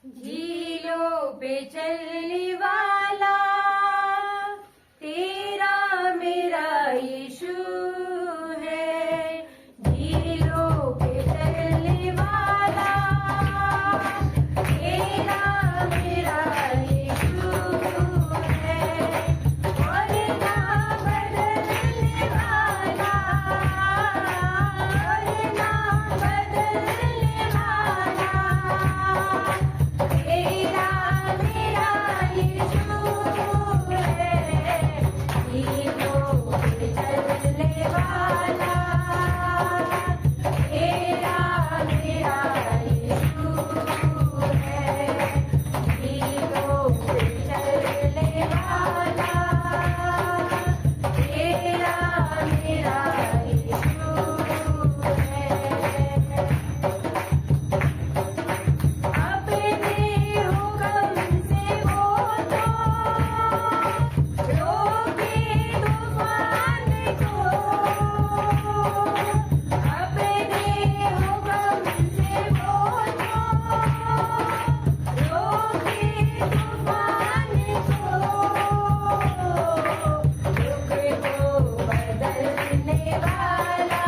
झीलों पे चलने वाला तेरा मेरा यीशु है। झीलों पे चलने वाला तेरा मेरा यीशु है। और ना बदलने वाला, और ना बदलने वाला तेरा मेरा यीशु है। झीलों पे चलने वाला तेरा मेरा यीशु है। झीलों पे चलने वाला तेरा मेरा यीशु है। अपने हुक्म से वो तो रोके तूफान को। अपने हुक्म से वो तो रोके तूफान को। दुख को बदलने वाला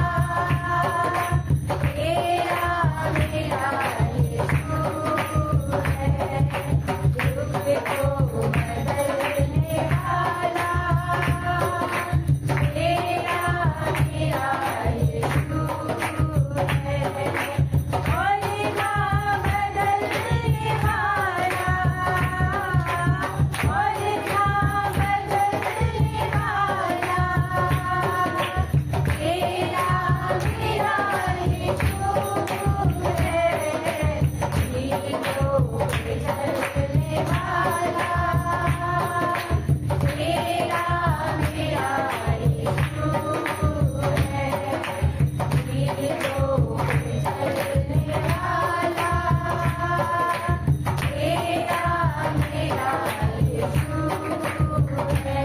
तेरा मेरा यीशु है। दुख को बदलने वाला तेरा मेरा यीशु है। और ना बदलने वाला, और ना बदलने वाला तेरा मेरा यीशु है। झीलों पे चलने वाला तेरा मेरा यीशु है। झीलों पे चलने वाला तेरा मेरा यीशु है।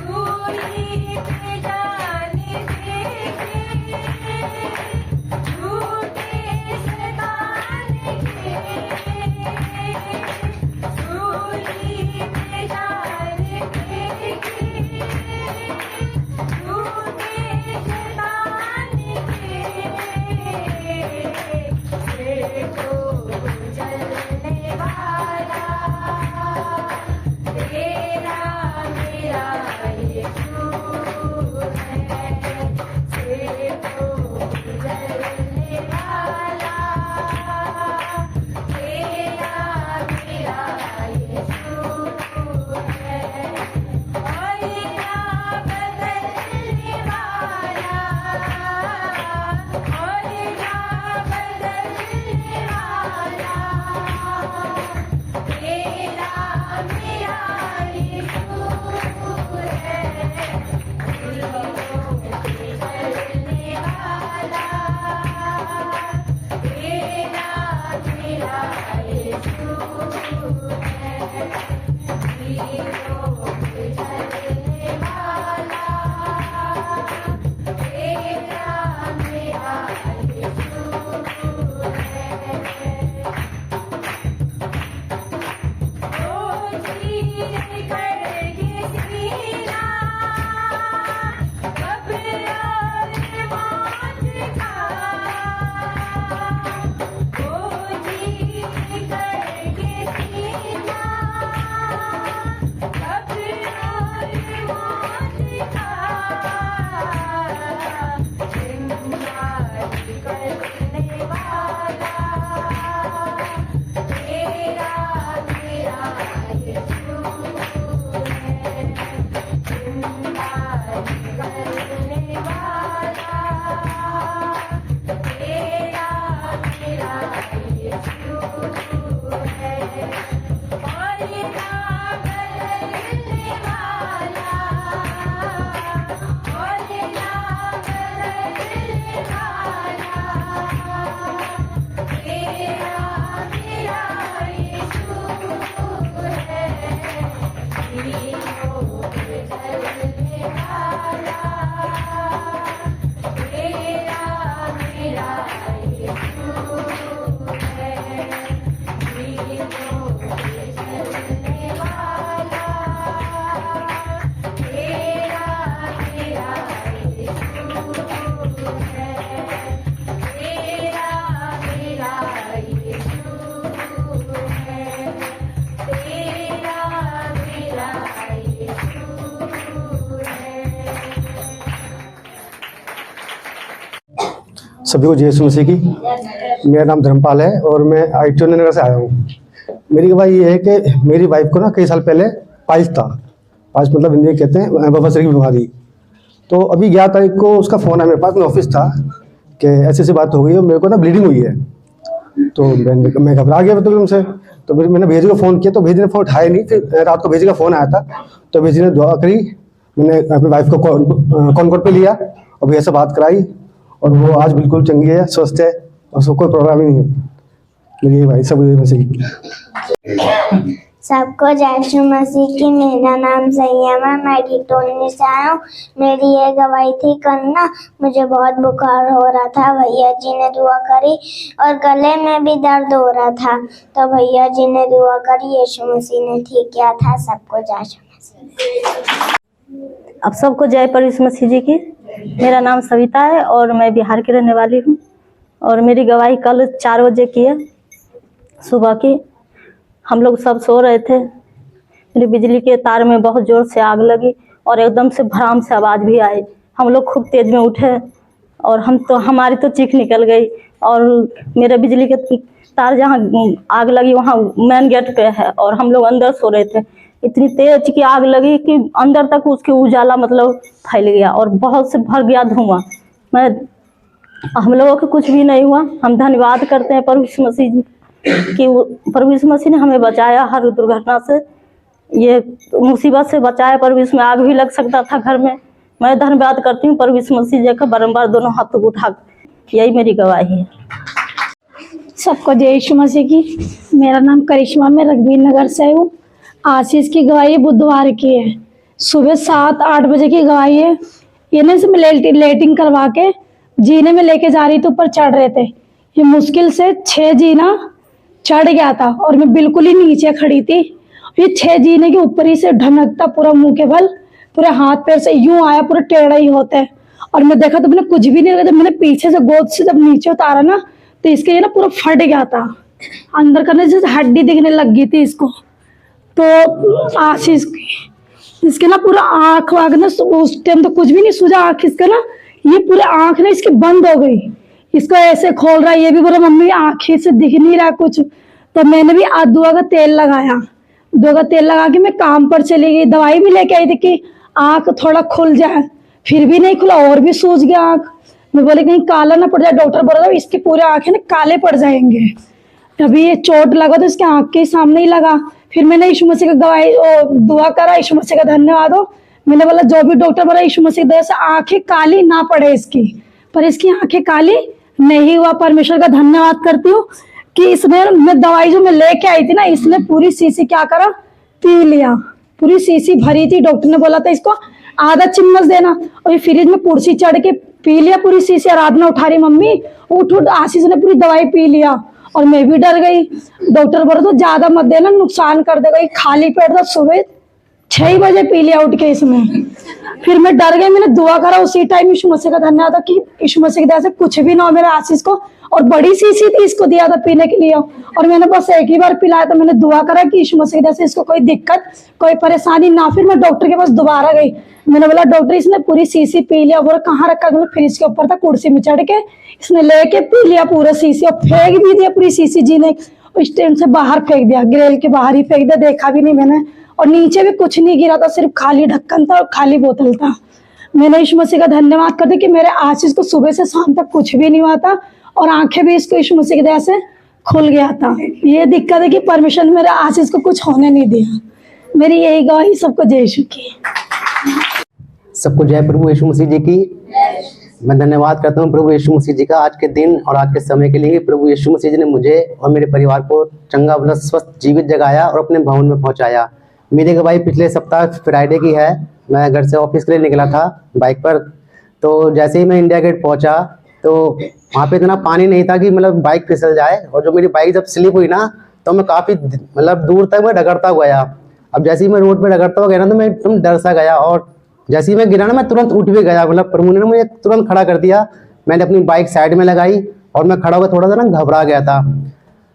दूरी पे जाने देखे झूठे शैतान के। दूरी पे जाने देखे झूठे शैतान के। देखो चलने वाला तेरा मेरा यीशु है। देखो चलने वाला तेरा मेरा यीशु है। और ना बदलने वाला, और ना बदलने वाला तेरा मेरा यीशु है। झीलों पे चलने वाला तेरा मेरा यीशु है। झीलों पे चलने वाला तेरा मेरा यीशु है। ओ चीर करके सीना घबराए मौत का। ओ चीर करके सीना घबराए मौत का। चिंगारी करने वाला तेरा मेरा यीशु है। चिंगारी करने वाला तेरा मेरा यीशु है। और ना बदलने वाला, और ना बदलने वाला तेरा मेरा यीशु है। झीलों पे चलने वाला सभी को जय यीशु मसीह की। मेरा नाम धर्मपाल है और मैं ITO नगर से आया हूँ। मेरी गवाही ये है कि मेरी वाइफ को ना कई साल पहले पाइल्स था। पाइल्स मतलब हिंदी में कहते हैं बवासीर की बीमारी। तो अभी 11 तारीख को उसका फ़ोन आया मेरे पास, मैं ऑफिस था कि ऐसी ऐसी बात हो गई है, मेरे को ना ब्लीडिंग हुई है। तो मैं घबरा गया तो उनसे, तो फिर मैंने भेजी को फ़ोन किया तो भेजी ने फ़ोन उठाया नहीं। फिर रात को भेजी का फ़ोन आया था तो भेजी ने दुआ करी, मैंने अपनी वाइफ को कॉल पे लिया और भैया से बात कराई और वो आज बिल्कुल चंगी है, स्वस्थ है और उसको कोई प्रॉब्लम ही नहीं है। मेरी भाई सब सबको जय यीशु मसीह की। मेरा नाम सैयम है, मैं ढिटोनी से आया हूँ। मेरी ये गवाही थी करना, मुझे बहुत बुखार हो रहा था, भैया जी ने दुआ करी और गले में भी दर्द हो रहा था तो भैया जी ने दुआ करी, यीशु मसीह ने ठीक किया था। सबको जय यीशु मसीह। अब सबको जय यीशु मसीह जी की। मेरा नाम सविता है और मैं बिहार की रहने वाली हूँ और मेरी गवाही कल 4 बजे की है सुबह की। हम लोग सब सो रहे थे, मेरी बिजली के तार में बहुत ज़ोर से आग लगी और एकदम से भड़ाम से आवाज़ भी आई। हम लोग खूब तेज़ में उठे और हमारी तो चीख निकल गई। और मेरे बिजली के तार जहाँ आग लगी वहाँ मेन गेट पे है और हम लोग अंदर सो रहे थे। इतनी तेज की आग लगी कि अंदर तक उसकी उजाला मतलब फैल गया और बहुत से भर गया धुआं। हम लोगों को कुछ भी नहीं हुआ। हम धन्यवाद करते हैं प्रभु यीशु मसीह जी कि प्रभु यीशु मसीह ने हमें बचाया हर दुर्घटना से, ये मुसीबत से बचाया। प्रभु यीशु में आग भी लग सकता था घर में। मैं धन्यवाद करती हूँ प्रभु यीशु मसीह जी का बारंबार दोनों हाथ उठा। यही मेरी गवाही है। सबको जय यीशु मसीह की। मेरा नाम करिश्मा, मैं रघुवीर नगर से हूँ। आशीष की गवाही बुधवार की है, सुबह 7-8 बजे की गवाही है। इन्हें से लेटिंग करवा के जीने में लेके जा रही थी, ऊपर चढ़ रहे थे। ये मुश्किल से 6 जीना चढ़ गया था और मैं बिल्कुल ही नीचे खड़ी थी। ये 6 जीने के ऊपर ही से ढनकता पूरा मुंह के बल, पूरे हाथ पैर से यूं आया, पूरा टेढ़ा ही होता है। और मैं देखा तो मैंने कुछ भी नहीं लगा। जब मैंने पीछे से गोद से जब नीचे उतारा ना तो इसके ये ना पूरा फट गया था, अंदर करने जैसे हड्डी दिखने लग गई थी इसको। तो आशीष की इसके ना पूरा आँख वाँख ना, उस टाइम तो कुछ भी नहीं सूझा आँख इसका ना, ये पूरे आँख ना इसकी बंद हो गई। इसको ऐसे खोल रहा है, ये भी बोला मम्मी आँखें से दिख नहीं रहा कुछ। तो मैंने भी अदुआ का तेल लगाया, अदुआ का तेल लगा के मैं काम पर चली गई। दवाई भी लेके आई थी कि आँख थोड़ा खुल जाए, फिर भी नहीं खुला और भी सूज गया आँख। मैं बोले कहीं काला ना पड़ जाए, डॉक्टर बोल रहा इसकी पूरे आँखें ना काले पड़ जाएंगे। अभी ये चोट लगा तो इसके आँख के सामने ही लगा। फिर मैंने यीशु मसीह का गवाही दुआ करा, यीशु मसीह का धन्यवाद हो। मैंने बोला जो भी डॉक्टर बोला यीशु मसीह दया से आंखें काली ना पड़े इसकी, पर इसकी आंखें काली नहीं हुआ। परमेश्वर का धन्यवाद करती हूँ कि इसने मैं दवाई जो मैं लेके आई थी ना, इसने पूरी शीशी क्या करा, पी लिया। पूरी शीशी भरी थी, डॉक्टर ने बोला था इसको आधा चम्मच देना और ये फ्रिज में कुर्सी चढ़ के पी लिया पूरी शीशी। आराधना उठा रही मम्मी उठ, आशीष ने पूरी दवाई पी लिया और मैं भी डर गई। डॉक्टर बोला तो ज्यादा मत देना, नुकसान कर देगा। खाली पेट था, सुबह 6 बजे पी लिया उठ के इसमें। फिर मैं डर गई, मैंने दुआ करा उसी टाइम यीशु मसीह का धन्यवाद कि यीशु मसीह की दया से कुछ भी ना हो मेरे आशीष को। और बड़ी शीशी थी इसको दिया था पीने के लिए और मैंने बस एक ही बार पिलाया। तो मैंने दुआ करा कि यीशु मसीह की दया से इसको कोई दिक्कत कोई परेशानी ना। फिर मैं डॉक्टर के पास दोबारा गई, मैंने बोला डॉक्टर इसने पूरी शीशी पी लिया। बोला कहाँ रखा, मैंने फ्रिज के ऊपर था, कुर्सी में चढ़ के इसने लेके पी लिया पूरा शीशी और फेंक भी दिया पूरी शीशी। जी ने उस टाइम से बाहर फेंक दिया, ग्रिल के बाहर ही फेंक दिया, देखा भी नहीं मैंने। और नीचे भी कुछ नहीं गिरा था, सिर्फ खाली ढक्कन था और खाली बोतल था। मैंने यीशु मसीह का धन्यवाद करती कि मेरे आशीष को सुबह से शाम तक कुछ भी नहीं हुआ था और आंखें भी इसको यीशु मसीह की दया से खुल गया था। ये दिक्कत है कि परमेश्वर ने मेरे आशीष को कुछ होने नहीं दिया। मेरी यही गवाही सबको जय यीशु की। सबको जय प्रभु यीशु मसीह जी की। मैं धन्यवाद करता हूँ प्रभु यीशु मसीह जी का आज के दिन और आज के समय के लिए। प्रभु यीशु मसीह जी ने मुझे और मेरे परिवार को चंगा भला स्वस्थ जीवित जगाया और अपने भवन में पहुँचाया। मेरी गवाही पिछले सप्ताह फ्राइडे की है। मैं घर से ऑफिस के लिए निकला था बाइक पर, तो जैसे ही मैं इंडिया गेट पहुँचा तो वहाँ पे इतना पानी नहीं था कि मतलब बाइक फिसल जाए। और जो मेरी बाइक जब स्लिप हुई ना तो मैं काफ़ी मतलब दूर तक मैं डगरता हुआ गया। अब जैसे ही मैं रोड पे डगरता हुआ गया ना तो मैं एकदम डर सा गया और जैसे ही मैं गिरा ना मैं तुरंत उठ भी गया। मतलब प्रभु ने मुझे तुरंत खड़ा कर दिया। मैंने अपनी बाइक साइड में लगाई और मैं खड़ा होकर थोड़ा सा ना घबरा गया था।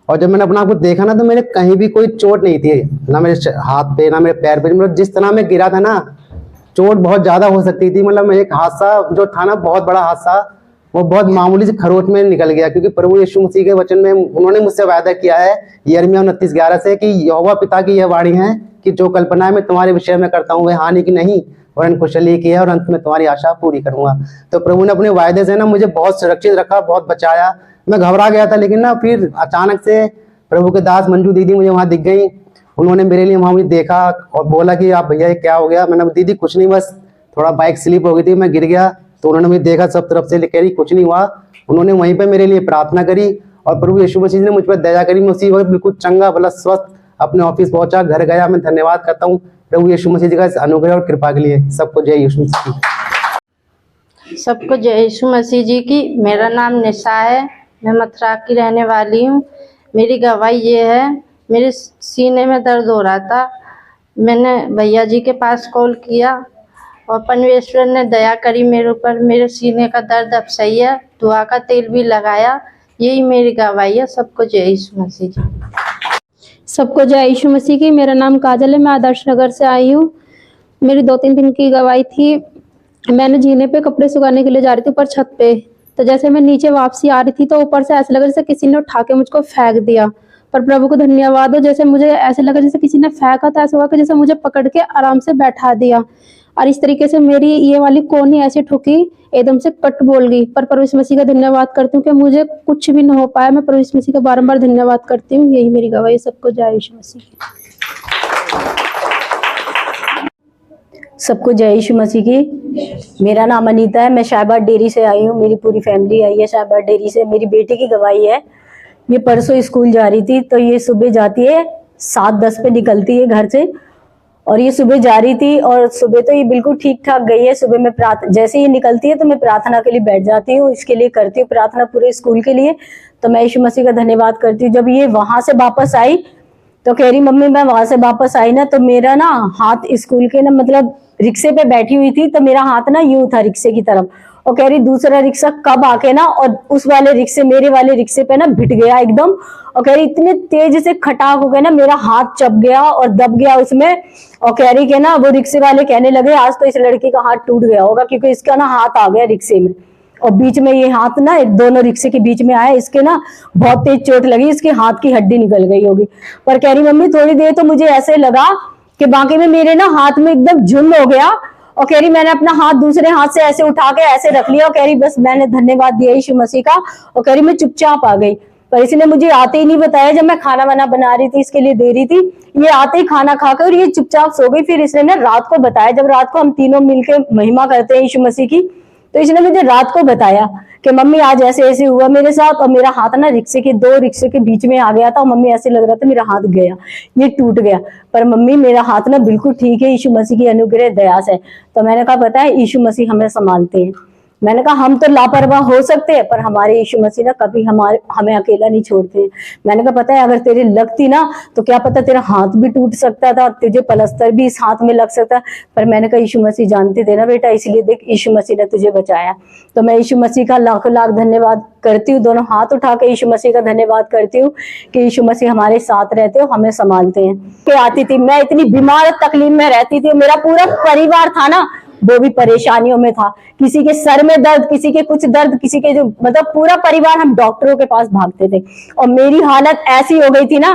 और जब मैंने अपना आपको देखा ना तो मेरे कहीं भी कोई चोट नहीं थी, ना मेरे हाथ पे ना मेरे पैर पे। मतलब जिस तरह मैं गिरा था ना चोट बहुत ज़्यादा हो सकती थी। मतलब एक हादसा जो था ना बहुत बड़ा हादसा वो बहुत मामूली से खरोच में निकल गया, क्योंकि प्रभु यीशु मसीह के वचन में उन्होंने मुझसे वायदा किया है यिर्मयाह 29:11 से कि यहोवा पिता की यह वाणी है कि जो कल्पनाएं मैं तुम्हारे विषय में करता हूँ वे हानि की नहीं वरन कुशली की है और अंत में तुम्हारी आशा पूरी करूंगा। तो प्रभु ने अपने वायदे से ना मुझे बहुत सुरक्षित रखा, बहुत बचाया। मैं घबरा गया था, लेकिन ना फिर अचानक से प्रभु के दास मंजू दीदी मुझे वहां दिख गई। उन्होंने मेरे लिए वहां मुझे देखा और बोला कि आप भैया ये क्या हो गया। मैंने दीदी कुछ नहीं, बस थोड़ा बाइक स्लिप हो गई थी, मैं गिर गया। तो उन्होंने मुझे देखा सब तरफ से, कह रही कुछ नहीं हुआ। उन्होंने वहीं पे मेरे लिए प्रार्थना करी और प्रभु यीशु मसीह ने मुझ पर दया करी। मैं उसी वक्त बिल्कुल चंगा भला स्वस्थ अपने ऑफिस पहुंचा, घर गया। मैं धन्यवाद करता हूँ प्रभु यीशु मसीह जी का इस अनुग्रह और कृपा के लिए। सबको जय यीशु मसीह। सबको जय यीशु मसीह जी की। मेरा नाम निशा है, मैं मथुरा की रहने वाली हूँ। मेरी गवाही ये है, मेरे सीने में दर्द हो रहा था। मैंने भैया जी के पास कॉल किया और परमेश्वर ने दया करी मेरे ऊपर। मेरे सीने का दर्द अब सही है, दुआ का तेल भी लगाया। यही मेरी गवाही है। सबको जय यीशु मसीह जी। सबको जय यीशु मसीह की। मेरा नाम काजल है, मैं आदर्श नगर से आई हूँ। मेरी 2-3 दिन की गवाही थी। मैंने जीने पे कपड़े सुखाने के लिए जा रही थी ऊपर छत पे। तो जैसे मैं नीचे वापसी आ रही थी तो ऊपर से ऐसा लगा जैसे किसी ने उठा के मुझको फेंक दिया। पर प्रभु को धन्यवाद हो, जैसे मुझे ऐसे लगा जैसे किसी ने फेंका था, ऐसा हुआ कि जैसे मुझे पकड़ के आराम से बैठा दिया। और इस तरीके से मेरी ये वाली कोहनी ऐसे ठुकी, एकदम से कट बोल गई। पर प्रभु यीशु मसीह का धन्यवाद करती हूँ कि मुझे कुछ भी न हो पाया। मैं प्रभु यीशु मसीह का बारंबार धन्यवाद करती हूँ। यही मेरी गवाही। सबको जय यीशु मसीह की। सबको जय यीशु मसीह की। मेरा नाम अनीता है, मैं शाहबाद डेयरी से आई हूँ। मेरी पूरी फैमिली आई है शाहबाद डेयरी से। मेरी बेटी की गवाही है। ये परसों स्कूल जा रही थी, तो ये सुबह जाती है 7:10 पे निकलती है घर से। और ये सुबह जा रही थी और सुबह तो ये बिल्कुल ठीक ठाक गई है। सुबह में जैसे ये निकलती है तो मैं प्रार्थना के लिए बैठ जाती हूँ, इसके लिए करती हूँ प्रार्थना पूरे स्कूल के लिए। तो मैं यीशु मसीह का धन्यवाद करती हूँ। जब ये वहां से वापस आई तो कह रही मम्मी मैं वहां से वापस आई ना, तो मेरा ना हाथ स्कूल के ना मतलब रिक्शे पे बैठी हुई थी, तो मेरा हाथ ना यूं था रिक्शे की तरफ। और कह रही दूसरा रिक्शा कब आके ना और उस वाले रिक्शे मेरे वाले रिक्शे पे ना भिट गया एकदम। और कह रही इतने तेज से खटाक हो गया ना, मेरा हाथ चप गया और दब गया उसमें। और कह रही के ना वो रिक्शे वाले कहने लगे आज तो इस लड़की का हाथ टूट गया होगा, क्योंकि इसका ना हाथ आ गया रिक्शे में और बीच में ये हाथ ना दोनों रिक्शे के बीच में आया। इसके ना बहुत तेज चोट लगी, इसके हाथ की हड्डी निकल गई होगी। पर कह रही मम्मी थोड़ी देर तो मुझे ऐसे लगा कि बाकी में मेरे ना हाथ में एकदम झुंड हो गया। और कह रही मैंने अपना हाथ दूसरे हाथ से ऐसे उठा के ऐसे रख लिया और कह रही बस मैंने धन्यवाद दिया यीशु मसीह का। और कह रही मैं चुपचाप आ गई। पर इसने मुझे आते ही नहीं बताया, जब मैं खाना वाना बना रही थी इसके लिए दे रही थी, ये आते ही खाना खाकर और ये चुपचाप सो गई। फिर इसने ना रात को बताया, जब रात को हम तीनों मिलके महिमा करते हैं यीशु मसीह की, तो इसने मुझे रात को बताया कि मम्मी आज ऐसे ऐसे हुआ मेरे साथ और मेरा हाथ ना दो रिक्शे के बीच में आ गया था और मम्मी ऐसे लग रहा था मेरा हाथ गया, ये टूट गया। पर मम्मी मेरा हाथ ना बिल्कुल ठीक है यीशु मसीह की अनुग्रह दया से। तो मैंने कहा पता है यीशु मसीह हमें संभालते हैं। मैंने कहा हम तो लापरवाह हो सकते हैं पर हमारे यीशु मसीह ना कभी हमें अकेला नहीं छोड़ते हैं। मैंने कहा पता है अगर तेरे लगती ना तो क्या पता तेरा हाथ भी टूट सकता था, तुझे प्लास्टर भी इस हाथ में लग सकता। पर मैंने कहा यीशु मसीह जानते थे ना बेटा, इसलिए देख यीशु मसीह ने तुझे बचाया। तो मैं यीशु मसीह का लाखों लाख धन्यवाद करती हूँ। दोनों हाथ उठा के यीशु मसीह का धन्यवाद करती हूँ कि यीशु मसीह हमारे साथ रहते हो, हमें संभालते हैं। के आती थी मैं इतनी बीमार तकलीफ में रहती थी, मेरा पूरा परिवार था ना वो भी परेशानियों में था। किसी के सर में दर्द, किसी के कुछ दर्द, किसी के जो मतलब पूरा परिवार हम डॉक्टरों के पास भागते थे। और मेरी हालत ऐसी हो गई थी ना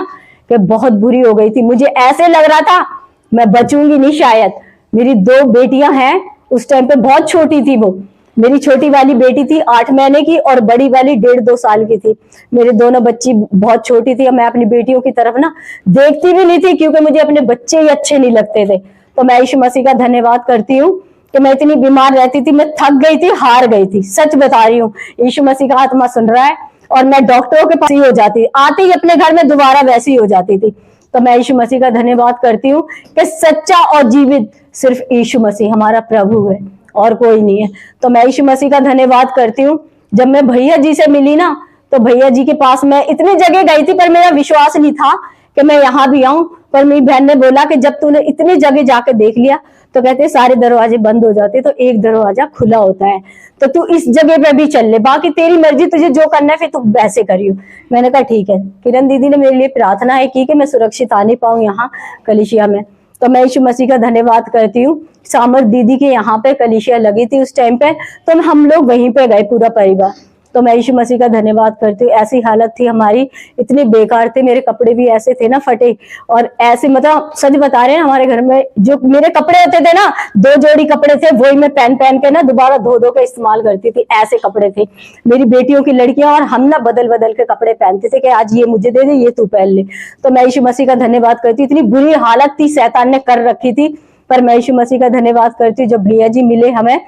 कि बहुत बुरी हो गई थी। मुझे ऐसे लग रहा था मैं बचूंगी नहीं शायद। मेरी 2 बेटियां हैं, उस टाइम पे बहुत छोटी थी वो। मेरी छोटी वाली बेटी थी 8 महीने की और बड़ी वाली 1.5-2 साल की थी। मेरे दोनों बच्ची बहुत छोटी थी और मैं अपनी बेटियों की तरफ ना देखती भी नहीं थी, क्योंकि मुझे अपने बच्चे ही अच्छे नहीं लगते थे। तो मैं यीशु मसीह का धन्यवाद करती हूँ कि मैं इतनी बीमार रहती थी, मैं थक गई थी, हार गई थी। सच बता रही हूँ, यीशु मसीह का आत्मा सुन रहा है। और मैं डॉक्टरों के पास ही हो जाती, आते ही अपने घर में दोबारा वैसी ही हो जाती थी। तो मैं यीशु मसीह का धन्यवाद करती हूँ कि सच्चा और जीवित सिर्फ यीशु मसीह हमारा प्रभु है और कोई नहीं है। तो मैं यीशु मसीह का धन्यवाद करती हूँ। जब मैं भैया जी से मिली ना तो भैया जी के पास मैं इतनी जगह गई थी पर मेरा विश्वास नहीं था कि मैं यहाँ भी आऊं। पर मेरी बहन ने बोला कि जब तूने इतनी जगह जाके देख लिया तो कहते सारे दरवाजे बंद हो जाते तो एक दरवाजा खुला होता है, तो तू इस जगह पे भी चल ले, बाकी तेरी मर्जी, तुझे जो करना है फिर तू वैसे करियो। मैंने कहा ठीक है। किरण दीदी ने मेरे लिए प्रार्थना है की कि मैं सुरक्षित आ नहीं पाऊं यहाँ कलिसिया में। तो मैं यीशु मसीह का धन्यवाद करती हूँ। सामर दीदी के यहाँ पे कलीसिया लगी थी उस टाइम पे, तो हम लोग वहीं पे गए पूरा परिवार। तो मैं यीशु मसीह का धन्यवाद करती हूँ। ऐसी हालत थी हमारी, इतनी बेकार थे, मेरे कपड़े भी ऐसे थे ना फटे, और ऐसे मतलब सच बता रहे हैं, हमारे घर में जो मेरे कपड़े होते थे ना, 2 जोड़ी कपड़े थे, वही मैं पहन पहन के ना दोबारा धो धो के इस्तेमाल करती थी। ऐसे कपड़े थे मेरी बेटियों की लड़कियां, और हम ना बदल बदल के कपड़े पहनते थे कि आज ये मुझे दे दे, ये तू पहन ले। तो मैं यीशु मसीह का धन्यवाद करती हूँ। इतनी बुरी हालत थी, शैतान ने कर रखी थी, पर मैं यीशु मसीह का धन्यवाद करती हूँ। जब भैया जी मिले हमें,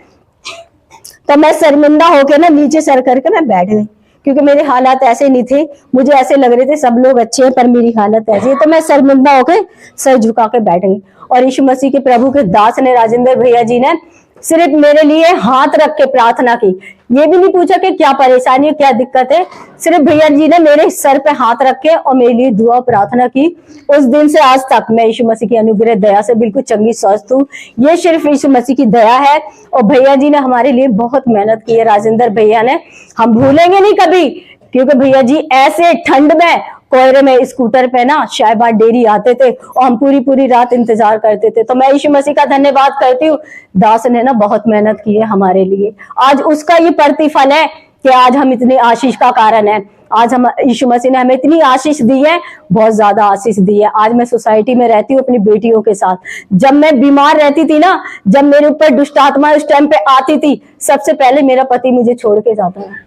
तो मैं शर्मिंदा होकर ना नीचे सर करके मैं बैठ गई, क्योंकि मेरे हालात ऐसे नहीं थे। मुझे ऐसे लग रहे थे सब लोग अच्छे हैं, पर मेरी हालत ऐसी है। तो मैं शर्मिंदा होकर सर झुका के बैठ गई, और यीशु मसीह के प्रभु के दास ने, राजेंद्र भैया जी ने सिर्फ मेरे लिए हाथ रख के प्रार्थना की। ये भी नहीं पूछा कि क्या परेशानी है, क्या दिक्कत है। सिर्फ भैया जी ने मेरे सर पे हाथ रख के और मेरे लिए दुआ प्रार्थना की। उस दिन से आज तक मैं यीशु मसीह की अनुग्रह दया से बिल्कुल चंगी स्वस्थ हूँ। ये सिर्फ यीशु मसीह की दया है। और भैया जी ने हमारे लिए बहुत मेहनत की है, राजेंद्र भैया ने, हम भूलेंगे नहीं कभी, क्योंकि भैया जी ऐसे ठंड में कोयरे में स्कूटर पे ना शाहबाद डेयरी आते थे, और हम पूरी पूरी रात इंतजार करते थे। तो मैं यीशु मसीह का धन्यवाद करती हूँ। दास ने ना बहुत मेहनत की है हमारे लिए, आज उसका ये प्रतिफल है कि आज हम इतनी आशीष का कारण है। आज हम यीशु मसीह ने हमें इतनी आशीष दी है, बहुत ज्यादा आशीष दी है। आज मैं सोसाइटी में रहती हूँ अपनी बेटियों के साथ। जब मैं बीमार रहती थी ना, जब मेरे ऊपर दुष्ट आत्मा उस टाइम पे आती थी, सबसे पहले मेरा पति मुझे छोड़ के जाता है।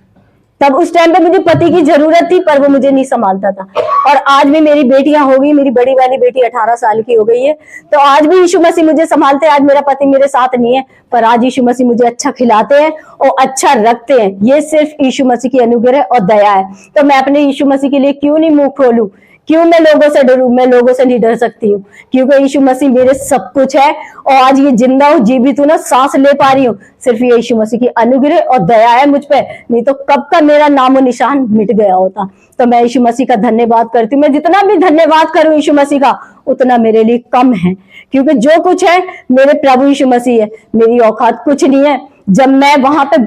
तब उस टाइम पे मुझे पति की जरूरत थी, पर वो मुझे नहीं संभालता था। और आज भी मेरी बेटियां हो गई, मेरी बड़ी वाली बेटी 18 साल की हो गई है, तो आज भी यीशु मसीह मुझे संभालते हैं। आज मेरा पति मेरे साथ नहीं है, पर आज यीशु मसीह मुझे अच्छा खिलाते हैं और अच्छा रखते हैं। ये सिर्फ यीशु मसीह की अनुग्रह और दया है। तो मैं अपने यीशु मसीह के लिए क्यों नहीं मुंह खोलूं, क्यों मैं लोगों से डरूं? मैं लोगों से नहीं डर सकती हूँ, क्योंकि यीशु मसीह मेरे सब कुछ है। और आज ये जिंदा हूँ, जीवित हूँ ना, सांस ले पा रही हूँ, सिर्फ ये यीशु मसीह की अनुग्रह और दया है मुझ पे, नहीं तो कब का मेरा नामो निशान मिट गया होता। तो मैं यीशु मसीह का धन्यवाद करती हूँ। मैं जितना भी धन्यवाद करूं यीशु मसीह का, उतना मेरे लिए कम है, क्योंकि जो कुछ है मेरे प्रभु यीशु मसीह है। मेरी औकात कुछ नहीं है। जब मैं वहां पे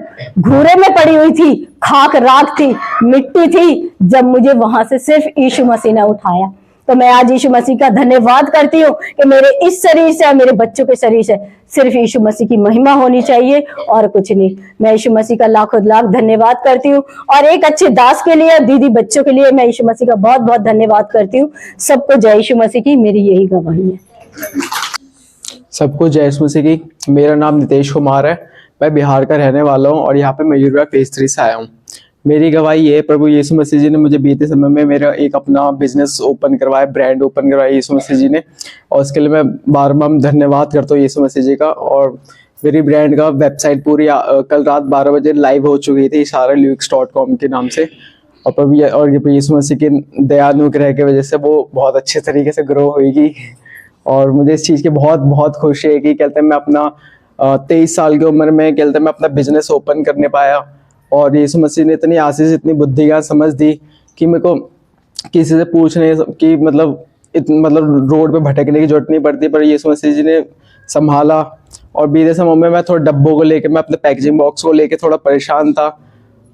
घूरे में पड़ी हुई थी, खाक राख थी, मिट्टी थी, जब मुझे वहां से सिर्फ यीशु मसीह ने उठाया। तो मैं आज यीशु मसीह का धन्यवाद करती हूँ कि मेरे इस शरीर से और मेरे बच्चों के शरीर से सिर्फ यीशु मसीह की महिमा होनी चाहिए और कुछ नहीं। मैं यीशु मसीह का लाखों लाख धन्यवाद करती हूँ। और एक अच्छे दास के लिए, दीदी बच्चों के लिए मैं यीशु मसीह का बहुत बहुत धन्यवाद करती हूँ। सबको जय यीशु मसीह की, मेरी यही गवाही है। सबको जय यीशु मसीह की। मेरा नाम नितेश कुमार है, मैं बिहार का रहने वाला हूँ और यहाँ पे मयूरविहार फेज 3 से आया हूँ। मेरी गवाही ये है, प्रभु यीशु मसीह जी ने मुझे बीते समय में मेरा एक अपना बिजनेस ओपन करवाया, ब्रांड ओपन करवाया यीशु मसीह जी ने, और उसके लिए मैं बार बार धन्यवाद करता हूँ यीशु मसीह जी का। और मेरी ब्रांड का वेबसाइट पूरी कल रात 12 बजे लाइव हो चुकी थी, isharalux.com के नाम से। और प्रभु यीशु मसीह की दयानुग्रह की वजह से वो बहुत अच्छे तरीके से ग्रो होगी। और मुझे इस चीज़ की बहुत बहुत खुशी है कि कहते हैं मैं अपना 23 साल की उम्र में कहते हैं मैं अपना बिजनेस ओपन करने पाया। और यीशु मसीह ने इतनी आशीष, इतनी बुद्धि का समझ दी कि मेरे को किसी से पूछने की मतलब रोड पे भटकने की जरूरत नहीं पड़ती, पर यीशु मसीह जी ने संभाला। और बीते समय में मैं थोड़ा डब्बों को लेकर, मैं अपने पैकेजिंग बॉक्स को लेकर थोड़ा परेशान था,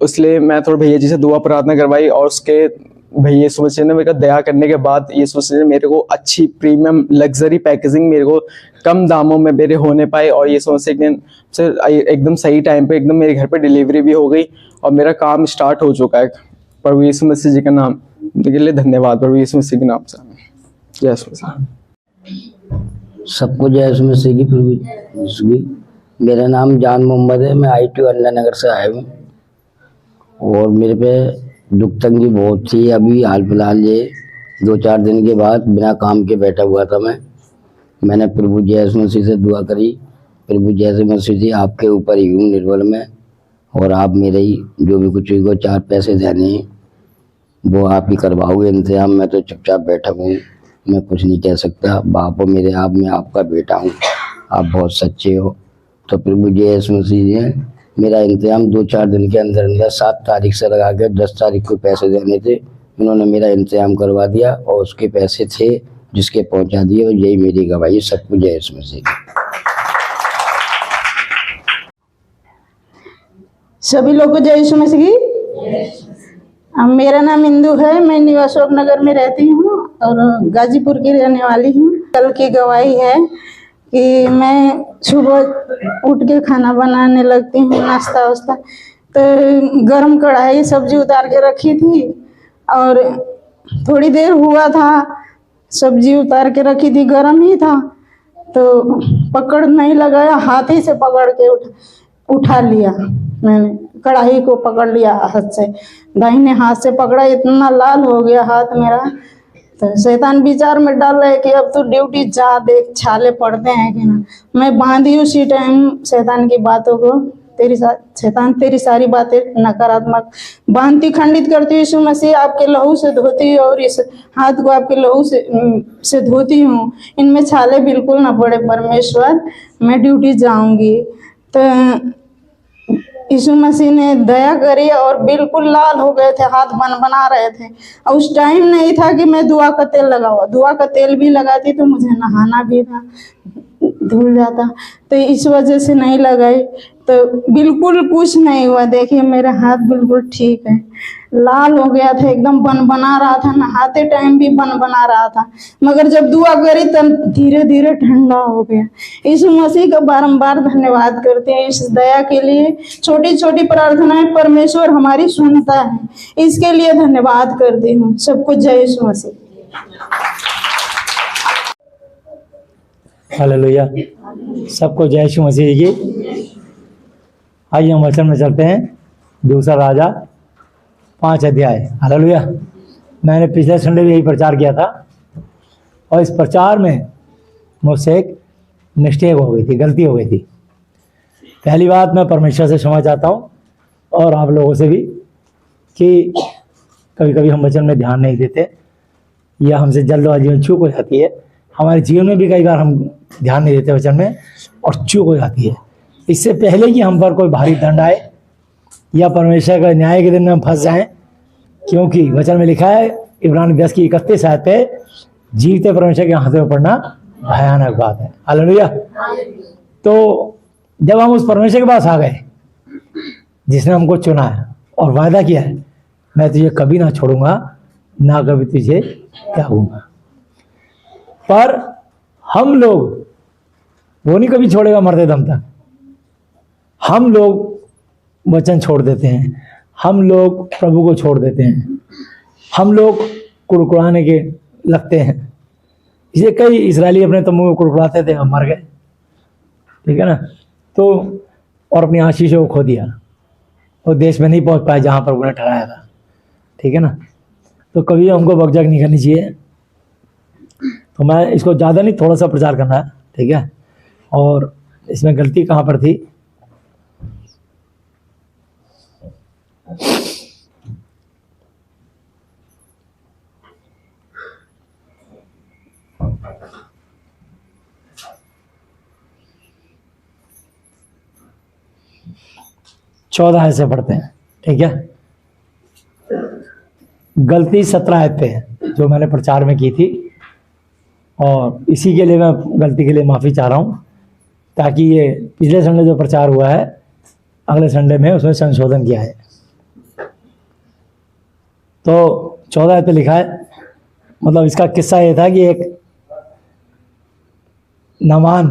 इसलिए मैं थोड़ा भैया जी से दुआ प्रार्थना करवाई। और उसके भैया यीशु मसीह ने मेरे को दया करने के बाद यीशु मसीह ने मेरे को अच्छी प्रीमियम लग्जरी पैकेजिंग मेरे को कम दामों में मेरे होने पाए। और यीशु मसीह ने एकदम सही टाइम पे एकदम मेरे घर पे डिलीवरी भी हो गई और मेरा काम स्टार्ट हो चुका है। प्रभु यीशु मसीह जी का नाम के लिए धन्यवाद। प्रभु यीशु मसीह के नाम से जय यीशु मसीह। सबको जय यीशु मसीह की। प्रभु यीशु की। मेरा नाम जान मोहम्मद है, मैं ITO अन्ना नगर से आया हूँ। और मेरे पे दुख तंगी बहुत थी। अभी हाल फिलहाल ये 2-4 दिन के बाद बिना काम के बैठा हुआ था मैंने प्रभु जय यीशु मसीह से दुआ करी, प्रभु जय यीशु मसीह जी आपके ऊपर ही हूँ निर्बल में, और आप मेरे ही जो भी कुछ को 4 पैसे देने हैं वो आप ही करवाओगे इंतजाम। मैं तो चुपचाप बैठा हूँ, मैं कुछ नहीं कह सकता। बाप मेरे, आप, मैं आपका बेटा हूँ, आप बहुत सच्चे हो। तो प्रभु जय यीशु मसीह जी ने मेरा इंतजाम 2-4 दिन के अंदर 7 तारीख से लगा के 10 तारीख को पैसे देने थे, उन्होंने मेरा इंतजाम करवा दिया और उसके पैसे थे जिसके पहुंचा दिए। और यही मेरी गवाही। सबको जय यीशु मसीह। सभी लोग को जय यीशु मसीह की। मेरा नाम इंदु है। मैं न्यू अशोक नगर में रहती हूँ और गाजीपुर की रहने वाली हूँ। कल की गवाही है कि मैं सुबह उठ के खाना बनाने लगती हूँ, नाश्ता वास्ता, तो गरम कढ़ाई सब्जी उतार के रखी थी और थोड़ी देर हुआ था, सब्जी उतार के रखी थी, गरम ही था, तो पकड़ नहीं लगाया, हाथ ही से पकड़ के उठा लिया। मैंने कढ़ाई को पकड़ लिया हाथ से, दाहिने हाथ से पकड़ा, इतना लाल हो गया हाथ मेरा। तो शैतान विचार में डाल रहे कि अब तू ड्यूटी जा, देख छाले पड़ते हैं कि ना। मैं बांधी उसी टाइम शैतान की बातों को, शैतान तेरी सारी बातें नकारात्मक बांधती, खंडित करती हूँ। यीशु मसीह आपके लहू से धोती और इस हाथ को आपके लहू से धोती हूँ, इनमें छाले बिल्कुल ना पड़े परमेश्वर, मैं ड्यूटी जाऊंगी। तो यीशु मसीह ने दया करी और बिल्कुल लाल हो गए थे, हाथ बना रहे थे। और उस टाइम नहीं था कि मैं दुआ का तेल लगाऊँ, दुआ का तेल भी लगाती तो मुझे नहाना भी था, धुल जाता, तो इस वजह से नहीं लगाई। तो बिल्कुल कुछ नहीं हुआ। देखिए मेरा हाथ बिल्कुल ठीक है, लाल हो गया था, एकदम बना रहा था, नहाते टाइम भी बना रहा था, मगर जब दुआ करी तब धीरे धीरे ठंडा हो गया। यीशु मसीह का बारंबार धन्यवाद करते हैं इस दया के लिए। छोटी छोटी प्रार्थनाएं परमेश्वर हमारी सुनता है, इसके लिए धन्यवाद करती हूँ। सबको जय यीशु मसीह। हालेलुया, सबको जय यीशु मसीह की। आइए हम वचन में चलते हैं। दूसरा राजा 5 अध्याय। हालेलुया। मैंने पिछले संडे भी यही प्रचार किया था और इस प्रचार में मुझसे एक मिस्टेक हो गई थी, गलती हो गई थी। पहली बात मैं परमेश्वर से क्षमा चाहता हूँ और आप लोगों से भी कि कभी कभी हम वचन में ध्यान नहीं देते या हमसे जल्दबाजी में चूक हो जाती है। हमारे जीवन में भी कई बार हम ध्यान नहीं देते वचन में और चूक हो जाती है। इससे पहले कि हम पर कोई भारी दंड आए या परमेश्वर का न्याय के दिन में हम फंस जाएं, क्योंकि वचन में लिखा है इब्रानी 10 की 31 आयत पे, जीवते परमेश्वर के हाथों में पड़ना भयानक बात है। हालेलुया। तो जब हम उस परमेश्वर के पास आ गए जिसने हमको चुना है और वायदा किया है, मैं तुझे कभी ना छोड़ूंगा, ना कभी तुझे त्यागूंगा, पर हम लोग, वो नहीं कभी छोड़ेगा मरते दम तक, हम लोग वचन छोड़ देते हैं, हम लोग प्रभु को छोड़ देते हैं, हम लोग कुड़कुड़ाने के लगते हैं। इसे कई इजरायली अपने तम्बू में कुड़कुड़ाते थे और मर गए, ठीक है ना। तो और अपनी आशीषों को खो दिया और देश में नहीं पहुंच पाए जहां पर उन्हें ठहराया था, ठीक है ना। तो कभी हमको बकझक नहीं करनी चाहिए। तो मैं इसको ज़्यादा नहीं, थोड़ा सा प्रचार करना है, ठीक है। और इसमें गलती कहाँ पर थी, चौदह आयत से पढ़ते हैं, ठीक है। गलती 17 आयत पे है जो मैंने प्रचार में की थी और इसी के लिए मैं गलती के लिए माफ़ी चाह रहा हूँ, ताकि ये पिछले संडे जो प्रचार हुआ है अगले संडे में उसमें संशोधन किया है। तो 14 आयत पे लिखा है, मतलब इसका किस्सा ये था कि एक नामान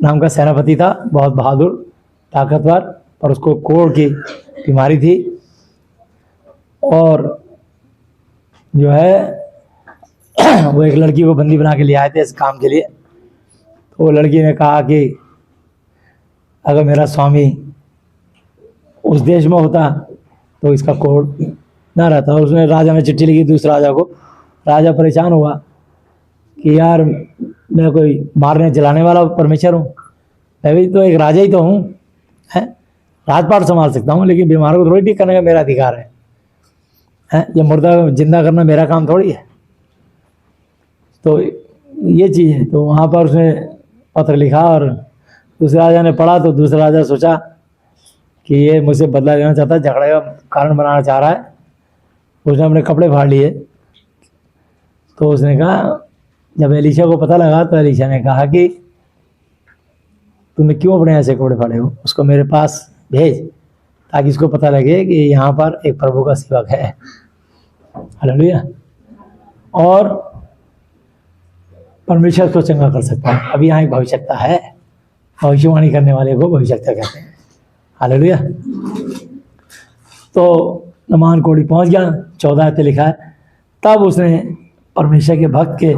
नाम का सेनापति था, बहुत बहादुर, ताकतवर, पर उसको कोढ़ की बीमारी थी और जो है वो एक लड़की को बंदी बना के ले आए थे इस काम के लिए। तो वो लड़की ने कहा कि अगर मेरा स्वामी उस देश में होता तो इसका कोढ़ ना रहता। और उसने, राजा ने चिट्ठी लिखी दूसरे राजा को। राजा परेशान हुआ कि यार मैं कोई मारने जलाने वाला परमेश्वर हूँ, मैं भी तो एक राजा ही तो हूँ, है, राजपाट संभाल सकता हूँ, लेकिन बीमारों को थोड़ी ठीक करने का मेरा अधिकार है, ये मुर्दा जिंदा करना मेरा काम थोड़ी है। तो ये चीज़ है। तो वहाँ पर उसने पत्र लिखा और दूसरे राजा ने पढ़ा। तो दूसरा राजा सोचा कि ये मुझसे बदला लेना चाहता है, झगड़े का कारण बनाना चाह रहा है। उसने अपने कपड़े फाड़ लिए। तो उसने कहा, जब एलीशा को पता लगा तो एलीशा ने कहा कि तूने क्यों अपने ऐसे कपड़े फाड़े हो, उसको मेरे पास भेज ताकि इसको पता लगे कि यहाँ पर एक प्रभु का सेवक है। हालेलुया। और परमेश्वर को चंगा कर सकता है। अभी यहाँ एक भविष्यता है, भविष्यवाणी करने वाले को भविष्यता कहते हैं। हालेलुया। तो नमान कोड़ी पहुंच गया, 14 पे लिखा है, तब उसने परमेश्वर के भक्त के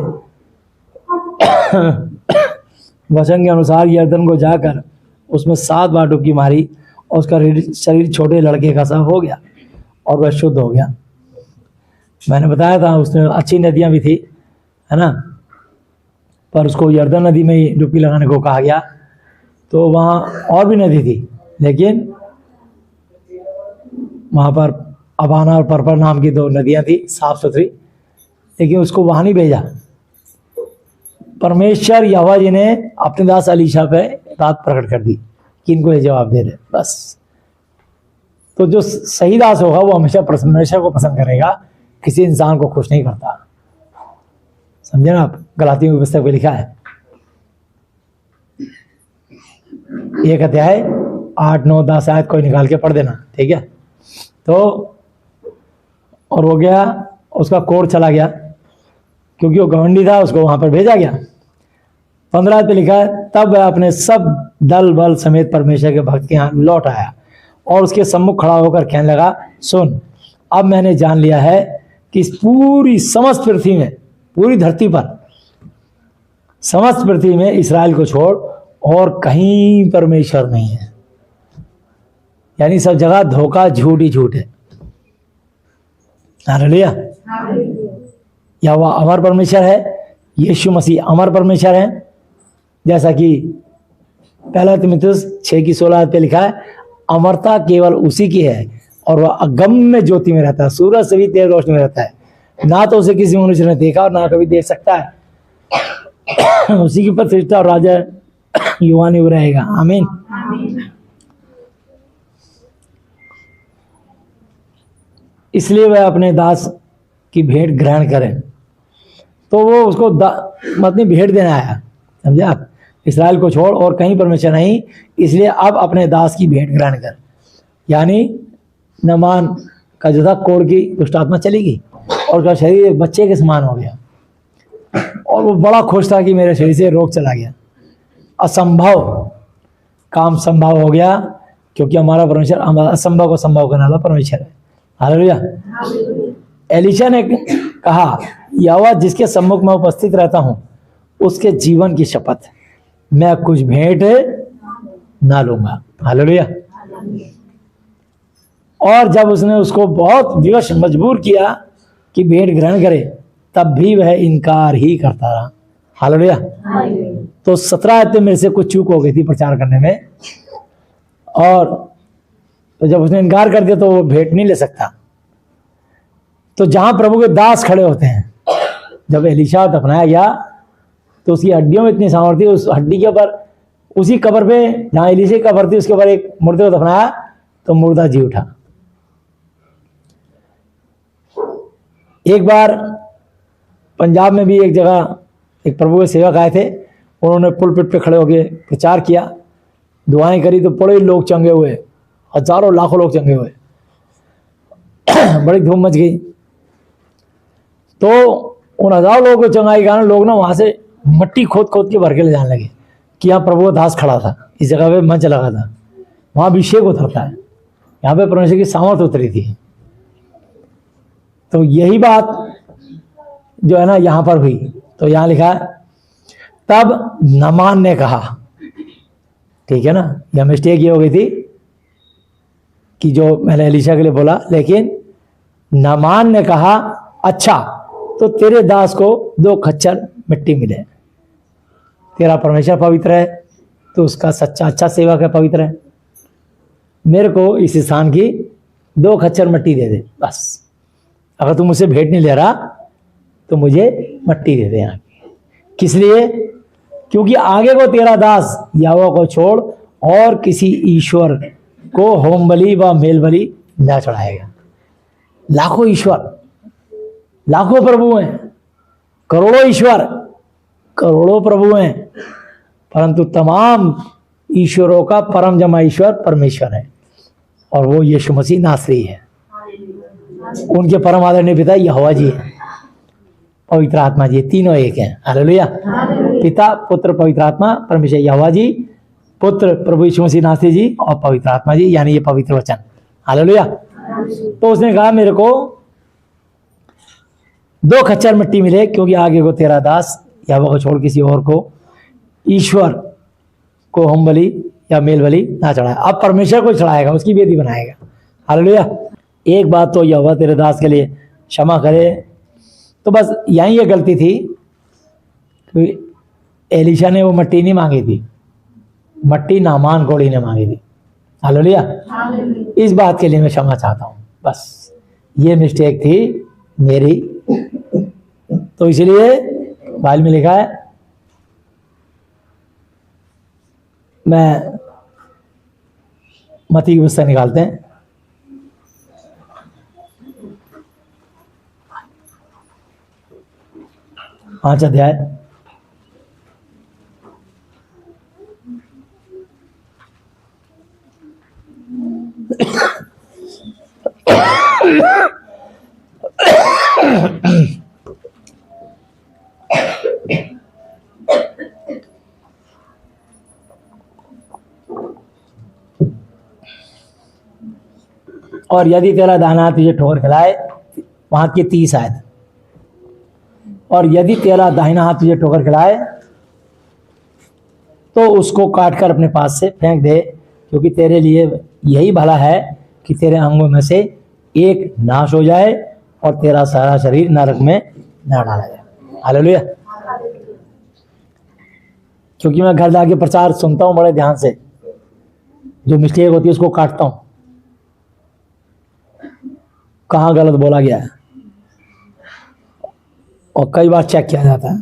वचन के अनुसार यर्दन को जाकर उसमें 7 बार डुबकी मारी और उसका शरीर छोटे लड़के का सा हो गया और वह शुद्ध हो गया। मैंने बताया था उसमें अच्छी नदियां भी थी, है ना, पर उसको यर्दन नदी में ही डुबकी लगाने को कहा गया। तो वहाँ और भी नदी थी, लेकिन वहाँ पर अबाना और पर्पर नाम की 2 नदियाँ थी साफ सुथरी, लेकिन उसको वहाँ नहीं भेजा। परमेश्वर यहोवा जी ने अपने दास एलीशा पे बात प्रकट कर दी कि इनको ये जवाब दे रहे बस। तो जो सही दास होगा वो हमेशा परमेश्वर को पसंद करेगा, किसी इंसान को खुश नहीं करता। समझे ना आप? गलातियों की पुस्तक में लिखा है 1 अध्याय 8, 9, 10 आयत कोई निकाल के पढ़ देना, ठीक है। तो और हो गया, उसका कोर चला गया क्योंकि वो घमंडी था, उसको वहां पर भेजा गया। 15 पे लिखा है, तब वह अपने सब दल बल समेत परमेश्वर के भक्त के यहाँ लौट आया और उसके सम्मुख खड़ा होकर कहने लगा, सुन, अब मैंने जान लिया है कि इस पूरी समस्त पृथ्वी में, पूरी धरती पर, समस्त पृथ्वी में इस्राएल को छोड़ और कहीं परमेश्वर नहीं है। यानी सब जगह धोखा, झूठ ही झूठ है। हालेलुया। या वह अमर परमेश्वर है, यीशु मसीह अमर परमेश्वर है, जैसा कि 1 तीमुथियुस 6:16 पे लिखा है, अमरता केवल उसी की है और वह अगम्य ज्योति में रहता है, सूरज से भी तेज रोशनी में रहता है, ना तो उसे किसी मनुष्य ने देखा और ना कभी देख सकता है। उसी की प्रतिष्ठा और राजा युवानी रहेगा। आमीन। इसलिए वह अपने दास की भेंट ग्रहण करें। तो वो उसको अपनी भेंट देने आया, समझे आप? इस्राएल को छोड़ और कहीं परमेश्वर नहीं, इसलिए अब अपने दास की भेंट ग्रहण कर। यानी नमान का जो था कोढ़ की दुष्ट आत्मा चली गई और उसका शरीर एक बच्चे के समान हो गया और वो बड़ा खुश था कि मेरे शरीर से रोग चला गया। असंभव काम संभव हो गया क्योंकि हमारा परमेश्वर असंभव को संभव करने वाला परमेश्वर है। हालेलुया। एलीशा ने कहा, यहोवा जिसके सम्मुख में उपस्थित रहता हूं उसके जीवन की शपथ, मैं कुछ भेंट ना लूंगा। हालेलुया। और जब उसने उसको बहुत विवश मजबूर किया कि भेंट ग्रहण करे, तब भी वह इनकार ही करता रहा। हालेलुया। तो 17 आयतें मेरे से कुछ चूक हो गई थी प्रचार करने में, और तो जब उसने इनकार कर दिया तो वो भेंट नहीं ले सकता। तो जहां प्रभु के दास खड़े होते हैं, जब एलीशा दफनाया गया तो उसकी हड्डियों में इतनी सामर्थ्य, उस हड्डी के ऊपर, उसी कब्र पे जहां एलीशा की कब्र थी उसके ऊपर एक मुर्दे को दफनाया तो मुर्दा जी उठा। एक बार पंजाब में भी एक जगह एक प्रभु के सेवक आए थे, उन्होंने पुलपिट पे खड़े होकर प्रचार किया, दुआएं करी, तो बड़े लोग चंगे हुए, हजारों लाखों लोग चंगे हुए, बड़ी धूम मच गई। तो उन हजारों लोगों को चंगाई कारण लोग ना वहां से मट्टी खोद खोद के भर के ले जाने लगे कि यहाँ प्रभु का दास खड़ा था, इस जगह पे मंच लगा था, वहां अभिषेक उतरता है, यहाँ पे परमेश्वर की सामर्थ उतरी थी। तो यही बात जो है ना यहाँ पर हुई। तो यहाँ लिखा है, तब नमान ने कहा, ठीक है ना, यह मिस्टेक ये हो गई थी कि जो मैंने एलीशा के लिए बोला, लेकिन नमान ने कहा, अच्छा तो तेरे दास को 2 खच्चर मिट्टी मिले, तेरा परमेश्वर पवित्र है, तो उसका सच्चा अच्छा सेवक है, पवित्र है, मेरे को इस स्थान की 2 खच्चर मिट्टी दे दे बस। अगर तू मुझसे भेंट नहीं ले रहा तो मुझे मिट्टी दे दे यहाँ की। किस लिए? क्योंकि आगे को तेरा दास यहोवा को छोड़ और किसी ईश्वर को होम बलि व मेल बलि न चढ़ाएगा। लाखों ईश्वर, लाखों प्रभु हैं, करोड़ों ईश्वर, करोड़ों प्रभु हैं, परंतु तमाम ईश्वरों का परम जमा ईश्वर परमेश्वर है। और वो यीशु मसीह नासरी है। उनके परम आदरणीय पिता यहोवा जी है, पवित्र आत्मा जी, तीनों एक हैं। हालेलुया। पिता, पुत्र, पवित्र आत्मा, परमेश्वर यहोवा जी, पुत्र प्रभु यीशु मसीह नासरी जी और पवित्र आत्मा जी, यानी ये पवित्र वचन। हालेलुया। तो उसने कहा मेरे को 2 खच्चर मिट्टी मिले, क्योंकि आगे को तेरा दास यहोवा को छोड़ किसी और को ईश्वर को होम बलि या मेल बलि ना चढ़ाए। अब परमेश्वर को चढ़ाएगा, उसकी वेदी बनाएगा। हालेलुया। एक बात तो यहोवा तेरे दास के लिए क्षमा करे। तो बस यहीं ये गलती थी कि एलीशा ने वो मट्टी नहीं मांगी थी, मट्टी नामान कोड़ी ने मांगी थी। हालेलुया। इस बात के लिए मैं क्षमा चाहता हूँ, बस ये मिस्टेक थी मेरी। तो इसलिए बाइबल में लिखा है, मैं मत्ती की पुस्तक निकालते हैं, पांच अध्याय, और यदि तेरा दाहिना हाथ तुझे ठोकर खिलाए, वहां की 30 आयत, और यदि तेरा दाहिना हाथ तुझे ठोकर खिलाए तो उसको काट कर अपने पास से फेंक दे, क्योंकि तेरे लिए यही भला है कि तेरे अंगों में से एक नाश हो जाए और तेरा सारा शरीर नरक में न डाला जाए। हालेलुया। क्योंकि मैं घर जाके प्रचार सुनता हूँ बड़े ध्यान से, जो मिस्टेक होती है उसको काटता हूँ, कहाँ गलत बोला गया है, और कई बार चेक किया जाता है।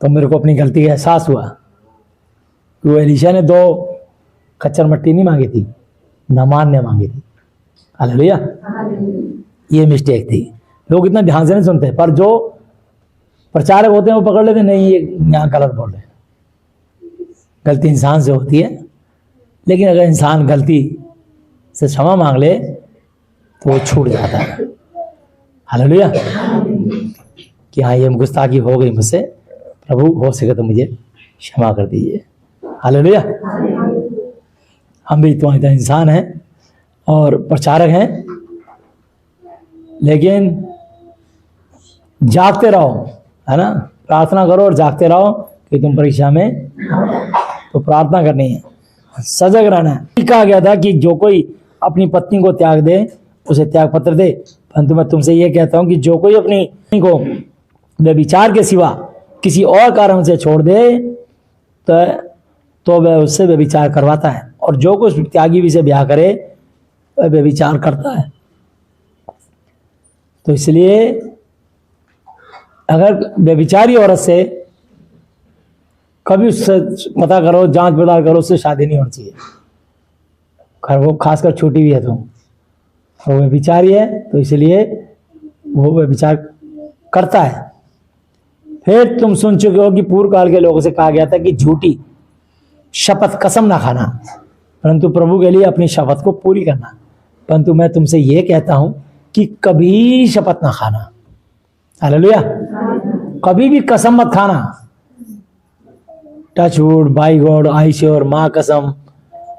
तो मेरे को अपनी गलती का एहसास हुआ। वो एलीशा ने 2 खच्चर मट्टी नहीं मांगी थी, नामान ने मांगी थी। हालेलुया। ये मिस्टेक थी। लोग इतना ध्यान से नहीं सुनते, पर जो प्रचारक होते हैं वो पकड़ लेते, नहीं ये यहाँ गलत बोल रहे हैं। गलती इंसान से होती है, लेकिन अगर इंसान गलती से क्षमा मांग ले तो वो छूट जाता है। हालेलुया। कि हाँ ये गुस्ताखी हो गई मुझसे, प्रभु हो सके तो मुझे क्षमा कर दीजिए। हालेलुया। हम भी तो इंसान हैं और प्रचारक हैं, लेकिन जागते रहो, है ना। प्रार्थना करो और जागते रहो कि तुम परीक्षा में, तो प्रार्थना करनी है, सजग रहना है। कहा गया था कि जो कोई अपनी पत्नी को त्याग दे उसे त्याग पत्र दे, परंतु मैं तुमसे ये कहता हूं कि जो कोई अपनी पत्नी को व्यभिचार के सिवा किसी और कारण से छोड़ दे तो वह उससे व्यभिचार करवाता है, और जो कुछ त्यागी भी से ब्याह करे वह व्यभिचार करता है। तो इसलिए अगर व्यभिचारी औरत से कभी उससे पता करो, जांच पड़ताल करो, उससे शादी नहीं होनी चाहिए। वो खासकर छोटी भी है तो वो व्यभिचारी है, तो इसलिए वो व्यभिचार करता है। फिर तुम सुन चुके हो कि पूर्व काल के लोगों से कहा गया था कि झूठी शपथ कसम ना खाना, परंतु प्रभु के लिए अपनी शपथ को पूरी करना। परंतु मैं तुमसे ये कहता हूं कि कभी शपथ ना खाना। हालेलुया। कभी भी कसम मत खाना। Touchwood, by God, I sure, माँ कसम,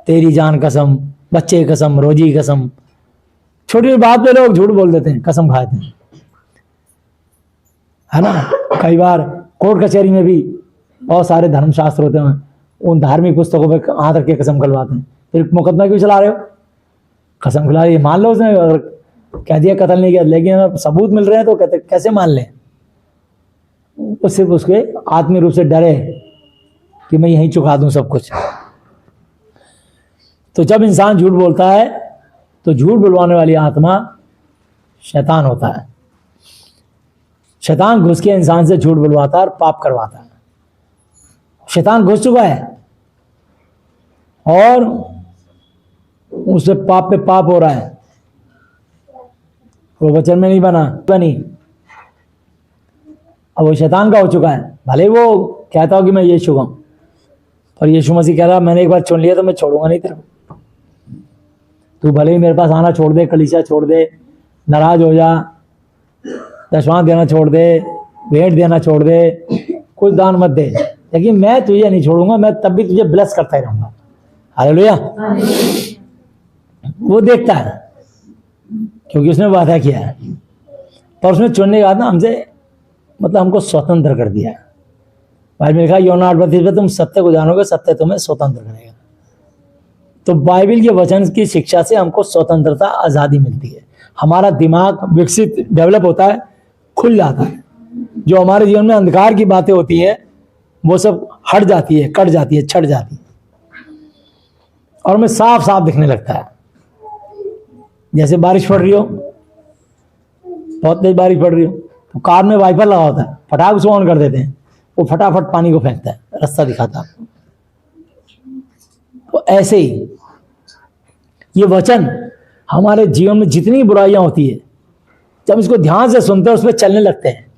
तेरी जान कसम, बच्चे कसम, रोजी कसम, छोटी बात पे लोग झूठ बोल देते हैं, कसम खाते हैं, है ना। कई बार कोर्ट कचहरी में भी बहुत सारे धर्मशास्त्र होते हैं, उन धार्मिक पुस्तकों पे हाथ रख के कसम खिलवाते हैं। फिर मुकदमा क्यों चला रहे हो? कसम खिला रही है, मान लो उसने अगर कह दिया कत्ल नहीं किया, लेकिन अगर सबूत मिल रहे हैं तो कहते कैसे मान लें? वो सिर्फ उसके आत्मीय रूप से डरे कि मैं यहीं चुका दूं सब कुछ। तो जब इंसान झूठ बोलता है तो झूठ बुलवाने वाली आत्मा शैतान होता है। शैतान घुस के इंसान से झूठ बुलवाता है और पाप करवाता है। शैतान घुस चुका है और उससे पाप पे पाप हो रहा है। वो वचन में नहीं बनी, अब वो शैतान का हो चुका है। भले वो कहता हो कि मैं यीशु हूं, पर यीशु मसीह कह रहा मैंने एक बार चुन लिया तो मैं छोड़ूंगा नहीं तेरे को। तू भले ही मेरे पास आना छोड़ दे, कलीसिया छोड़ दे, नाराज हो जा, दशवां देना छोड़ दे, भेंट देना छोड़ दे, कुछ दान मत दे, लेकिन मैं तुझे नहीं छोड़ूंगा, मैं तब भी तुझे ब्लेस करता ही रहूंगा। हालेलुया। वो देखता है क्योंकि उसने वादा किया है, पर उसने चुनने के बाद ना हमसे मतलब हमको स्वतंत्र कर दिया। बाइबल में लिखा यूहन्ना 8:32 में तुम सत्य को जानोगे, सत्य तुम्हें स्वतंत्र करेगा। तो बाइबल के वचन की शिक्षा से हमको स्वतंत्रता, आज़ादी मिलती है। हमारा दिमाग विकसित, डेवलप होता है, खुल जाता है। जो हमारे जीवन में अंधकार की बातें होती हैं वो सब हट जाती है, कट जाती है, छट जाती है और हमें साफ साफ दिखने लगता है। जैसे बारिश पड़ रही हो, बहुत तेज बारिश पड़ रही हो, तो कार में वाइपर लगा होता है, फटाक से ऑन कर देते हैं, वो फटाफट पानी को फेंकता है, रास्ता दिखाता है। तो ऐसे ही ये वचन हमारे जीवन में जितनी बुराइयां होती है, जब इसको ध्यान से सुनते हैं, उस पर चलने लगते हैं।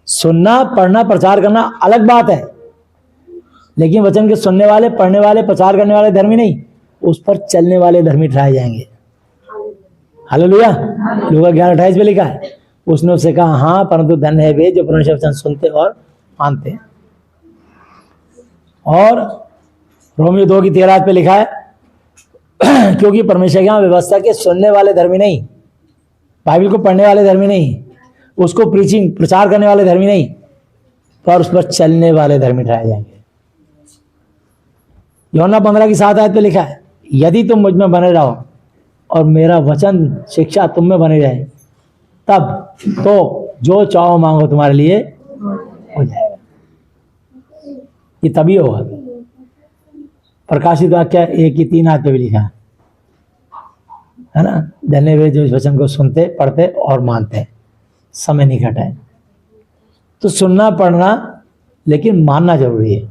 सुनना, पढ़ना, प्रचार करना अलग बात है, लेकिन वचन के सुनने वाले, पढ़ने वाले, प्रचार करने वाले धर्मी नहीं, उस पर चलने वाले धर्मी ठहराए जाएंगे। हालेलुया। लूका 11:28 में लिखा है, उसने उससे कहा हाँ, परंतु धन्य है वे जो परमेश्वर वचन सुनते और मानते हैं। और रोमियो 2:13 पे लिखा है क्योंकि परमेश्वर की व्यवस्था के सुनने वाले धर्मी नहीं, बाइबल को पढ़ने वाले धर्मी नहीं, उसको प्रीचिंग, प्रचार करने वाले धर्मी नहीं, पर उस पर चलने वाले धर्मी ठहराए जाएंगे। यूहन्ना 15:7 पे लिखा है, यदि तुम मुझ में बने रहो और मेरा वचन, शिक्षा तुम में बने रहे, तब तो जो चाहो मांगो तुम्हारे लिए हो जाएगा। ये तभी होगा। प्रकाशित वाक्य 1:3 पे भी लिखा है ना, धन्य वे जो इस वचन को सुनते, पढ़ते और मानते हैं, समय नहीं घटाए। तो सुनना, पढ़ना, लेकिन मानना जरूरी है।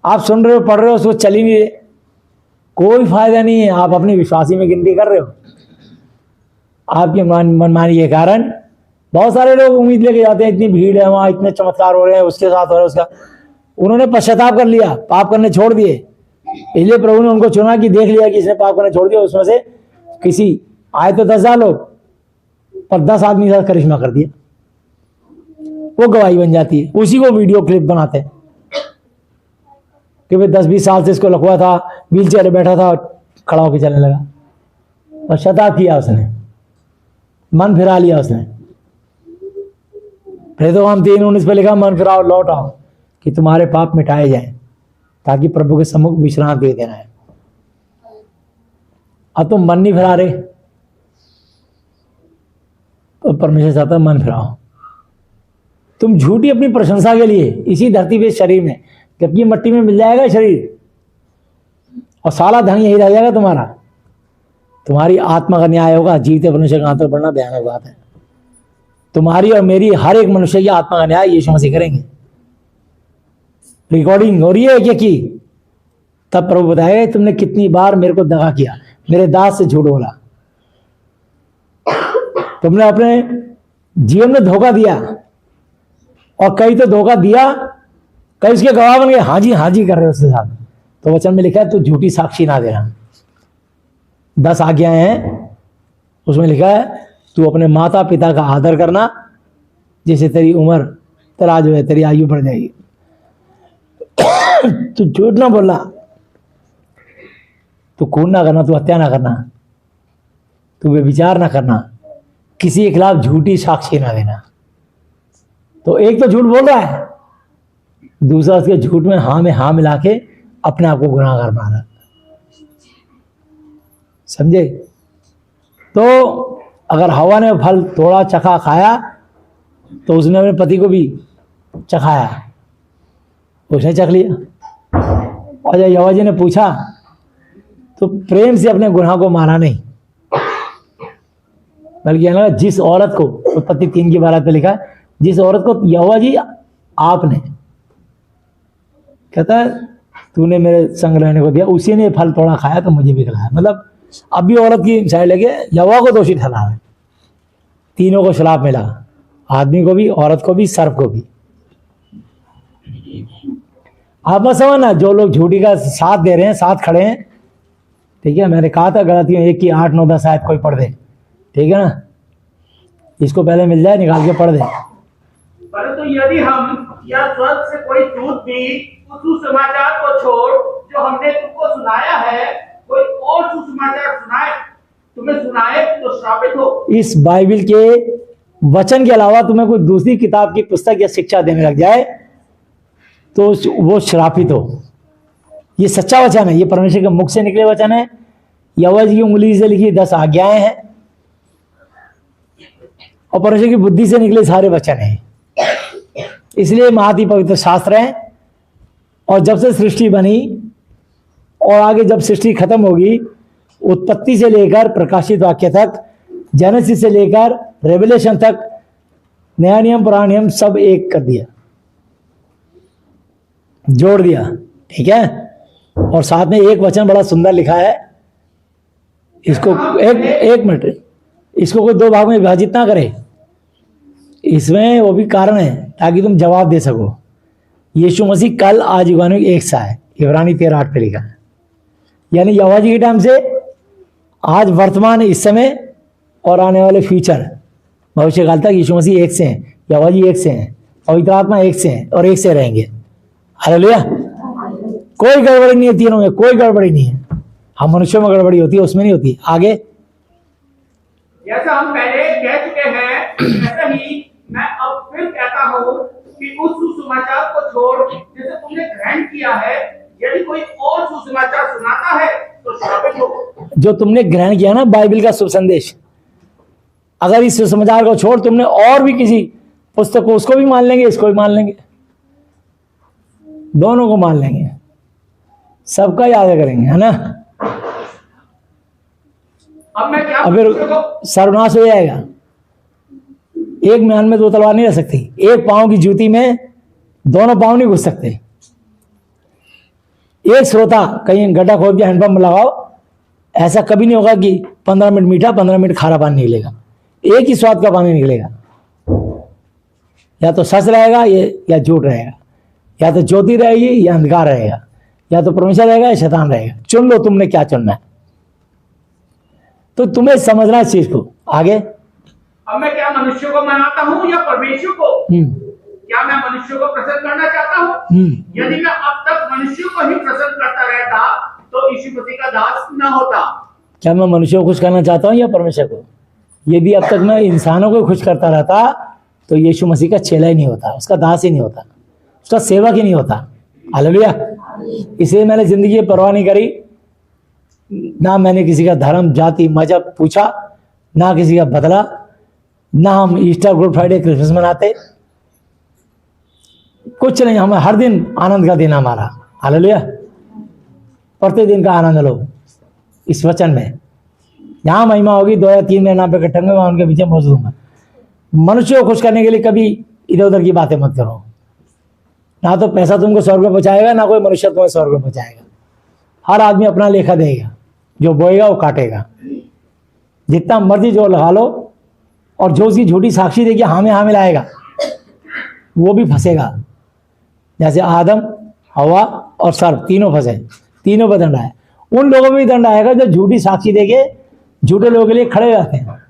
आप सुन रहे हो, पढ़ रहे हो, उसको चल ही नहीं रहे, कोई फायदा नहीं है। आप अपनी विश्वासी में गिनती कर रहे हो। आपकी मनमानी के कारण बहुत सारे लोग उम्मीद लेके जाते हैं, इतनी भीड़ है वहां, इतने चमत्कार हो रहे हैं, उसके साथ हो रहा है, उसका, उन्होंने पश्चाताप कर लिया, पाप करने छोड़ दिए। इसलिए प्रभु ने उनको चुना कि देख लिया कि इसने पाप करने छोड़ दिया, उसमें से किसी आए तो 10,000 लोग, पर 10 आदमी का करिश्मा कर दिया, वो गवाही बन जाती है। उसी को वीडियो क्लिप बनाते हैं कि भाई 10-20 साल से इसको लकवा था, व्हील चेयर बैठा था, खड़ा होकर चलने लगा। पश्चाताप किया उसने, मन फिरा लिया उसने। प्रेरितों 3:19 पे लिखा, मन फिराओ, लौट आओ कि तुम्हारे पाप मिटाए जाएं, ताकि प्रभु के सम्मुख विश्राम दे देना है। अब तुम मन नहीं फिरा रहे, तो परमेश्वर चाहता है मन फिराओ। तुम झूठी अपनी प्रशंसा के लिए इसी धरती पे शरीर में, जबकि मट्टी में मिल जाएगा शरीर और सारा धन यही रह जाएगा तुम्हारा। तुम्हारी आत्मा का न्याय होगा, जीते परमेश्वर का आंतर बढ़ना भयानक बात है। तुम्हारी और मेरी, हर एक मनुष्य की आत्मा का न्याय यीशु मसीह करेंगे। रिकॉर्डिंग हो रही है क्या की, तब प्रभु बताएगा तुमने कितनी बार मेरे को दगा किया, मेरे दास से झूठ बोला, तुमने अपने जीवन में धोखा दिया, और कई तो धोखा दिया, कई उसके गवाह बन गए, हाँ जी कर रहे हो उसके साथ। तो वचन में लिखा है तू झूठी साक्षी ना देना। 10 आज्ञाएं हैं, उसमें लिखा है तू अपने माता पिता का आदर करना, जिससे तेरी उम्र, तेरा जो है, तेरी आयु बढ़ जाएगी। तू झूठ ना बोलना, तू खून ना करना, तू हत्या ना करना, तू व्यभिचार ना करना, किसी के खिलाफ झूठी साक्षी ना देना। तो एक तो झूठ बोल रहा है, दूसरा उसके झूठ में हाँ मिला के अपने आप को गुनाहगार बना। समझे? तो अगर हवा ने फल थोड़ा चखा खाया, तो उसने अपने पति को भी चखाया, उसने चख लिया। और जब यहोवा जी ने पूछा, तो प्रेम से अपने गुनाह को माना नहीं, बल्कि जिस औरत को, उत्पत्ति 3:12 पे लिखा, जिस औरत को यहोवा जी आपने, कहता है तूने मेरे संग रहने को दिया, उसी ने फल थोड़ा खाया तो मुझे भी खिलाया। मतलब अब भी औरत की साइड लेके यहोवा को दोषी ठहरा है। तीनों को श्राप मिला, आदमी को भी, औरत को भी, सर्प को भी। आप मत समझना जो लोग झूठी का साथ दे रहे हैं, साथ खड़े हैं, ठीक है, मैंने कहा था गलतियों 1 की 8, 9, 10 आयत कोई पढ़ दे, ठीक है ना। इसको पहले मिल जाए, निकाल के पढ़ दे। परंतु यदि हम या स्वर्ग से कोई दूत भी उस सुसमाचार को छोड़ जो हमने तुमको सुनाया है, कोई और सुसमाचार तुम्हें सुनाए तो श्रापित हो। इस बाइबल के वचन के अलावा तुम्हें कोई दूसरी किताब की पुस्तक या शिक्षा देने लग जाए तो वो श्रापित हो। ये सच्चा वचन है, ये परमेश्वर के मुख से निकले वचन है। यहोवा जी की उंगली से लिखी 10 आज्ञाएं हैं और परमेश्वर की बुद्धि से निकले सारे वचन हैं। इसलिए महाति पवित्र शास्त्र है। और जब से सृष्टि बनी और आगे जब सृष्टि खत्म होगी, उत्पत्ति से लेकर प्रकाशित वाक्य तक, जेनेसिस से लेकर रेवलेशन तक, नया नियम पुराना नियम सब एक कर दिया, जोड़ दिया, ठीक है। और साथ में एक वचन बड़ा सुंदर लिखा है, इसको एक मिनट, इसको कोई 2 भाग में विभाजित ना करे। इसमें वो भी कारण है ताकि तुम जवाब दे सको। यीशु मसीह कल आज युगानुग एक सा है, इब्रानी 13:8 पे लिखा है। यानी यहोवा जी के टाइम से आज वर्तमान इस समय और आने वाले फ्यूचर भविष्य काल तक यीशु मसीह एक से हैं, यहोवा जी एक से हैं, पवित्र आत्मा एक से हैं और एक से रहेंगे। हालेलुया। कोई गड़बड़ी नहीं है तीनों में, कोई गड़बड़ी नहीं है। हम मनुष्यों में गड़बड़ी होती है, उसमें नहीं होती। आगे जैसा हम पहले कह चुके हैं, ऐसा ही मैं अब फिर कहता हूँ कि उस सुसमाचार को छोड़ जिसे तुमने ग्रहण किया है, यदि कोई और सुसमाचार सुनाता है तो श्रापित हो। जो तुमने ग्रहण किया ना बाइबल का शुभ संदेश, अगर इस सुसमाचार को छोड़ तुमने और भी किसी पुस्तक को, उसको भी मान लेंगे, इसको भी मान लेंगे, दोनों को मान लेंगे, सबका याद करेंगे, है ना। अब मैं क्या अब फिर सर्वनाश हो जाएगा। एक म्यान में 2 तलवार नहीं रह सकती। एक पांव की जूती में दोनों पांव नहीं घुस सकते। एक श्रोता कहीं गड्ढा खोद के हैंडपंप लगाओ, ऐसा कभी नहीं होगा कि 15 मिनट मीठा 15 मिनट खारा पानी निकलेगा। एक ही स्वाद का पानी निकलेगा। या तो सच रहेगा या झूठ रहेगा, या तो ज्योति रहेगी या अंधकार रहेगा, या तो परमेश्वर रहेगा या शैतान रहेगा। चुन लो तुमने क्या चुनना है। तो तुम्हें समझना है इस चीज को। आगे अब मैं क्या मनुष्य को मनाता हूँ या परमेश्वर को? क्या मैं मनुष्य को प्रसन्न करना चाहता हूँ? यदि मैं अब तक मनुष्य को ही प्रसन्न करता रहता तो यीशु मसीह का दास न होता। क्या मैं मनुष्य को खुश करना चाहता हूँ या परमेश्वर को? यदि अब तक मैं इंसानों को खुश करता रहता तो यीशु मसीह का चेला ही नहीं होता, उसका दास ही नहीं होता, उसका सेवक ही नहीं होता। हालेलुया। इसलिए मैंने जिंदगी की परवाह नहीं करी, ना मैंने किसी का धर्म जाति मजहब पूछा, ना किसी का बदला, ना हम ईस्टर गुड फ्राइडे क्रिसमस मनाते, कुछ नहीं। हम हर दिन आनंद का दिन हमारा। हालेलुया। प्रतिदिन का आनंद लो इस वचन में। जहाँ महिमा होगी 2 या 3 मेरे नाम पे इकट्ठे होंगे, मैं उनके पीछे मौजूद हूँ। मनुष्य को खुश करने के लिए कभी इधर उधर की बातें मत करो। ना तो पैसा तुमको स्वर्ग में पहुँचाएगा, ना कोई मनुष्य तुम्हें स्वर्ग में पहुँचाएगा। हर आदमी अपना लेखा देगा, जो बोएगा वो काटेगा। जितना मर्जी जो लगा लो, और जो उसकी झूठी साक्षी देगी हाँ में लाएगा, वो भी फंसेगा। जैसे आदम, हवा और सर्प तीनों फंसे, तीनों पर दंड आया। उन लोगों में भी दंड आएगा जो झूठी साक्षी देके झूठे लोगों के लिए खड़े रहते हैं।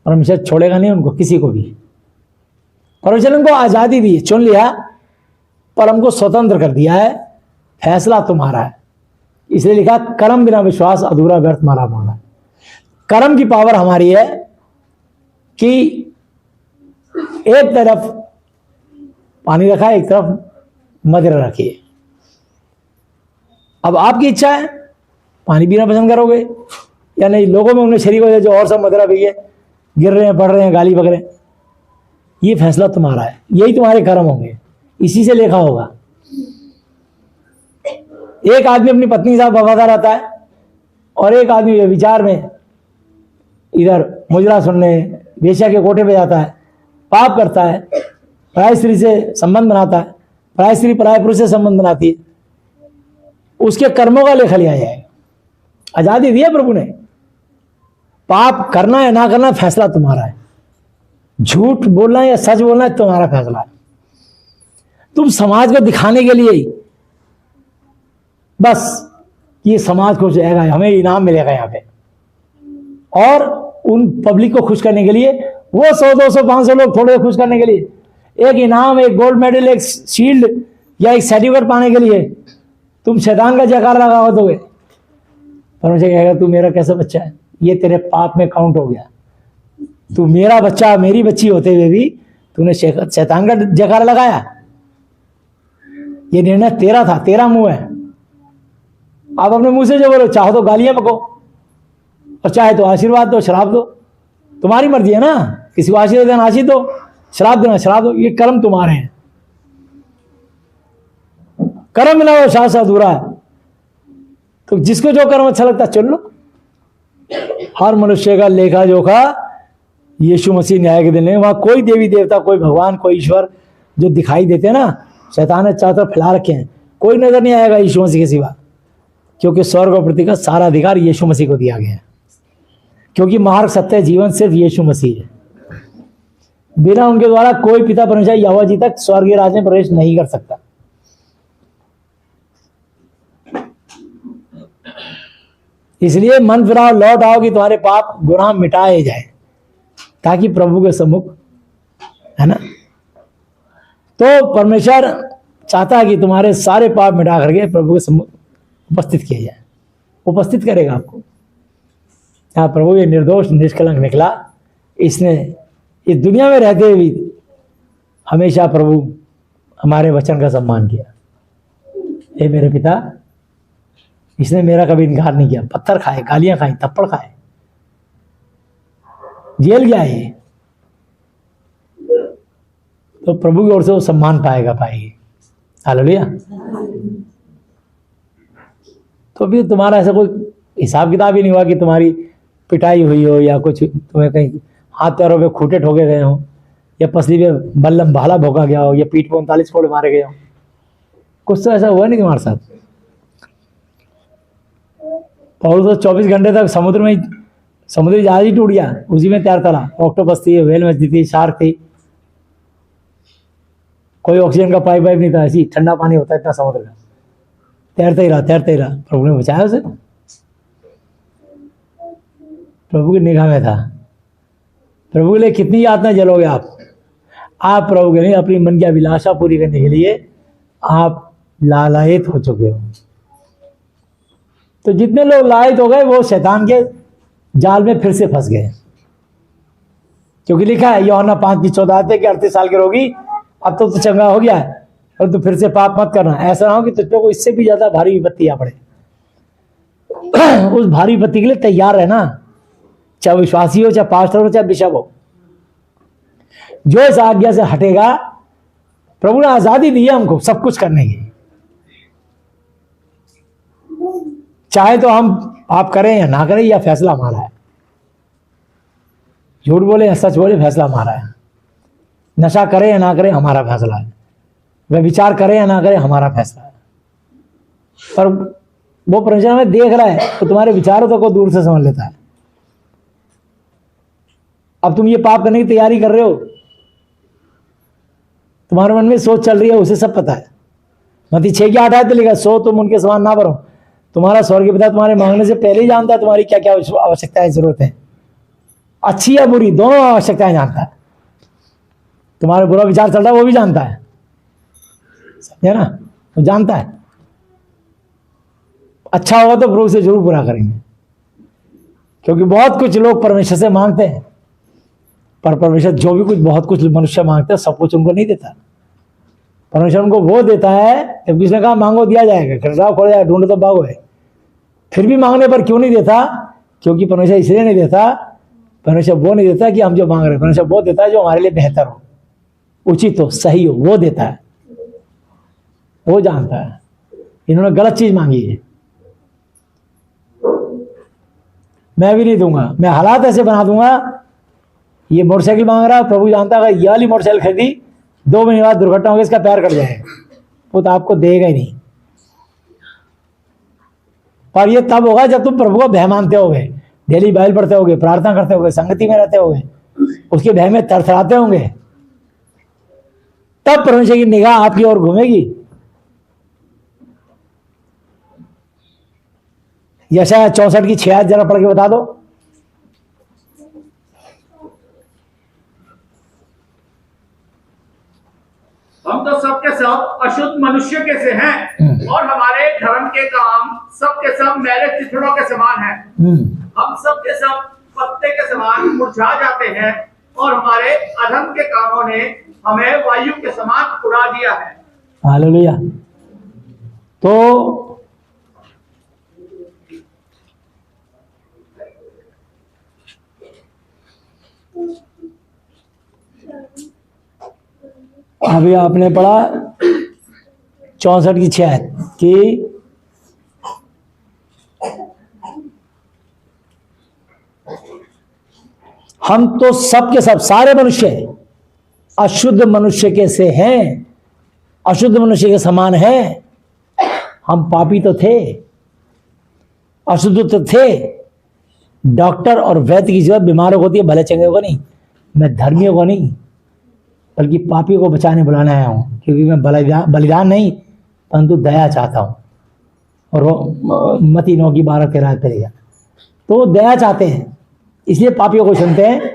परमेश्वर छोड़ेगा नहीं उनको, किसी को भी। परमेश्वर उनको आज़ादी दी, चुन लिया, पर हमको स्वतंत्र कर दिया है। फैसला तुम्हारा है। इसलिए लिखा कर्म बिना विश्वास अधूरा व्यर्थ मारा मांगा। कर्म की पावर हमारी है कि एक तरफ पानी रखा है, एक तरफ मदिरा रखी है। अब आपकी इच्छा है, पानी पीना पसंद करोगे या नहीं। लोगों में उन्हें शरीक हो जाए जो और सब मदिरा पी के गिर रहे हैं, पड़ रहे हैं, गाली पकड़े। ये फैसला तुम्हारा है, यही तुम्हारे कर्म होंगे, इसी से लेखा होगा। एक आदमी अपनी पत्नी के साथ वफादार रहता है और एक आदमी विचार में इधर मुजरा सुनने वेश्या के कोठे पे जाता है, पाप करता है, पराय स्त्री से संबंध बनाता है, पराय स्त्री पराय पुरुष से संबंध बनाती है। उसके कर्मों का लेखा लिया जाएगा। आजादी दी है प्रभु ने। पाप करना है ना करना फैसला तुम्हारा है। झूठ बोलना है या सच बोलना है तुम्हारा फैसला है। तुम समाज को दिखाने के लिए बस कि ये समाज खुश रहेगा, हमें इनाम मिलेगा यहाँ पे। और उन पब्लिक को खुश करने के लिए वो 100, 200, 500 लोग थोड़े खुश करने के लिए एक इनाम, एक गोल्ड मेडल, एक शील्ड या एक सर्टिफिकेट पाने के लिए तुम शैतान का जयकारा लगा दोगे। परमेश्वर कहेगा तू मेरा कैसा बच्चा है, ये तेरे पाप में काउंट हो गया। तू मेरा बच्चा, मेरी बच्ची होते हुए भी तूने शैतान का जयकारा लगाया। ये निर्णय तेरा था, तेरा मुंह है। आप अपने मुंह से जो बोलो, चाहो तो गालियां बको और चाहे तो आशीर्वाद दो, शराब दो, तुम्हारी मर्जी है ना। किसी को आशीर्वाद देना आशीष दो, शराब देना शराब दो, ये कर्म तुम्हारे हैं। कर्म मिला वो शास्त्र अधूरा है। तो जिसको जो कर्म अच्छा लगता चुन लो। हर मनुष्य का लेखा जोखा यीशु मसीह न्याय के दिन है। वहां कोई देवी देवता, कोई भगवान, कोई ईश्वर जो दिखाई देते हैं ना, शैतान ने चारों तरफ फैला रखे हैं, कोई नजर नहीं आएगा यीशु मसीह के सिवा। क्योंकि स्वर्ग और पृथ्वी का सारा अधिकार यीशु मसीह को दिया गया है। क्योंकि मार्ग, सत्य, जीवन सिर्फ यीशु मसीह है। बिना उनके द्वारा कोई पिता परमेश्वर यहोवा जी तक स्वर्गीय राज में प्रवेश नहीं कर सकता। इसलिए मन फिराओ, लौट आओ कि तुम्हारे पाप गुनाह मिटाए जाए, ताकि प्रभु के सम्मुख, है ना। तो परमेश्वर चाहता है कि तुम्हारे सारे पाप मिटा करके प्रभु के सम्मुख उपस्थित किया जाए। उपस्थित करेगा आपको। यहाँ प्रभु ये निर्दोष निष्कलंक निकला, इसने इस दुनिया में रहते हुए भी हमेशा प्रभु हमारे वचन का सम्मान किया। हे मेरे पिता, इसने मेरा कभी इनकार नहीं किया। पत्थर खाए, गालियां खाई, थप्पड़ खाए, जेल गया ये, तो प्रभु की ओर से वो सम्मान पाएगी। हालेलुया। तो भी तुम्हारा ऐसा कोई हिसाब किताब ही नहीं हुआ कि तुम्हारी पिटाई हुई हो, या कुछ तुम्हें कहीं हाथ पैरों पे खूंटे ठोके गए हो, या पसली पे बल्लम भाला भोंका गया हो, या पीठ पे 39 फोड़े मारे गए हो। कुछ तो ऐसा हुआ नहीं तुम्हारे साथ। पौलुस तो 24 घंटे तक समुद्री जहाज ही टूट गया, उसी में तैरता रहा। ऑक्टोपस थी, व्हेल मछली थी, शार्क थी, कोई ऑक्सीजन का पाइप नहीं था, ऐसी ठंडा पानी होता है इतना समुद्र का। तैरता ही रहा। प्रभु ने बचाया उसे। प्रभु की निगाह में था। प्रभु के लिए कितनी यातना जलोगे आप प्रभु के लिए अपनी मन की अभिलाषा पूरी करने के लिए आप लालायित हो चुके हो। तो जितने लोग लायित हो गए वो शैतान के जाल में फिर से फंस गए। क्योंकि लिखा है यूहन्ना 5:14 कि 38 साल के रोगी अब तो चंगा हो गया है, और तो फिर से पाप मत करना। ऐसा ना हो कि तुझको को इससे भी ज्यादा भारी विपत्ति आ पड़े। उस भारी विपत्ति के लिए तैयार रहना, चाहे विश्वासी हो, चाहे पास्टर हो, चाहे बिशप हो। जो इस आज्ञा से हटेगा, प्रभु ने आजादी दी है हमको सब कुछ करने की। चाहे तो हम पाप करें या ना करें, यह फैसला हमारा है। झूठ बोले या सच बोले, फैसला हमारा है। नशा करें या ना करें, हमारा फैसला है। व्यभिचार करें या ना करें, हमारा फैसला है। पर वो परमेश्वर हमें देख रहा है तो तुम्हारे विचारों को दूर से समझ लेता है। अब तुम ये पाप करने की तैयारी कर रहे हो, तुम्हारे मन में सोच चल रही है, उसे सब पता है। मत्ती 6:8 पे लिखा, सो तुम उनके समान ना बनो, तुम्हारा स्वर्गीय पिता तुम्हारे मांगने से पहले ही जानता है तुम्हारी क्या क्या आवश्यकताएं, जरूरत है, अच्छी या बुरी, दोनों आवश्यकताएं जानता है। तुम्हारा बुरा विचार चल रहा है वो भी जानता है, समझे ना, वो जानता है। अच्छा होगा तो प्रभु से जरूर पूरा करेंगे, क्योंकि बहुत कुछ लोग परमेश्वर से मांगते हैं, पर परमेश्वर जो भी कुछ बहुत कुछ मनुष्य मांगते हैं सब कुछ उनको नहीं देता। परमेश्वर उनको वो देता है जब किसने कहा मांगो दिया जाएगा, खटखटाओ खोला जाएगा, ढूंढो तो पाओगे। फिर भी मांगने पर क्यों नहीं देता? क्योंकि परमेश्वर इसलिए नहीं देता, परमेश्वर वो नहीं देता कि हम जो मांग रहे हैं, परमेश्वर वो देता है जो हमारे लिए बेहतर हो, उचित हो, सही हो, वो देता है। वो जानता है इन्होंने गलत चीज मांगी है, मैं भी नहीं दूंगा, मैं हालात ऐसे बना दूंगा। ये मोटरसाइकिल मांग रहा है, प्रभु जानता है ये वाली मोटरसाइकिल खरीदी 2 महीने बाद दुर्घटना होगी, इसका पैर कट जाएगा, वो तो आपको देगा ही नहीं। पर ये तब होगा जब तुम प्रभु को भय मानते होगे, डेली बाइबल पढ़ते होगे, प्रार्थना करते होगे, संगति में रहते होगे, उसके भय में तरसराते होंगे, तब परमेश्वर की निगाह आपकी ओर घूमेगी। यशाया 64 की 6 आयत जरा पढ़ के बता दो। हम तो सबके सब अशुद्ध मनुष्य के से हैं और हमारे धर्म के काम सबके सब मैले चिथड़ों के समान हैं। हम सबके सब पत्ते के समान मुरझा जाते हैं और हमारे अधर्म के कामों ने हमें वायु के समान उड़ा दिया है। हालेलुया। तो अभी आपने पढ़ा 64 की 6 आयत कि हम तो सब के सब सारे मनुष्य अशुद्ध मनुष्य के से हैं, अशुद्ध मनुष्य के समान हैं। हम पापी तो थे, अशुद्ध तो थे। डॉक्टर और वैद्य की जरूरत बीमारों को होती है, भले चंगे को नहीं। मैं धर्मियों को नहीं बल्कि पापी को बचाने बुलाने आया हूँ, क्योंकि मैं बलिदान नहीं परंतु दया चाहता हूँ। और वो मती 9 की 12-13 करेगा तो वो दया चाहते हैं, इसलिए पापियों को सुनते हैं।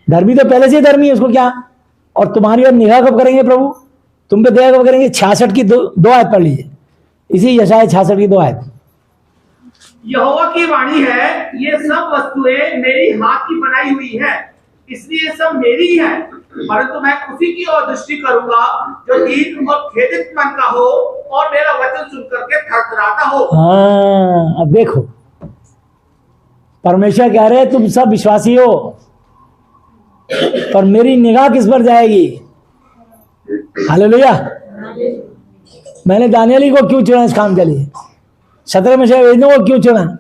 धर्मी तो पहले से धर्मी है, उसको क्या। और तुम्हारी और निगाह कब करेंगे प्रभु, तुम पे दया कब करेंगे। 66 की दो आयत पढ़ लीजिए, इसी यशाया 66 की 2 आयत। यहोवा की वाणी है, ये सब वस्तुएं मेरी हाथ की बनाई हुई है, इसलिए सब मेरी है। परंतु मैं उसी की ओर दृष्टि करूंगा जो दीन और खेदित मन का हो और मेरा वचन सुन करके थरथराता हो। हाँ, अब देखो परमेश्वर कह रहे तुम सब विश्वासी हो, पर मेरी निगाह किस पर जाएगी। हालेलुया। मैंने दानियेली को क्यों चुना इस काम के लिए, 17 में से वेदों को क्यों चुना।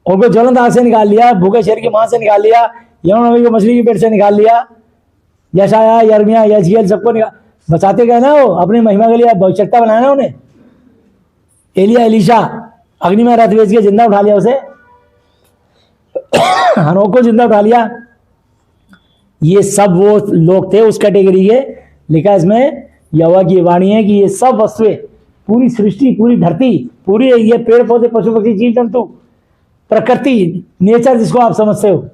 उनको ज्वलंत आग से निकाल लिया, भूखे शेर की मां से निकाल लिया, यौन नबी को मछली की पेट से निकाल लिया, यशाया, यिर्मयाह, यहजीएल सबको बचाते गए ना। वो अपनी महिमा के लिए भविष्यवक्ता बनाया ना उन्हें। एलिया, एलीशा अग्नि में रथ बेच के जिंदा उठा लिया उसे, हनोक को जिंदा उठा लिया। ये सब वो लोग थे उस कैटेगरी के। लिखा इसमें यहोवा की वाणी है कि ये सब वस्तुएं, पूरी सृष्टि, पूरी धरती, पूरी ये पेड़ पौधे, पशु पक्षी, जीव जंतु, प्रकृति, नेचर जिसको आप समझते हो।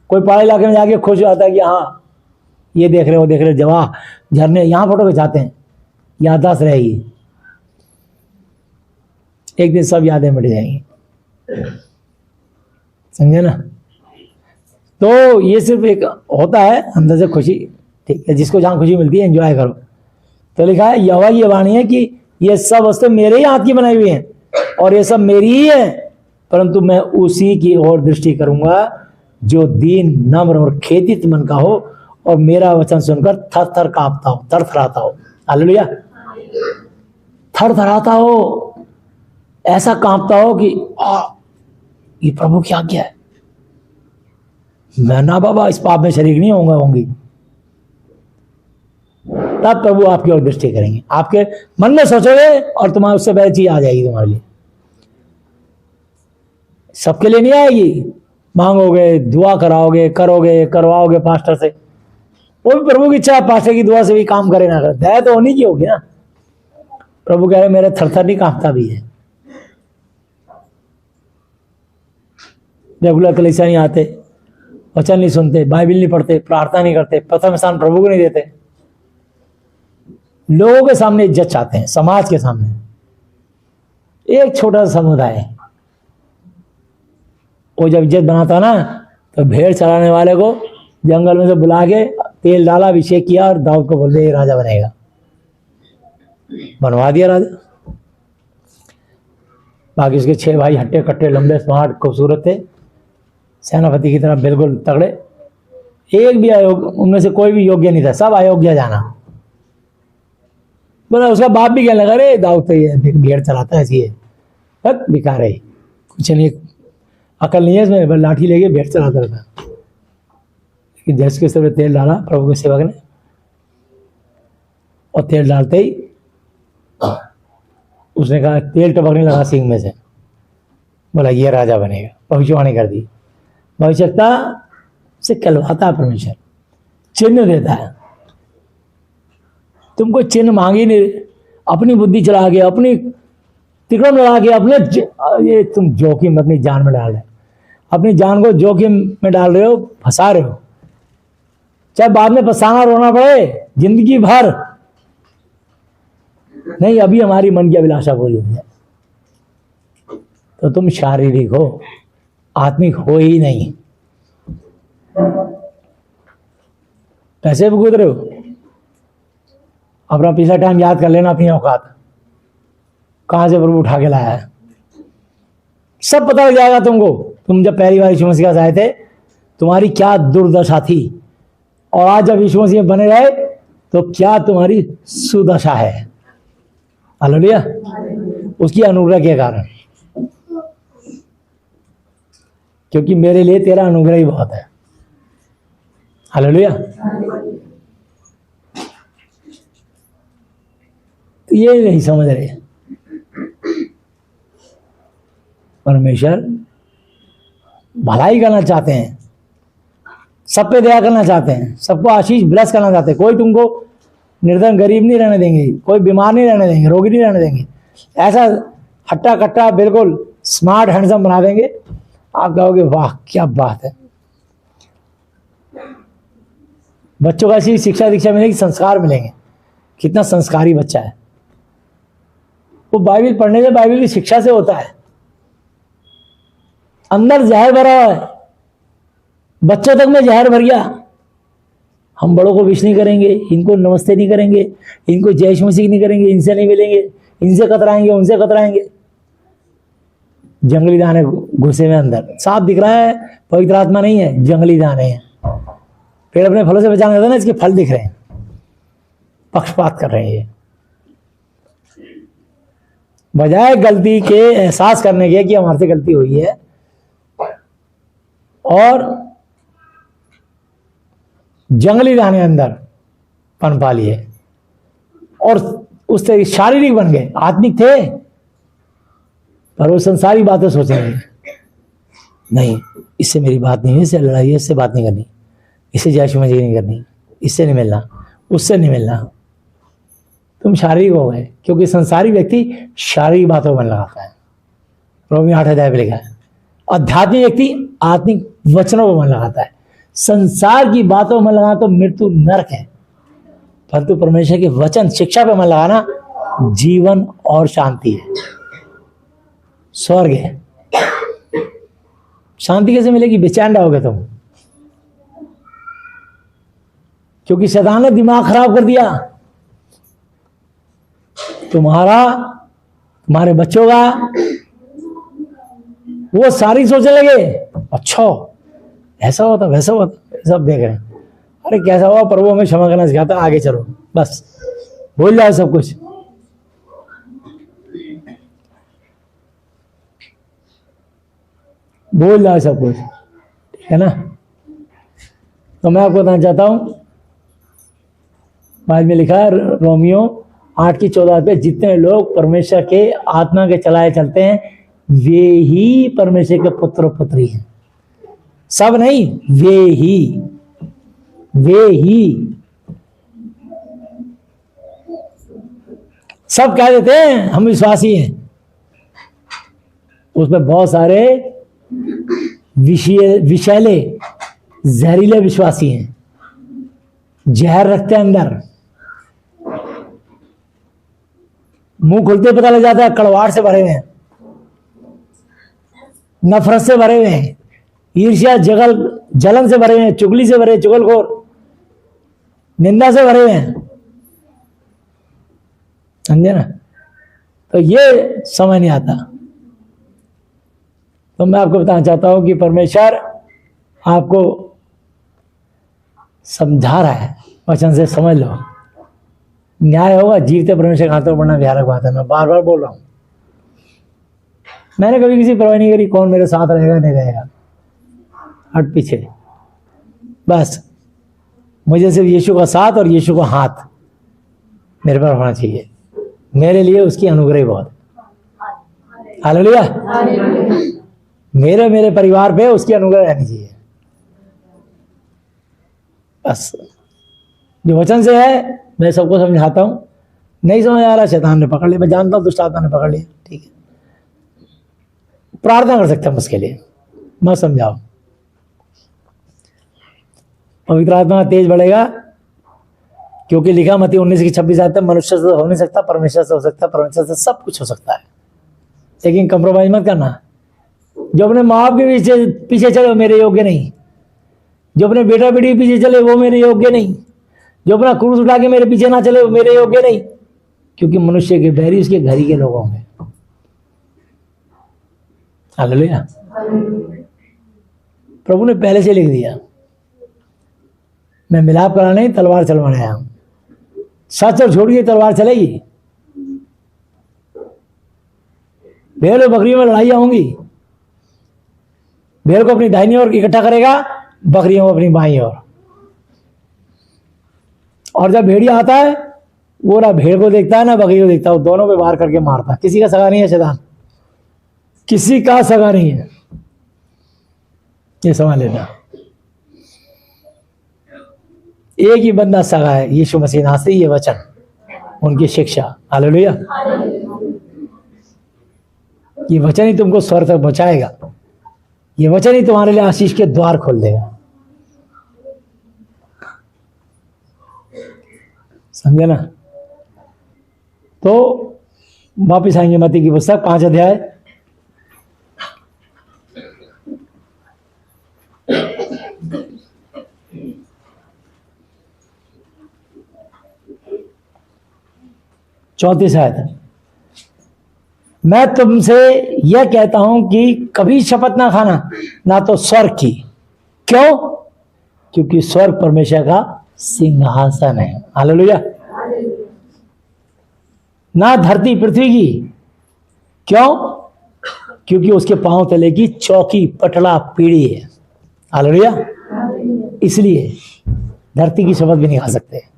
कोई पहाड़ी इलाके में जाके खुश हो जाता है कि हाँ ये देख रहे हो, देख रहे हो, जवाह झरने, यहाँ फोटो खिंचाते हैं, याददाश्त रहेगी। एक दिन सब यादें मिट जाएंगी, समझे ना। तो ये सिर्फ एक होता है अंदर से खुशी, ठीक है, जिसको जहाँ खुशी मिलती है एंजॉय करो। तो लिखा है यहोवा की वाणी है कि ये सब वस्तु मेरे ही हाथ की बनाई हुई हैं और ये सब मेरी ही है, परंतु मैं उसी की ओर दृष्टि करूंगा जो दीन, नम्र और खेदित मन का हो और मेरा वचन सुनकर थर थर कांपता हो, थरथराता हो। हालेलुया। थरथराता हो, ऐसा कांपता हो कि ये प्रभु की आज्ञा है, मैं ना बाबा इस पाप में शरीक नहीं होंगी। तब प्रभु आपकी ओर दृष्टि करेंगे, आपके मन में सोचोगे और तुम्हारे उससे बेहतर चीज आ जाएगी तुम्हारे लिए। सबके लिए नहीं आएगी, मांगोगे, दुआ कराओगे, करोगे, करवाओगे पास्टर से, वो भी प्रभु की इच्छा है पास्टर की दुआ से भी काम करे ना करे, दया तो होनी की होगी ना। प्रभु कह रहे मेरे थरथर नहीं कांपता भी है। रेगुलर कलीसिया नहीं आते, वचन नहीं सुनते, बाइबल नहीं पढ़ते, प्रार्थना नहीं करते, प्रथम स्थान प्रभु को नहीं देते, लोगों के सामने इज्जत चाहते हैं, समाज के सामने। एक छोटा सा समुदाय वो जब इज्जत बनाता ना तो भेड़ चराने वाले को जंगल में से बुला के तेल डाला, अभिषेक किया और दाऊद को बोल दिया ये राजा बनेगा, बनवा दिया राजा। बाकी उसके 6 भाई हट्टे कट्टे, लंबे, स्मार्ट, खूबसूरत थे, सेनापति की तरह बिल्कुल तगड़े। एक भी अयोग्य, उनमें से कोई भी योग्य नहीं था, सब अयोग्य जाना। बोला उसका बाप भी कहने लगा अरे दाऊद तो ये भेड़ चलाता है, ऐसी है, बेकार है, कुछ नहीं, अकल नहीं है इसमें, बस लाठी लेके भेड़ चलाता रहता। लेकिन जैसे के सब तेल डाला प्रभु के सेवक ने, और तेल डालते ही उसने कहा, तेल टपकने लगा सींग में से, बोला ये राजा बनेगा, भविष्यवाणी कर दी। भविष्यता से कहलवाता है परमेश्वर, चिन्ह देता है। तुम कोई चिन्ह मांगी नहीं, अपनी बुद्धि चला के, अपनी तिकड़म लगा के ये तुम जोखिम अपनी जान में डाल रहे हो, अपनी जान को जोखिम में डाल रहे हो, फंसा रहे हो, चाहे बाद में पछताना रोना पड़े जिंदगी भर। नहीं, अभी हमारी मन की अभिलाषा पूरी हो जाए तो तुम शारीरिक हो, आत्मिक हो ही नहीं। पैसे भी कूद रहे हो, अपना पिछला टाइम याद कर लेना, अपनी औकात कहां से प्रभु उठा के लाया है, सब पता लग जाएगा तुमको। तुम जब पहली बार यीशु मसीह के पास आए थे, तुम्हारी क्या दुर्दशा थी, और आज जब यीशु मसीह बने रहे तो क्या तुम्हारी सुदशा है। हालेलुया, उसकी अनुग्रह के कारण, क्योंकि मेरे लिए तेरा अनुग्रह ही बहुत है। हालेलुया। तो ये नहीं समझ रहे, परमेश्वर भलाई करना चाहते हैं, सब पे दया करना चाहते हैं, सबको आशीष ब्लेस करना चाहते हैं। कोई तुमको निर्धन गरीब नहीं रहने देंगे, कोई बीमार नहीं रहने देंगे, रोगी नहीं रहने देंगे। ऐसा हट्टा कट्टा बिल्कुल स्मार्ट हैंडसम बना देंगे, आप कहोगे वाह क्या बात है। बच्चों को ऐसी शिक्षा दीक्षा मिलेगी, संस्कार मिलेंगे, कितना संस्कारी बच्चा है। वो बाइबल पढ़ने से, बाइबल की शिक्षा से होता है। अंदर जहर भरा हुआ है, बच्चों तक में जहर भर गया। हम बड़ों को विश नहीं करेंगे, इनको नमस्ते नहीं करेंगे, इनको जय यीशु मसीह नहीं करेंगे, इनसे नहीं मिलेंगे, इनसे कतराएंगे, उनसे कतराएंगे। जंगली दाने घुसे में अंदर, साफ दिख रहा है, पवित्र आत्मा नहीं है, जंगली दाने हैं। पेड़ अपने फलों से पहचान करते हैं ना, इसके फल दिख रहे हैं, पक्षपात कर रहे हैं। ये बजाय गलती के एहसास करने के कि हमारे से गलती हुई है और जंगली दाने अंदर पनपा लिए और उससे शारीरिक बन गए, आत्मिक थे पर वो संसारी बातें सोचेंगे, नहीं इससे मेरी बात नहीं हुई, इससे लड़ाई है, इससे बात नहीं करनी, इससे जय मजी नहीं करनी, इससे नहीं मिलना, उससे नहीं मिलना। तुम शारीरिक हो गए, क्योंकि संसारी व्यक्ति शारीरिक बातों में लगाता है। रोमी 8 अध्याय में लिखा है। आध्यात्मिक व्यक्ति आत्मिक वचनों को मन लगाता है। संसार की बातों में लगाना तो मृत्यु नरक है, परंतु परमेश्वर के वचन शिक्षा पे मन लगाना जीवन और शांति है, स्वर्ग है। शांति कैसे मिलेगी? बेचैन रहोगे तुम, क्योंकि शैतान ने दिमाग खराब कर दिया तुम्हारा, तुम्हारे बच्चों का। वो सारी सोचने लगे अच्छा ऐसा होता वैसा होता, सब देख रहे हैं, अरे कैसा हुआ, प्रभु हमें क्षमा करना सिखाता, आगे चलो, बस भूल जाओ सब कुछ। भूल जाओ सब कुछ, ठीक है ना। तो मैं आपको बताना चाहता हूं, बाद में लिखा है रोमियो 8:14 पे, जितने लोग परमेश्वर के आत्मा के चलाए चलते हैं वे ही परमेश्वर के पुत्र पुत्री हैं। सब नहीं, वे ही सब कह देते हैं हम विश्वासी हैं, उसमें बहुत सारे विषैले जहरीले विश्वासी हैं, जहर रखते हैं अंदर। मुंह खुलते पता लग जाता है कड़वाहट से भरे हुए हैं, नफरत से भरे हुए हैं, ईर्ष्या जलन से भरे हुए हैं, चुगली से भरे, चुगलखोर, निंदा से भरे हुए हैं, समझे ना। तो ये समझ नहीं आता। तो मैं आपको बताना चाहता हूं कि परमेश्वर आपको समझा रहा है, वचन से समझ लो। न्याय होगा, जीवते परमेश्वर के हाथों बढ़ना भयानक बात है। मैं बार बार बोल रहा हूं, मैंने कभी किसी परवाह नहीं करी कौन मेरे साथ रहेगा नहीं रहेगा, हट पीछे, बस मुझे सिर्फ यीशु का साथ और यीशु का हाथ मेरे पर होना चाहिए। मेरे लिए उसकी अनुग्रह बहुत। हालेलुया। मेरे परिवार पे उसकी अनुग्रह रहनी चाहिए, बस। जो वचन से है मैं सबको समझाता हूं, नहीं समझ आ रहा शैतान ने पकड़ लिया, मैं जानता हूं दुष्ट आत्मा ने पकड़ लिया, ठीक है। प्रार्थना कर सकते हैं उसके लिए। मैं समझाओ, पवित्र आत्मा तेज बढ़ेगा, क्योंकि लिखा मत्ती 19:26 आते हैं, मनुष्य से हो नहीं सकता, परमेश्वर से हो सकता है, परमेश्वर से सब कुछ हो सकता है, लेकिन कंप्रोमाइज मत करना। जो अपने माँ बाप के पीछे चले वो मेरे योग्य नहीं, जो अपने बेटा बेटी के पीछे चले वो मेरे योग्य नहीं, जो अपना क्रूस उठा के मेरे पीछे ना चले वो मेरे योग्य नहीं, क्योंकि मनुष्य के बैरी उसके घर ही के लोग होंगे। हालेलुया। प्रभु ने पहले से लिख दिया, मैं मिलाप कराने नहीं तलवार चलवाने आया हूं। सच और झूठ की तलवार चलेगी, भेड़ और बकरियों में लड़ाइयां होंगी। भेड़ को अपनी दाहिनी ओर इकट्ठा करेगा, बकरियों को अपनी बाईं ओर। और जब भेड़िया आता है वो ना भेड़ को देखता है ना बकरी को देखता है, वो दोनों पे वार करके मारता है। किसी का सगा नहीं है शैतान, किसी का सगा नहीं है, ये समझ लेना। एक ही बंदा सगा है, यीशु मसीह नासरी, ये वचन, उनकी शिक्षा। हालेलुया। ये वचन ही तुमको स्वर्ग तक पहुंचाएगा, ये वचन ही तुम्हारे लिए आशीष के द्वार खोल देगा। समझे ना? तो वापिस आएंगे मत्ती की पुस्तक 5 अध्याय। चौंतीस आयत। मैं तुमसे यह कहता हूं कि कभी शपथ ना खाना, ना तो स्वर्ग की। क्यों? क्योंकि स्वर्ग परमेश्वर का सिंहासन है। हालेलुया। ना धरती पृथ्वी की। क्यों? क्योंकि उसके पांव तले की चौकी पटड़ा पीढ़ी है। हालेलुया। इसलिए धरती की शपथ भी नहीं खा सकते।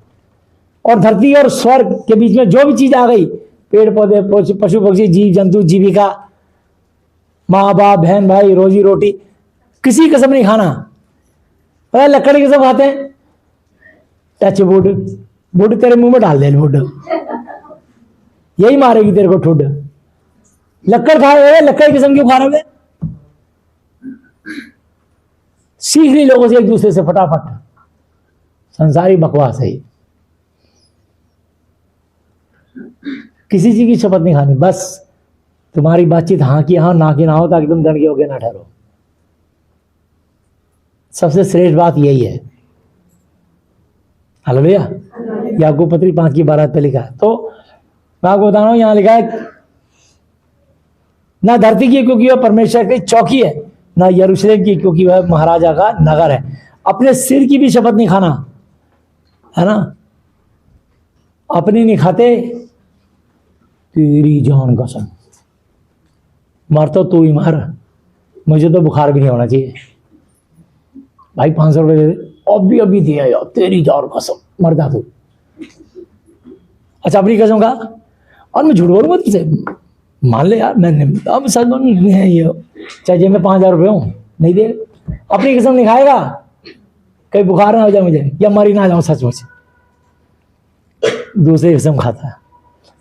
और धरती और स्वर्ग के बीच में जो भी चीज आ गई, पेड़ पौधे, पशु पक्षी, जीव जंतु, जीविका, माँ बाप, बहन भाई, रोजी रोटी, किसी कसम नहीं खाना। पता लकड़ी कसम खाते हैं, टच वुड, वुड तेरे मुंह में डाल दे, वुड यही मारेगी तेरे को ठुड। लक्कड़ खाए, लक्कड़ कसम क्यों खा रहे? सीख ली लोगों से एक दूसरे से फटाफट, संसारी बकवास है। किसी चीज की शपथ नहीं खानी, बस तुम्हारी बातचीत हाँ की हाँ, ना की ना हो, ताकि तुम दंड के योग्य ना ठहरो। सबसे श्रेष्ठ बात यही है। हालेलुया। याकूब पत्री 5:12 पे लिखा है। तो मैं आपको बता रहा हूं, यहां लिखा है ना धरती की क्योंकि वह परमेश्वर की चौकी है, ना यरूशलेम की क्योंकि वह महाराजा का नगर है। अपने सिर की भी शपथ नहीं खाना, है ना? अपनी नहीं खाते, तेरी जान कसम, मार तो तू ही मार, मुझे तो बुखार भी नहीं होना चाहिए। भाई 500 रुपये दे दे, अभी दिया यार, तेरी जान कसम, मर जा तू। अच्छा, अपनी कसम का, और मैं झूठ बोलूंगा तुझसे, मान ले यार, मैंने अब सच नहीं है ये, चाहे जेब में 5000 रुपये हो, नहीं दे। अपनी कसम नहीं खाएगा, कहीं बुखार ना हो जाए मुझे, या मरी ना जाऊं सचमुच, दूसरी कसम खाता है।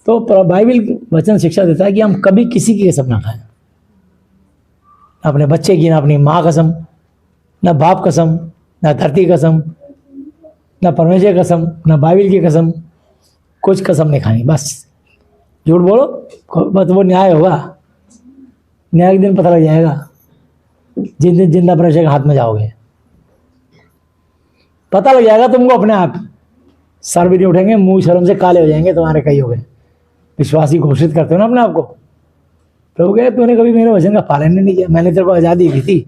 तो बाइबल वचन शिक्षा देता है कि हम कभी किसी की कसम ना खाएं, अपने बच्चे की, ना अपनी माँ कसम, ना बाप कसम, ना धरती कसम, ना परमेश्वर कसम, ना बाइबल की कसम, कुछ कसम नहीं खानी। बस झूठ बोलो, बस वो न्याय होगा, न्याय के दिन पता लग जाएगा, जिन दिन जिंदा परमेश्वर के हाथ में जाओगे पता लग जाएगा तुमको अपने आप। सर भी नहीं उठेंगे, मुंह शर्म से काले हो जाएंगे तुम्हारे, कई हो गए। विश्वासी घोषित करते हो ना अपने आप को, प्रभु कहे तूने कभी मेरे वचन का पालन नहीं किया, मैंने तेरे को आज़ादी दी थी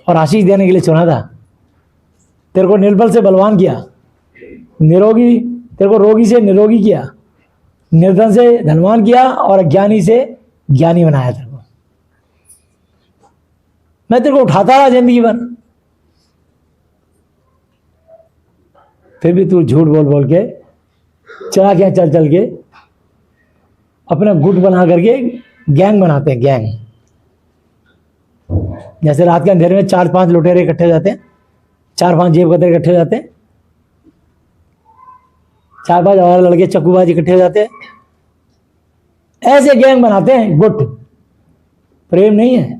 और आशीष देने के लिए चुना था, तेरे को निर्बल से बलवान किया, निरोगी, तेरे को रोगी से निरोगी किया, निर्धन से धनवान किया और अज्ञानी से ज्ञानी बनाया। तेरे को मैं तेरे को उठाता रहा जिंदगी भर, फिर भी तू झूठ बोल बोल के, चला क्या चल चल के अपना गुट बना करके गैंग बनाते हैं, गैंग। जैसे रात के अंधेरे में 4-5 लुटेरे इकट्ठे हो जाते हैं, 4-5 जेब कतरे इकट्ठे हो जाते हैं, 4-5 और लड़के चक्कूबाज इकट्ठे हो जाते हैं, ऐसे गैंग बनाते हैं गुट। प्रेम नहीं है।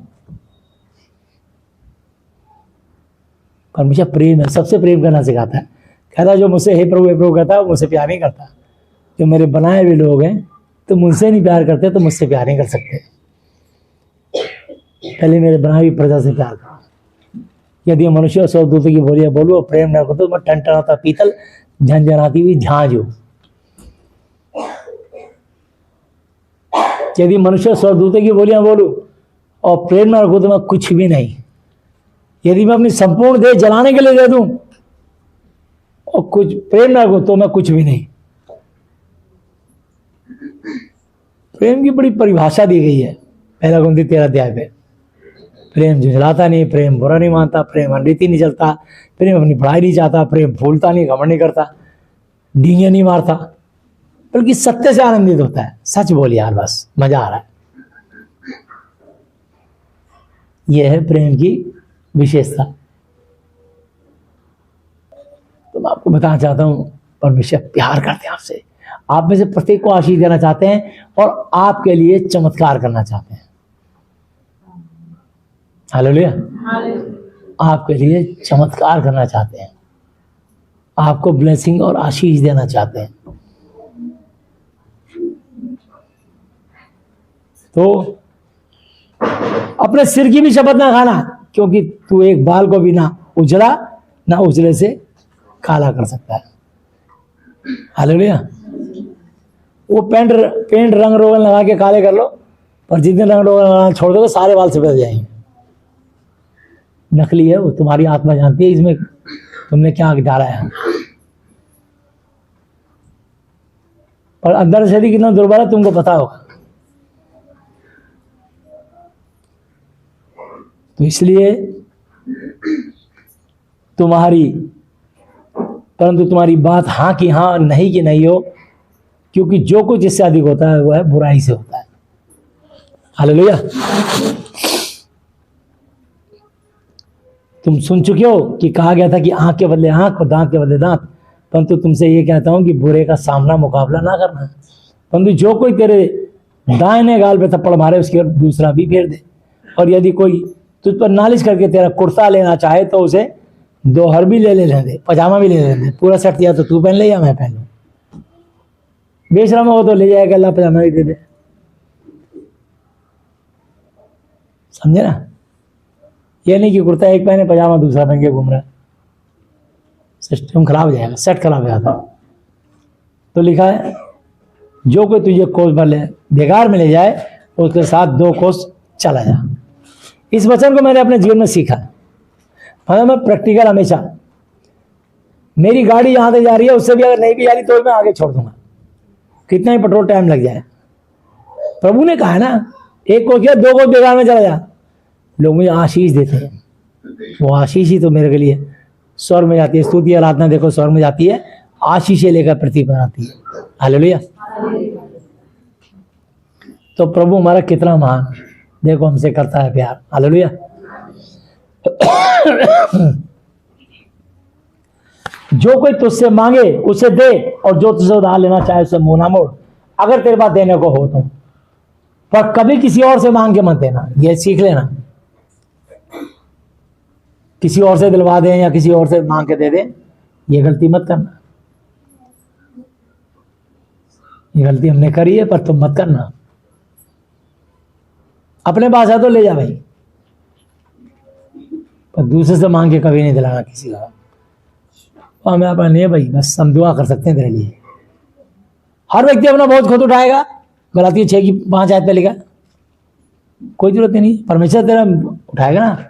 परमेश्वर प्रेम है, सबसे प्रेम करना सिखाता है। कहता जो मुझसे हे प्रभु कहता है वो मुझसे प्यार नहीं करता। जो मेरे बनाए हुए लोग हैं तो मुझसे नहीं प्यार करते तो मुझसे प्यार नहीं कर सकते। पहले मेरे बनाई हुई प्रजा से प्यार करो। यदि मनुष्य स्वर्गदूतों की बोलियां बोलूं और प्रेम न करो तो मैं टनटनाता पीतल झंझनाती हुई झांझ हूं। यदि मनुष्य स्वर्गदूतों की बोलियां बोलूं और प्रेम न रखूं तो मैं कुछ भी नहीं। यदि मैं अपनी संपूर्ण देह जलाने के लिए दे दूं और कुछ प्रेम न रखूं तो मैं कुछ भी नहीं। प्रेम की बड़ी परिभाषा दी गई है 1 कुरिन्थियों 13 अध्याय पे। प्रेम झुंझलाता नहीं, प्रेम बुरा नहीं मानता, प्रेम अनरीति नहीं चलता, प्रेम अपनी बढ़ाई नहीं चाहता, प्रेम भूलता नहीं, घमंड नहीं करता, डींगे नहीं मारता, बल्कि सत्य से आनंदित होता है। सच बोल यार, बस मजा आ रहा है। यह है प्रेम की विशेषता। तो मैं आपको बताना चाहता हूं परमेश्वर प्यार करते हैं आपसे। आप में से प्रत्येक को आशीष देना चाहते हैं और आपके लिए चमत्कार करना चाहते हैं। हालेलुया। आपके लिए चमत्कार करना चाहते हैं, आपको ब्लेसिंग और आशीष देना चाहते हैं। तो अपने सिर की भी शपथ ना खाना, क्योंकि तू एक बाल को भी ना उजला ना उजले से काला कर सकता है। हालेलुया। वो पेंट रंग रोगन लगा के काले कर लो, पर जितने रंग रोगन लगाना छोड़ दो सारे बाल सफेद हो जाएंगे। नकली है वो, तुम्हारी आत्मा जानती है इसमें तुमने क्या डाला है। और अंदर से भी कितना दुर्बल है तुमको पता होगा। तो इसलिए परंतु तुम्हारी बात हाँ की हाँ, नहीं की नहीं हो, क्योंकि जो कुछ इससे अधिक होता है वह बुराई से होता है। हालेलुया। तुम सुन चुके हो कि कहा गया था कि आंख के बदले आंख और दांत के बदले दांत, परंतु तुमसे ये कहता हूं कि बुरे का सामना मुकाबला ना करना। परंतु जो कोई तेरे दाहिने गाल पे थप्पड़ मारे उसकी ओर दूसरा भी फेर दे। और यदि कोई तुझ पर नालिश करके तेरा कुर्ता लेना चाहे तो उसे 2 हर भी ले लेने दे, पजामा भी ले लेने दे। पूरा सेट दिया तो तू पहन ले या मैं पहन लूं। बेशरम हो तो ले जाएगा, अल्लाह पजामा भी दे दे। समझे ना? ये नहीं कि कुर्ता एक पहने पजामा दूसरा पहन के घूम रहा है। सिस्टम खराब हो जाएगा, सेट खराब हो जाता। तो लिखा है जो कोई तुझे कोस भर ले बेकार में ले जाए उसके साथ 2 कोस चला जा। इस वचन को मैंने अपने जीवन में सीखा। मतलब मैं प्रैक्टिकल हमेशा, मेरी गाड़ी यहाँ से जा रही है, उससे भी अगर नहीं भी जा रही तो मैं आगे छोड़ दूंगा, कितना ही पेट्रोल टाइम लग जाए। प्रभु ने कहा है ना, 1 को किया 2 को बेकार में चला जा। लोग मुझे आशीष देते हैं, वो आशीष ही तो मेरे लिए स्वर्ग में जाती है। स्तुति आराधना देखो स्वर्ग में जाती है, आशीषें लेकर पृथ्वी पर आती है। हालेलुया। तो प्रभु हमारा कितना महान, देखो हमसे करता है प्यार। हालेलुया। जो कोई तुझसे मांगे उसे दे, और जो तुझसे उधार लेना चाहे उसे मुंह ना मोड़, अगर तेरे पास देने को हो तो। पर कभी किसी और से मांग के मत देना, ये सीख लेना। किसी और से दिलवा दें या किसी और से मांग के दे दें, ये गलती मत करना। ये गलती हमने करी है, पर तुम मत करना। अपने पास है तो ले जा भाई, पर दूसरे से मांग के कभी नहीं दिलाना किसी का। हमें अपना नहीं है भाई, बस हम दुआ कर सकते हैं तेरे लिए। हर व्यक्ति अपना बोझ खुद उठाएगा, गलातियों 6 की 5 आयत पे लिखा। कोई जरूरत नहीं, परमेश्वर तेरा उठाएगा ना।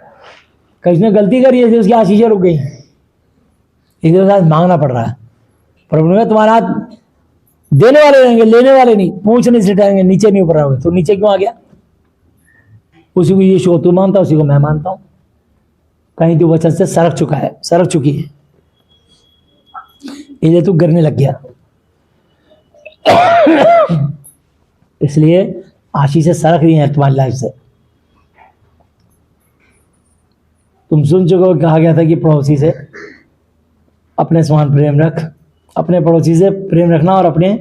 कहीं उसने गलती करी है, उसकी आशीषें रुक गई, इसके साथ मांगना पड़ रहा है। प्रभु ने तुम्हारा हाथ देने वाले रहेंगे, लेने वाले नहीं। पूछ नहीं सिटाएंगे, नीचे नहीं ऊपर रहोगे। तो नीचे क्यों आ गया? उसी को यीशु तू मानता, उसी को मैं मानता हूं। कहीं तू वचन से सरक चुका है, सरक चुकी है, इसलिए तू गिरने लग गया। इसलिए आशीषें सरक रही हैं तुम्हारी लाइफ से। तुम सुन चुके हो, कहा गया था कि पड़ोसी से अपने समान प्रेम रख, अपने पड़ोसी से प्रेम रखना और अपने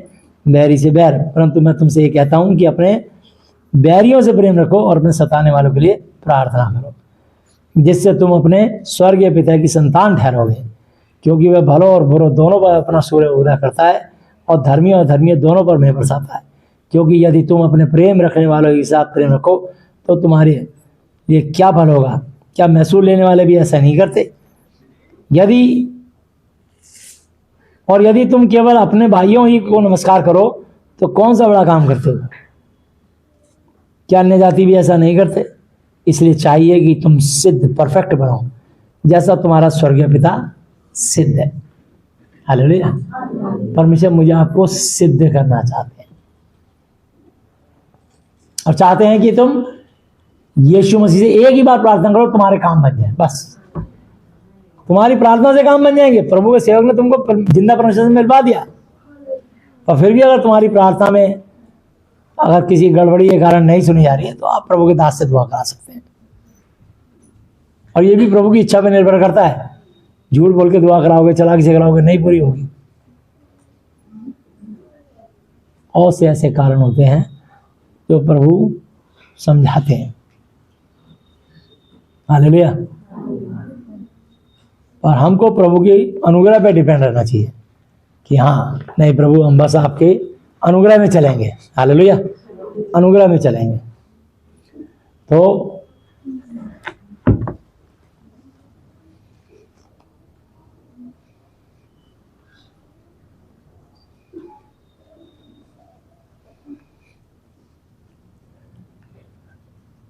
बैरी से बैर। परंतु मैं तुमसे ये कहता हूं कि अपने बैरियों से प्रेम रखो और अपने सताने वालों के लिए प्रार्थना करो, जिससे तुम अपने स्वर्गीय पिता की संतान ठहरोगे, क्योंकि वह भलो और बुरो दोनों पर अपना सूर्य उदय करता है और धर्मी दोनों पर मेघ बरसाता है। क्योंकि यदि तुम अपने प्रेम रखने वालों के साथ प्रेम रखो तो तुम्हारे लिए क्या फल होगा? क्या महसूल लेने वाले भी ऐसा नहीं करते? यदि तुम केवल अपने भाइयों ही को नमस्कार करो तो कौन सा बड़ा काम करते हो? क्या अन्य जाति भी ऐसा नहीं करते? इसलिए चाहिए कि तुम सिद्ध परफेक्ट बनो, जैसा तुम्हारा स्वर्गीय पिता सिद्ध है। हालेलुया। परमेश्वर मुझे आपको सिद्ध करना चाहते हैं और चाहते हैं कि तुम यीशु मसीह से एक ही बार प्रार्थना करो, तुम्हारे काम बन जाए। बस तुम्हारी प्रार्थना से काम बन जाएंगे। प्रभु के सेवक ने तुमको जिंदा परमेश्वर से मिलवा दिया, और फिर भी अगर तुम्हारी प्रार्थना में अगर किसी गड़बड़ी के कारण नहीं सुनी जा रही है तो आप प्रभु के दास से दुआ करा सकते हैं। और ये भी प्रभु की इच्छा पर निर्भर करता है। झूठ बोल के दुआ कराओगे, चालाकी से कराओगे, नहीं पूरी होगी। और से ऐसे कारण होते हैं जो प्रभु समझाते हैं। हालेलुया। और हमको प्रभु की अनुग्रह पे डिपेंड रहना चाहिए कि हाँ नहीं प्रभु, हम बस आपके अनुग्रह में चलेंगे। हालेलुया। अनुग्रह में चलेंगे। तो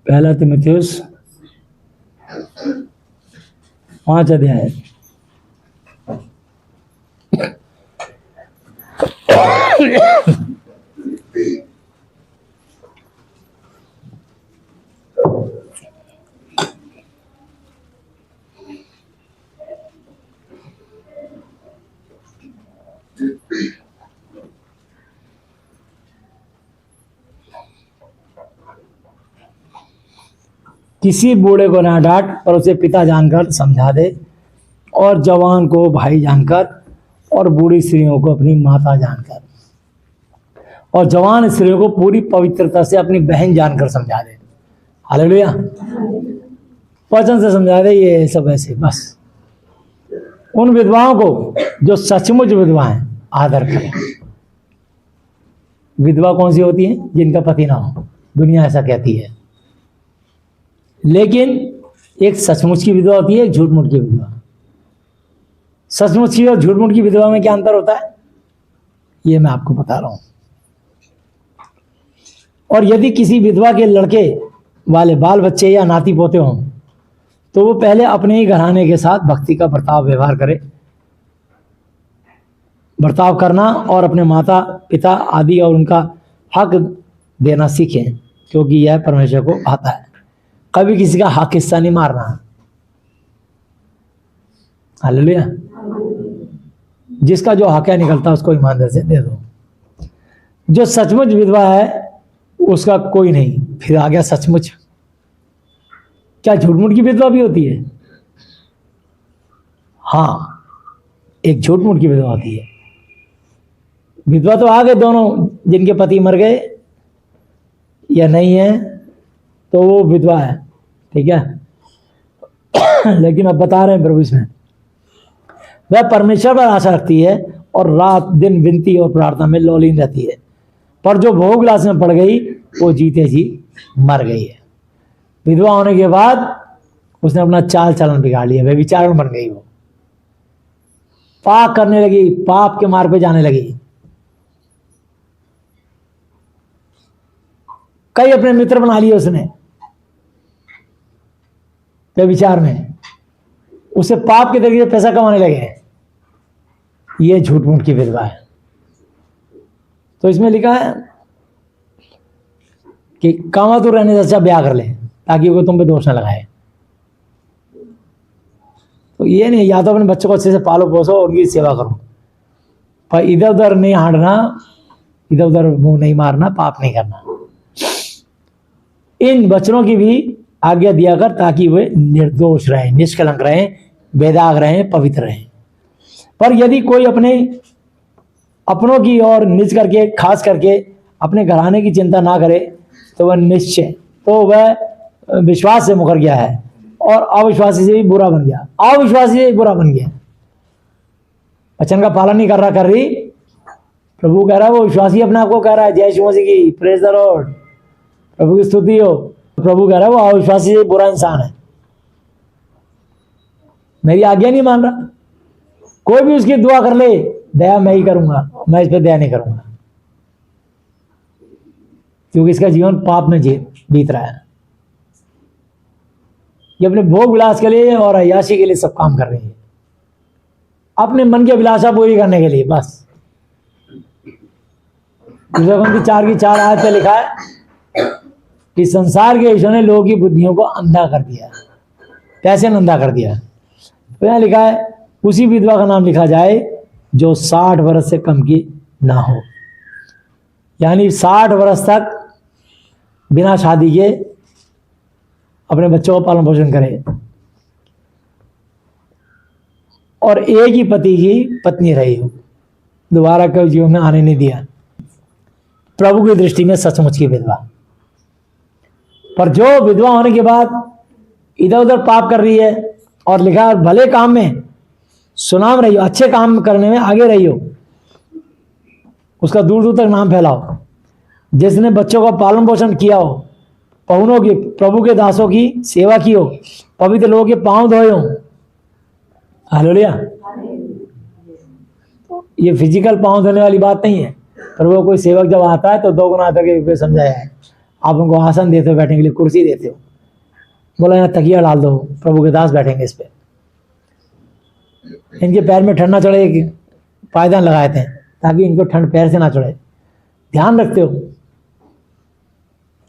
पहला तीमुथियुस 5 अध्याय। किसी बूढ़े को ना डांट पर उसे पिता जानकर समझा दे, और जवान को भाई जानकर, और बूढ़ी स्त्रियों को अपनी माता जानकर, और जवान स्त्रियों को पूरी पवित्रता से अपनी बहन जानकर समझा दे। हालेलुया। वचन से समझा दे। ये सब ऐसे बस उन विधवाओं को जो सचमुच विधवा हैं आदर करें। विधवा कौन सी होती है? जिनका पति ना हो। दुनिया ऐसा कहती है, लेकिन एक सचमुच की विधवा होती है, एक झूठ-मूठ की विधवा। सचमुच की और झूठ-मूठ की विधवा में क्या अंतर होता है ये मैं आपको बता रहा हूं। और यदि किसी विधवा के लड़के वाले बाल बच्चे या नाती पोते हों तो वो पहले अपने ही घराने के साथ भक्ति का व्यवहार करे। बर्ताव करना और अपने माता पिता आदि और उनका हक देना सीखें, क्योंकि यह परमेश्वर को आता है। कभी किसी का हक हिस्सा नहीं मारना। हालेलुया। जिसका जो हक है निकलता उसको ईमानदारी से दे दो। जो सचमुच विधवा है उसका कोई नहीं। फिर आ गया सचमुच। क्या झूठ-मूठ की विधवा भी होती है? हाँ, एक झूठ-मूठ की विधवा होती है। विधवा तो आ गए दोनों, जिनके पति मर गए या नहीं है तो वो विधवा है, ठीक है। लेकिन अब बता रहे हैं प्रभु इसमें वह परमेश्वर पर आशा रखती है और रात दिन विनती और प्रार्थना में लौलीन रहती है, पर जो भोग विलास में पड़ गई वो जीते जी मर गई है। विधवा होने के बाद उसने अपना चाल चलन बिगाड़ लिया, वे विचारण बन गई। वो पाप करने लगी, पाप के मार्ग पे जाने लगी। कई अपने मित्र बना लिए उसने वे विचार में, उसे पाप के तरीके से पैसा कमाने लगे। ये झूठ-मूठ की विधवा है। तो इसमें लिखा है कि कामातुर रहने से अच्छा ब्याह कर ले ताकि वो तुम पे दोष न लगाए। तो ये नहीं, या तो अपने बच्चों को अच्छे से पालो पोसो और उनकी सेवा करो, पर इधर उधर नहीं हाड़ना, इधर उधर मुंह नहीं मारना, पाप नहीं करना। इन बच्चों की भी आज्ञा दिया कर ताकि वे निर्दोष रहें, निष्कलंक रहें, बेदाग रहें, पवित्र रहें। पर यदि कोई अपनों की और निज करके, खास करके अपने घराने की चिंता ना करे तो वह निश्चय, तो वह विश्वास से मुकर गया है और अविश्वासी से भी बुरा बन गया, अविश्वासी से भी बुरा बन गया, वचन का पालन नहीं कर रहा, कर रही। प्रभु कह रहा है, वो विश्वासी अपने आप को कह रहा है, जय यीशु मसीह की, प्रेज द लॉर्ड, प्रभु की स्तुति हो। प्रभु कह रहा है वो अविश्वासी से बुरा इंसान है, मेरी आज्ञा नहीं मान रहा। कोई भी उसकी दुआ कर ले, दया मैं ही करूंगा, मैं इस पर दया नहीं करूंगा, क्योंकि इसका जीवन पाप में बीत रहा है। ये अपने भोग विलास के लिए और अय्याशी के लिए सब काम कर रही है, अपने मन की अभिलाषा पूरी करने के लिए बस। 4:4 आयत में लिखा है कि संसार के ईश्वर ने लोगों की बुद्धियों को अंधा कर दिया। कैसे अंधा कर दिया? तो यहाँ लिखा है, उसी विधवा का नाम लिखा जाए जो 60 वर्ष से कम की ना हो, यानी 60 वर्ष तक बिना शादी के अपने बच्चों का पालन पोषण करे और एक ही पति की पत्नी रही हो, दोबारा कभी जीवन में आने नहीं दिया। प्रभु की दृष्टि में सचमुच की विधवा। पर जो विधवा होने के बाद इधर उधर पाप कर रही है और लिखा भले काम में सुनाम रही हो, अच्छे काम करने में आगे रही हो, उसका दूर दूर तक नाम फैलाओ। जिसने बच्चों का पालन पोषण किया हो, पहुनों की, प्रभु के दासों की सेवा की हो, पवित्र लोगों के पांव धोए हो। हालेलुया। ये फिजिकल पांव धोने वाली बात नहीं है। प्रभु कोई सेवक जब आता है तो 2 गुना आकर के समझाया है, आप उनको आसन देते हो, बैठने के लिए कुर्सी देते हो, बोला यहाँ तकिया डाल दो, प्रभु के दास बैठेंगे इस पे। इनके पैर में ठंड ना चढ़े, पायदान लगाए थे ताकि इनको ठंड पैर से ना चढ़े। ध्यान रखते हो,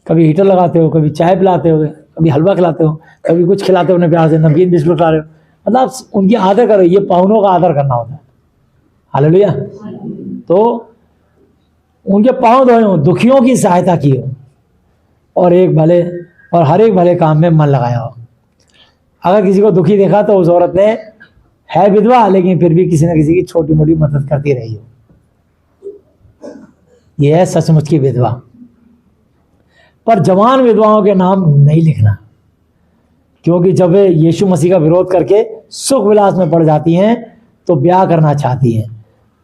कभी हीटर लगाते हो, कभी चाय पिलाते हो, कभी हलवा खिलाते हो, कभी कुछ खिलाते हो, उन्हें प्यार से नमकीन बिस्कुट खिला रहे हो, मतलब उनकी आदर करो। ये पाहुनों का आदर करना होता है। हालेलुया। तो उनके पांव धोए हो, दुखियों की सहायता की हो और हर एक भले काम में मन लगाया हो। अगर किसी को दुखी देखा तो उस औरत ने, है विधवा लेकिन फिर भी किसी न किसी की छोटी मोटी मदद करती रही हो। यह है सचमुच की विधवा। पर जवान विधवाओं के नाम नहीं लिखना, क्योंकि जब वे यीशु मसीह का विरोध करके सुख विलास में पड़ जाती हैं तो ब्याह करना चाहती हैं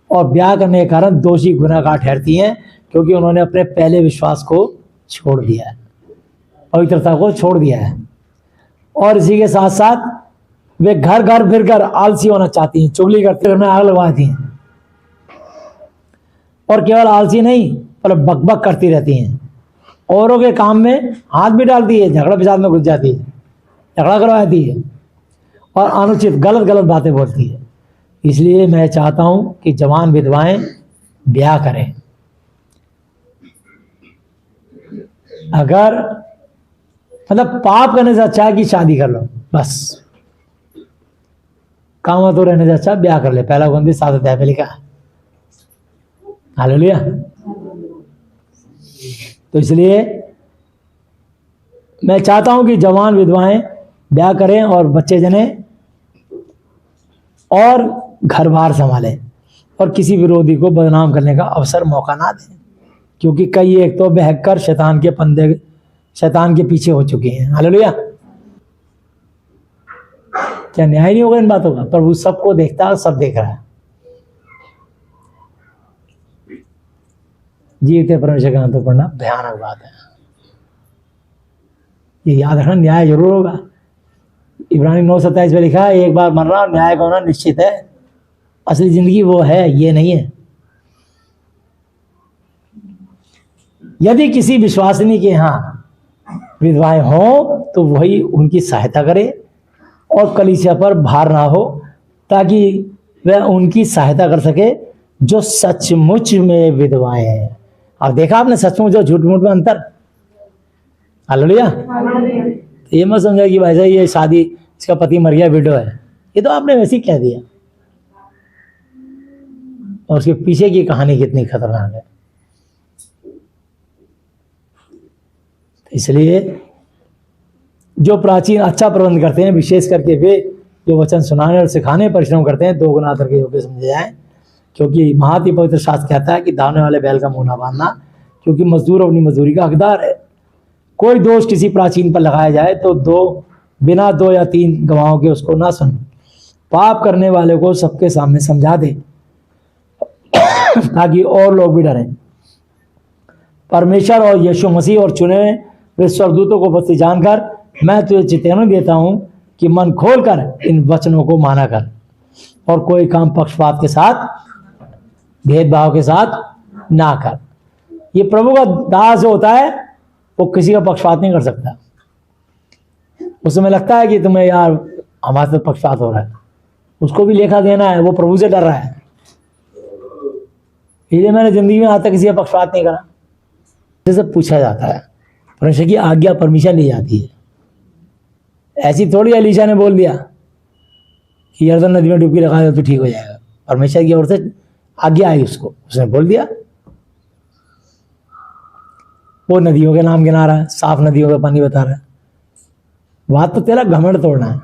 और ब्याह करने के कारण दोषी गुनहगार ठहरती हैं, क्योंकि उन्होंने अपने पहले विश्वास को छोड़ दिया है, पवित्रता को छोड़ दिया है। और इसी के साथ साथ वे घर घर फिरकर आलसी होना चाहती हैं, चुगली करते हुए आग लगवाती हैं और केवल आलसी नहीं पर बकबक करती रहती हैं, औरों के काम में हाथ भी डालती है, झगड़ा विवाद में घुस जाती है, झगड़ा करवाती है और अनुचित गलत बातें बोलती है। इसलिए मैं चाहता हूं कि जवान विधवाएं ब्याह करें। अगर मतलब पाप करने से अच्छा है कि शादी कर लो, बस काम तो रहने से अच्छा ब्याह कर ले। 1 कोरिन्थियों 7 अध्याय में लिखा है। हालेलुया। तो इसलिए मैं चाहता हूं कि जवान विधवाएं ब्याह करें और बच्चे जने और घर बार संभालें और किसी विरोधी को बदनाम करने का अवसर मौका ना दें, क्योंकि कई एक तो बहक कर शैतान के पीछे हो चुके हैं। हालेलुया। क्या न्याय नहीं होगा इन बातों का? प्रभु सबको देखता है, सब देख रहा है। जीवते परमेश्वर का तो पढ़ना भयानक बात है। ये याद रखना, न्याय जरूर होगा। इब्रानी 9:27 में लिखा है, एक बार मरना और न्याय का होना निश्चित है। असली जिंदगी वो है, ये नहीं है। यदि किसी विश्वासिनी के यहाँ विधवाएं हो तो वही उनकी सहायता करे और कलीसिया पर भार ना हो, ताकि वह उनकी सहायता कर सके जो सचमुच में विधवाएं हैं। अब देखा आपने सचमुच और झूठ मूठ में अंतर? हालेलुया। ये मत समझा कि भाई साहब ये शादी, इसका पति मर गया, विडो है, ये तो आपने वैसे ही कह दिया। और उसके पीछे की कहानी कितनी खतरनाक है। इसलिए जो प्राचीन अच्छा प्रबंध करते हैं, विशेष करके वे जो वचन सुनाने और सिखाने परिश्रम करते हैं, 2 गुना करके योग्य समझे जाए, क्योंकि महाति पवित्र शास्त्र कहता है कि दावने वाले बैल का मुंह ना बांधना, क्योंकि मजदूर अपनी मजदूरी का हकदार है। कोई दोष किसी प्राचीन पर लगाया जाए तो बिना 2 या 3 गवाहों के उसको ना सुन, पाप करने वाले को सबके सामने समझा दे ताकि और लोग भी डरें। परमेश्वर और यीशु मसीह और चुने हुए स्वर्गदूतों को बस्ती जानकर मैं तुझे चेतावनी देता हूं कि मन खोलकर इन वचनों को माना कर और कोई काम पक्षपात के साथ, भेदभाव के साथ ना कर। ये प्रभु का दास जो होता है वो किसी का पक्षपात नहीं कर सकता। उसमें लगता है कि तुम्हें यार हमारे साथ पक्षपात हो रहा है, उसको भी लेखा देना है, वो प्रभु से डर रहा है। इसलिए मैंने जिंदगी में आज तक किसी का पक्षपात नहीं करा। जैसे पूछा जाता है, परमेश्वर की आज्ञा परमिशन ली जाती है। ऐसी थोड़ी एलीशा ने बोल दिया कि यर्दन नदी में डुबकी लगा दो तो ठीक हो जाएगा। परमेश्वर की ओर से आज्ञा आई उसको, उसने बोल दिया। वो नदियों के नाम गिना रहा है, साफ नदियों का पानी बता रहा है। बात तो तेरा घमंड तोड़ना है,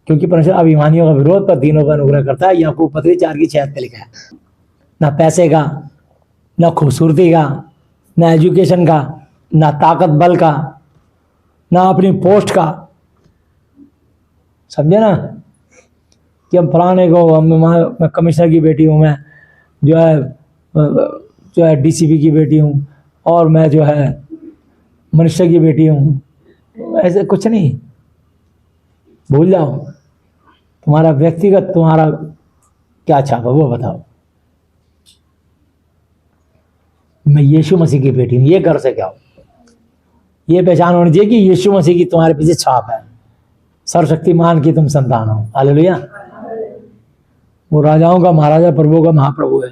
क्योंकि परमेश्वर अभिमानियों का विरोध पर दीनों पर अनुग्रह करता है। याकूब पत्री 4:6 पे लिखा है। ना पैसे का, ना खूबसूरती का, ना एजुकेशन का, ना ताकत बल का, ना अपनी पोस्ट का, समझे ना, कि हम फलाने को, मैं कमिश्नर की बेटी हूँ, मैं जो है डीसीपी की बेटी हूँ, और मैं जो है मिनिस्टर की बेटी हूँ। ऐसे कुछ नहीं, भूल जाओ। तुम्हारा व्यक्तिगत, तुम्हारा क्या छाप है वो बताओ। मैं यीशु मसीह की बेटी हूँ, ये घर से क्या हो, ये पहचान होनी चाहिए कि यीशु मसीह की तुम्हारे पीछे छाप है, सर्वशक्तिमान की तुम संतान हो। हालेलुया। वो राजाओं का महाराजा, प्रभु का महाप्रभु है।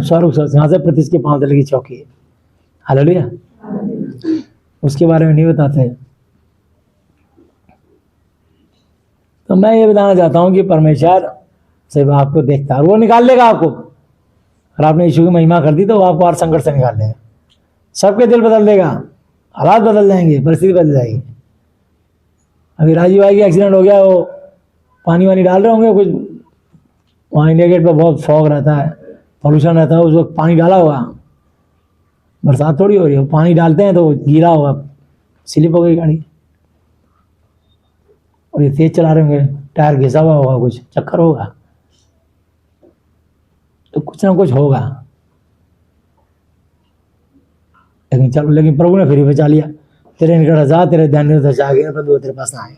स्वर्ग सिंहासन पर इसके 5 तले की चौकी है। हालेलुया। उसके बारे में नहीं बताते। तो मैं ये बताना चाहता हूँ कि परमेश्वर से आपको देखता है, वो निकाल लेगा आपको। अगर आपने यीशु की महिमा कर दी तो वो आपको हर संकट से निकाल लेगा। सबके दिल बदल देगा, हालात बदल जाएंगे, परिस्थिति बदल जाएगी। अभी राजीव भाई का एक्सीडेंट हो गया, वो पानी वानी डाल रहे होंगे कुछ, वहाँ इंडिया गेट पर बहुत फॉग रहता है, पॉल्यूशन रहता है, उस वक्त पानी डाला होगा। बरसात थोड़ी हो रही है, पानी डालते हैं तो गिरा होगा, स्लिप हो गई गाड़ी, और ये तेज चला रहे होंगे, टायर घिसा हुआ होगा, कुछ चक्कर होगा, तो कुछ ना कुछ होगा। लेकिन चलो, लेकिन प्रभु ने फिर ही बचा लिया। तेरे निकट हजार, तेरे ध्यान में दशा गया, पर तेरे पास ना आए।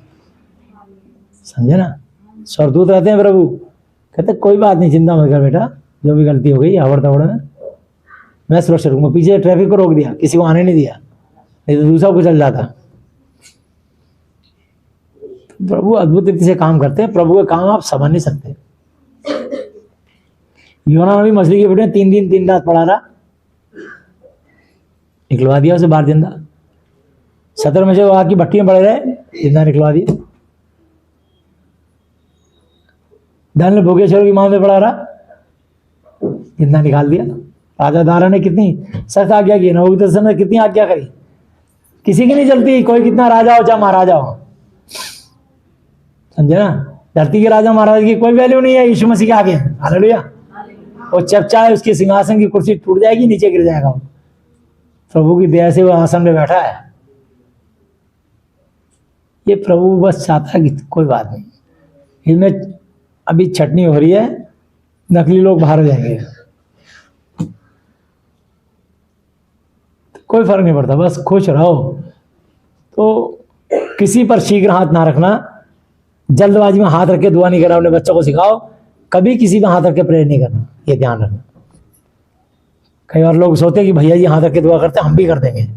समझे ना, स्वर्गदूत रहते हैं प्रभु, कहते कोई बात नहीं, चिंता मत कर बेटा, जो भी गलती हो गई हवड़ तवड़ में मैं सुरक्षित रहूंगा। पीछे ट्रैफिक को रोक दिया, किसी को आने नहीं दिया, नहीं तो दूसरा कुचल जाता। प्रभु अद्भुत रीति से काम करते हैं। प्रभु के काम आप समझ नहीं सकते। योना भी मछली के पेट में 3 दिन 3 रात पड़ा रहा, निकलवा दिया उसे बाहर जिंदा। 17 में से वो आग की भट्टी में पड़े रहे, जिंदा निकलवा दिया। दान ने भोगेश्वर की मां में पड़ा रहा, जिंदा निकाल दिया। राजा दारा ने कितनी सख्त आज्ञा की, नबूकदनेस्सर ने कितनी आज्ञा करी, किसी की नहीं चलती, कोई कितना राजा हो चाहे महाराजा हो। समझे ना, धरती के राजा महाराजा की कोई वैल्यू नहीं है यीशु मसीह के आगे। हालेलुया। वो जब चाहे उसकी सिंहासन की कुर्सी टूट जाएगी, नीचे गिर जाएगा। वो प्रभु की दया से वो आसन में बैठा है। ये प्रभु बस चाहता है कि कोई बात नहीं, इसमें अभी छटनी हो रही है, नकली लोग बाहर हो जाएंगे, तो कोई फर्क नहीं पड़ता, बस खुश रहो। तो किसी पर शीघ्र हाथ ना रखना, जल्दबाजी में हाथ रख के दुआ नहीं करना। अपने बच्चों को सिखाओ, कभी किसी में हाथ रख के प्रेयर नहीं करना, ये ध्यान रखना। कई बार लोग सोचते हैं कि भैया जी हाथ रख के दुआ करते हैं, हम भी कर देंगे।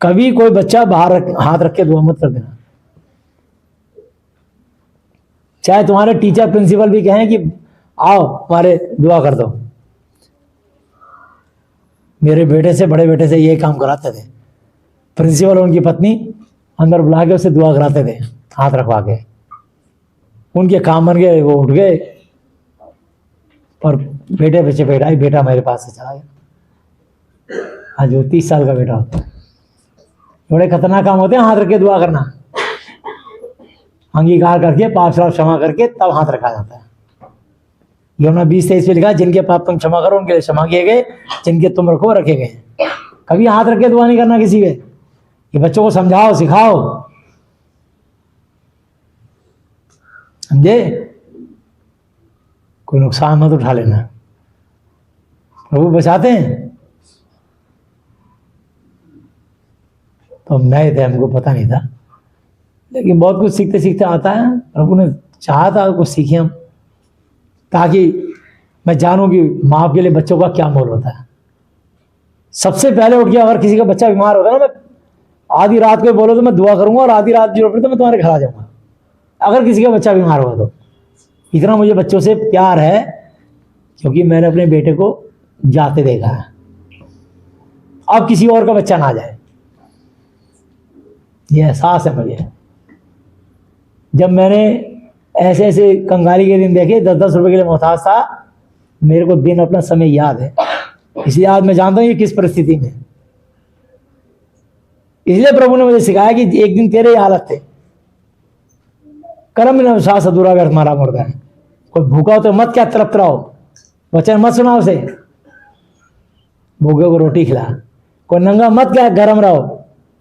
कभी कोई बच्चा बाहर हाथ रख के दुआ मत कर देना। चाहे तुम्हारे टीचर प्रिंसिपल भी कहें कि आओ हमारे दुआ कर दो। मेरे बेटे से, बड़े बेटे से ये काम कराते थे। प्रिंसिपल और उनकी पत्नी अंदर बुला के उससे दुआ कराते थे, हाथ रखवा के। उनके काम बन गए, वो उठ गए, और बेटे पीछे बैठा ही, बेटा मेरे पास से चला गया। आज वो 30 साल का बेटा होता है। बड़े खतरनाक काम होते हैं हाथ रख के दुआ करना। अंगीकार करके, पाप श्राप क्षमा करके तब हाथ रखा जाता है। यूहन्ना 20:23 पे लिखा है, जिनके पाप तुम क्षमा करो उनके लिए क्षमा किए गए, जिनके तुम रखो रखे गए। कभी हाथ रख के दुआ नहीं करना किसी के। ये बच्चों को समझाओ सिखाओ, समझे? कोई नुकसान मत उठा लेना, प्रभु बचाते हैं। तो हम नए थे, हमको पता नहीं था, लेकिन बहुत कुछ सीखते सीखते आता है। प्रभु ने चाहा था कुछ सीखे हम, ताकि मैं जानूं कि माँ के लिए बच्चों का क्या मोल होता है। सबसे पहले उठ गया, अगर किसी का बच्चा बीमार होता है ना, मैं आधी रात को बोलो तो मैं दुआ करूंगा, और आधी रात जरूरत पड़े तो मैं तुम्हारे घर आ जाऊंगा, अगर किसी का बच्चा बीमार हुआ तो। इतना मुझे बच्चों से प्यार है, क्योंकि मैंने अपने बेटे को जाते देखा है। अब किसी और का बच्चा ना जाए, ये एहसास है मुझे। जब मैंने ऐसे ऐसे कंगाली के दिन देखे, 10-10 रुपए के लिए मोहताज था, मेरे को दिन अपना समय याद है, इसलिए आज मैं जानता हूं ये किस परिस्थिति में। इसलिए प्रभु ने मुझे सिखाया कि एक दिन तेरे हालत थे, कर्म बिना विश्वास अधूरा व्यर्थ मारा मुर्दा है। कोई भूखा हो तो मत क्या तड़पते रहो, वचन मत सुना उसे, भूखे को रोटी खिला। कोई नंगा मत क्या गर्म रहो,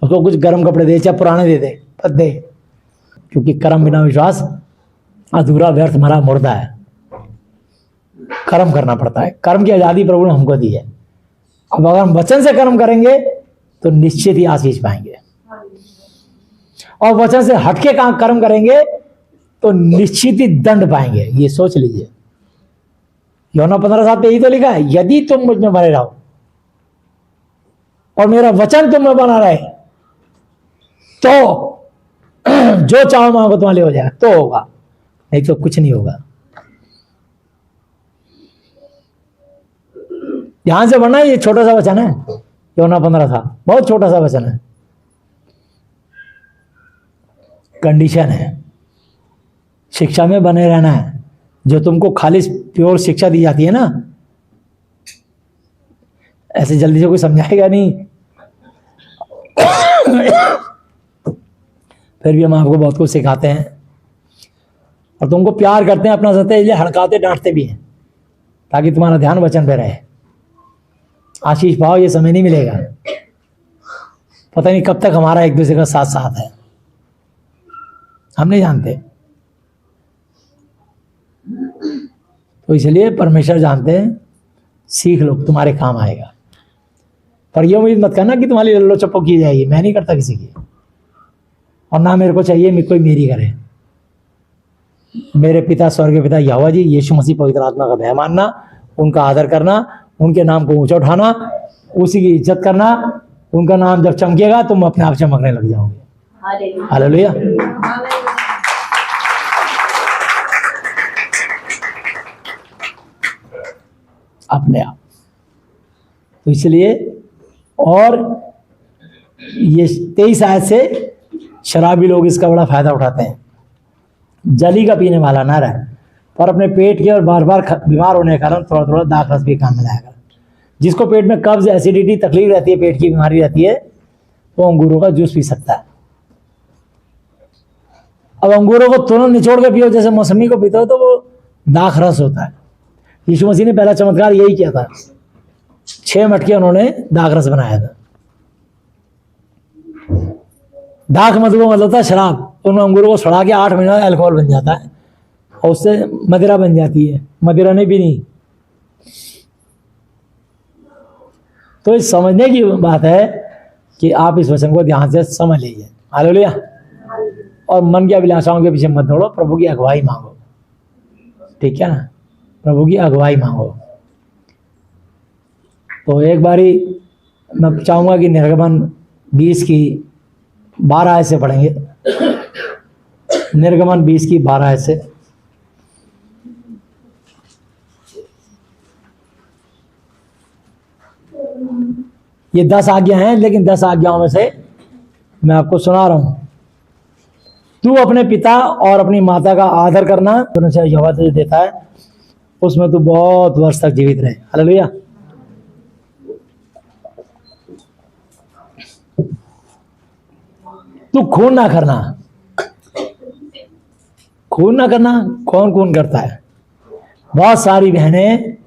उसको कुछ गर्म कपड़े दे, चाहे पुराने दे दे, पत दे, क्योंकि कर्म बिना विश्वास अधूरा व्यर्थ मरा मुर्दा है। कर्म करना पड़ता है, कर्म की आजादी प्रभु ने हमको दी है। अब अगर हम वचन से कर्म करेंगे तो निश्चित ही आशीष पाएंगे, और वचन से हटके कर्म करेंगे तो निश्चित ही दंड पाएंगे। ये सोच लीजिए। यूहन्ना 15:7 पे यही तो लिखा है, यदि तुम मुझ में बने रहो और मेरा वचन तुम में बना रहे तो जो चाहो मांगो तुम्हारे लिए हो जाएगा, तो होगा, नहीं तो कुछ नहीं होगा। ध्यान से पढ़ना, ये छोटा सा वचन है, यूहन्ना 15 था, बहुत छोटा सा वचन है। कंडीशन है, शिक्षा में बने रहना है। जो तुमको खाली प्योर शिक्षा दी जाती है ना, ऐसे जल्दी से कोई समझाएगा नहीं। फिर भी हम आपको बहुत कुछ सिखाते हैं और तुमको प्यार करते हैं, अपना सत्य, इसलिए हड़काते डांटते भी हैं, ताकि तुम्हारा ध्यान वचन पे रहे। आशीष पाओ, ये समय नहीं मिलेगा, पता नहीं कब तक हमारा एक दूसरे का साथ साथ है, हम नहीं जानते। तो इसलिए परमेश्वर जानते हैं, सीख लो, तुम्हारे काम आएगा। पर ये उम्मीद मत करना कि तुम्हारी लल्लो चप्पो की जाएगी, मैं नहीं करता किसी की, और ना मेरे को चाहिए कोई मेरी करे। मेरे पिता स्वर्गीय पिता यहोवा जी, यीशु मसीह पवित्र आत्मा का भय मानना, उनका आदर करना, उनके नाम को ऊंचा उठाना, उसी की इज्जत करना। उनका नाम जब चमकेगा तुम अपने आप चमकने लग जाओगे। हालेलुया। अपने आप। तो इसलिए, और ये 23 आयत से शराबी लोग इसका बड़ा फायदा उठाते हैं। जली का पीने वाला ना रहे, पर अपने पेट के और बार बार बीमार होने के कारण थोड़ा थोड़ा दाख रस भी काम में लाया कर। जिसको पेट में कब्ज, एसिडिटी, तकलीफ रहती है, पेट की बीमारी रहती है, वो अंगूरों का जूस पी सकता है। अब अंगूरों को तुरंत निचोड़ के पियो, जैसे मौसमी को पीते हो, तो वो दाख रस होता है। यीशु मसीह ने पहला चमत्कार यही किया था, 6 मटके उन्होंने दाख रस बनाया था। दाख मतलब था शराब। उन अंगूरों को सड़ा के 8 महीना अल्कोहल बन जाता है और उससे मदिरा बन जाती है। मदिरा नहीं पीनी। तो इस समझने की बात है कि आप इस वचन को ध्यान से समझ लीजिए। हालेलुया। और मन की अभिलाषाओं के पीछे मत दौड़ो, प्रभु की अगुवाई मांगो। ठीक है ना, प्रभु की अगुवाई मांगो। तो एक बारी मैं चाहूँगा कि निर्गमन 20 की 12 आयत से पढ़ेंगे। निर्गमन 20 की 12 आयत से। ये 10 आज्ञा हैं, लेकिन 10 आज्ञाओं में से मैं आपको सुना रहा हूं। तू अपने पिता और अपनी माता का आदर करना, यहोवा तुझे देता है, उसमें तू बहुत वर्ष तक जीवित रहे। हालेलुया। तू खून ना करना। खून ना करना कौन खून करता है? बहुत सारी बहनें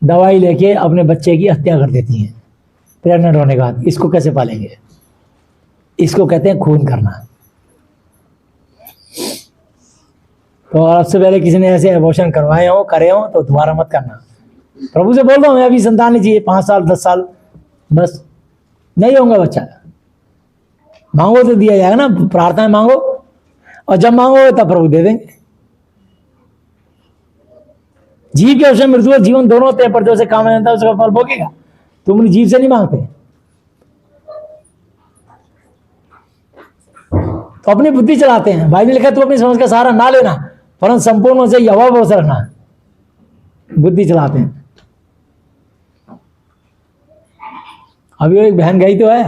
दवाई लेके अपने बच्चे की हत्या कर देती हैं प्रेग्नेंट होने के बाद। इसको कैसे पालेंगे? इसको कहते हैं खून करना। तो अब से पहले किसी ने ऐसे एबॉर्शन करवाए हो, करे हो, तो दोबारा मत करना। प्रभु से बोल रहा हूँ, मैं अभी संतान नहीं चाहिए, 5 साल 10 साल बस, नहीं होगा बच्चा। मांगो तो दिया जाएगा ना, प्रार्थना मांगो, और जब मांगो तब प्रभु दे देंगे। जीव के अवसर मृत्यु और जीवन दोनों होते हैं, पर जो से काम है उसका फल भोगेगा। तुम अपनी जीव से नहीं मांगते, तो अपनी बुद्धि चलाते हैं। भाई ने लिखा तू अपनी समझ का सहारा ना लेना, परंतु संपूर्ण से यहोवा पर भरोसा रखना। बुद्धि चलाते हैं। अभी एक बहन गई तो है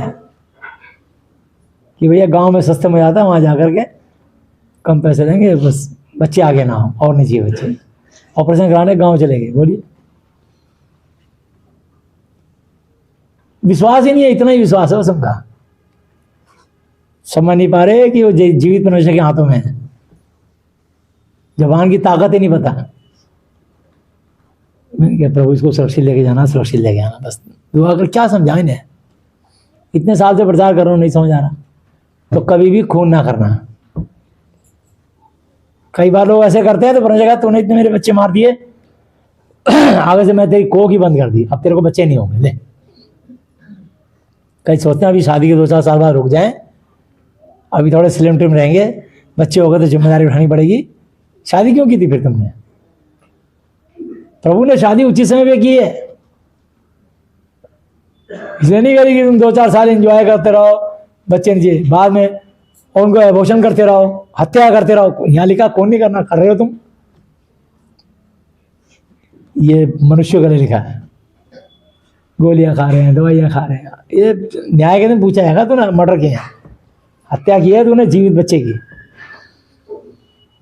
कि भैया गांव में सस्ते में जाता है, वहां जाकर के कम पैसे देंगे, बस बच्चे आगे ना हो, और नहीं चाहिए बच्चे, ऑपरेशन कराने गांव चले गए। बोलिए, विश्वास ही नहीं है, इतना ही विश्वास है सबका। समझ नहीं पा रहे कि वो जीवित परमेश्वर के हाथों में है। जवान की ताकत ही नहीं पता। मैंने कहा प्रभु इसको सुरक्षित लेके जाना, सुरक्षित लेके आना, बस दुआ कर। क्या समझाएं इन्हें? इतने साल से प्रचार कर रहा हूं, नहीं समझ आ रहा। तो कभी भी खून ना करना। कई बार लोग ऐसे करते हैं तो परमेश्वर कहता तूने इतने मेरे बच्चे मार दिए, आगे से मैं तेरी कोख ही बंद कर दी, अब तेरे को बच्चे नहीं होंगे। ले, कई सोचते हैं अभी शादी के 2-4 साल बाद रुक जाएं, अभी थोड़े स्लिम ट्रिम रहेंगे, बच्चे हो गए तो जिम्मेदारी उठानी पड़ेगी। शादी क्यों की थी फिर तुमने? प्रभु ने शादी उचित समय पे की है, इसलिए नहीं करी कि तुम 2-4 साल एंजॉय करते रहो, बच्चे नहीं, बाद में उनको एबॉर्शन करते रहो, हत्या करते रहो। यहाँ लिखा कौन नहीं करना, कर रहे हो तुम। ये मनुष्यों के लिए लिखा है। गोलियां खा रहे हैं, दवाइयां खा रहे हैं। ये न्याय के दिन पूछा जाएगा तो ना, मर्डर किया, हत्या की है तूने जीवित बच्चे की।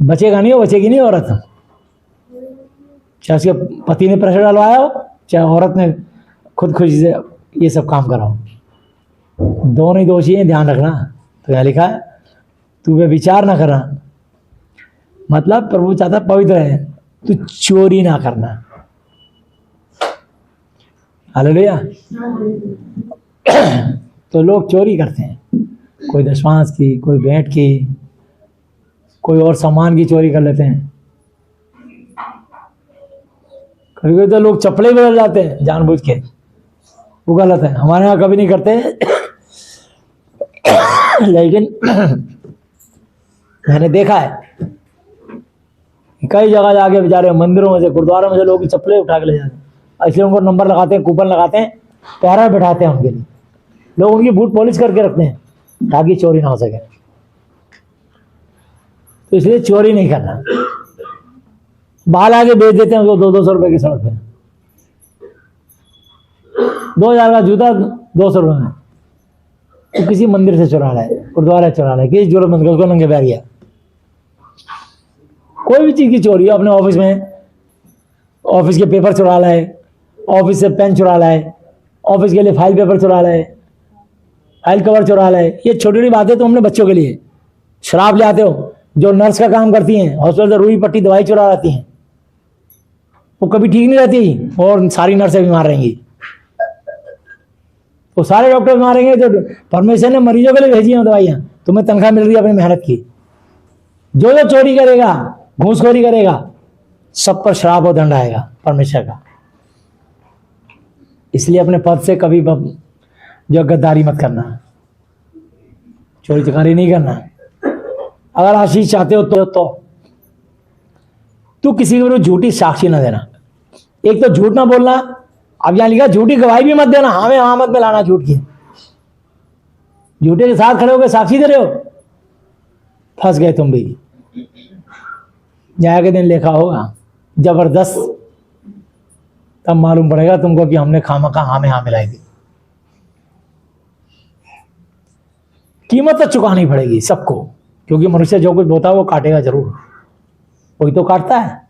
बचेगा नहीं हो, बचेगी नहीं औरत। चाहे उसके पति ने प्रेशर डलवाया हो, चाहे औरत ने खुद खुशी से ये सब काम करा हो, दोनों ही दोषी हैं, ध्यान रखना। तो यहाँ लिखा है तू वे विचार ना करना, मतलब प्रभु चाहता पवित्र है, तू चोरी ना करना। हालेलुया। तो लोग चोरी करते हैं, कोई दशमांश की, कोई भेंट की, कोई और सामान की चोरी कर लेते हैं। कभी कभी तो लोग चप्पलें बदल जाते हैं जानबूझ के, वो गलत है। हमारे यहाँ कभी नहीं करते लेकिन मैंने देखा है कई जगह जाके बेचारे मंदिरों में से, गुरुद्वारों में से लोग चप्पलें उठा के ले जाते हैं। इसलिए उनको नंबर लगाते हैं, कूपन लगाते हैं, पहरा बैठाते हैं उनके लिए। लोग उनकी बूट पॉलिश करके रखते हैं ताकि चोरी ना हो सके। तो इसलिए चोरी नहीं करना। बाल आगे बेच देते हैं उसको 200-200 रुपए की सड़क पे। 2000 का जूता 200 रुपए में। तो किसी मंदिर से चुरा लाए, गुरुद्वारा चुरा लाए, किसी जरूरतमंद उसको नंगे पैर गया। कोई भी चीज की चोरी हो, अपने ऑफिस में ऑफिस के पेपर चुरा लाए, ऑफिस से पेन चुरा लाए, ऑफिस के लिए फाइल पेपर चुरा लाए, फाइल कवर चुरा लाए। ये छोटी छोटी बातें तो हमने बच्चों के लिए। शराब ले आते हो, जो नर्स का काम करती हैं हॉस्पिटल से रुई पट्टी दवाई चुरा लाती हैं, वो कभी ठीक नहीं रहती और सारी नर्सें बीमार रहेंगी, तो सारे डॉक्टर बीमार रहेंगे। जो परमेश्वर ने मरीजों के लिए भेजी हैं दवाइयाँ, तुम्हें तनख्वाह मिल रही है अपनी मेहनत की। जो जो चोरी करेगा, घूसखोरी करेगा, सब पर श्राप और दंड आएगा परमेश्वर का। इसलिए अपने पद से कभी जो गद्दारी मत करना, चोरी चकारी नहीं करना। अगर आशीष चाहते हो तो तू किसी के विरुद्ध झूठी साक्षी ना देना। एक तो झूठ ना बोलना, अब यहां लिखा झूठी गवाही भी मत देना। हाँ में हाँ मत मिलाना झूठ की। झूठे के साथ खड़े होकर साक्षी दे रहे हो, फंस गए तुम भी। न्याय के दिन लेखा होगा जबरदस्त, तब मालूम पड़ेगा तुमको कि हमने खामखा हाँ में हाँ मिलाई थी। कीमत तो चुकानी पड़ेगी सबको, क्योंकि मनुष्य जो कुछ बोता है वो काटेगा जरूर। वही तो काटता है।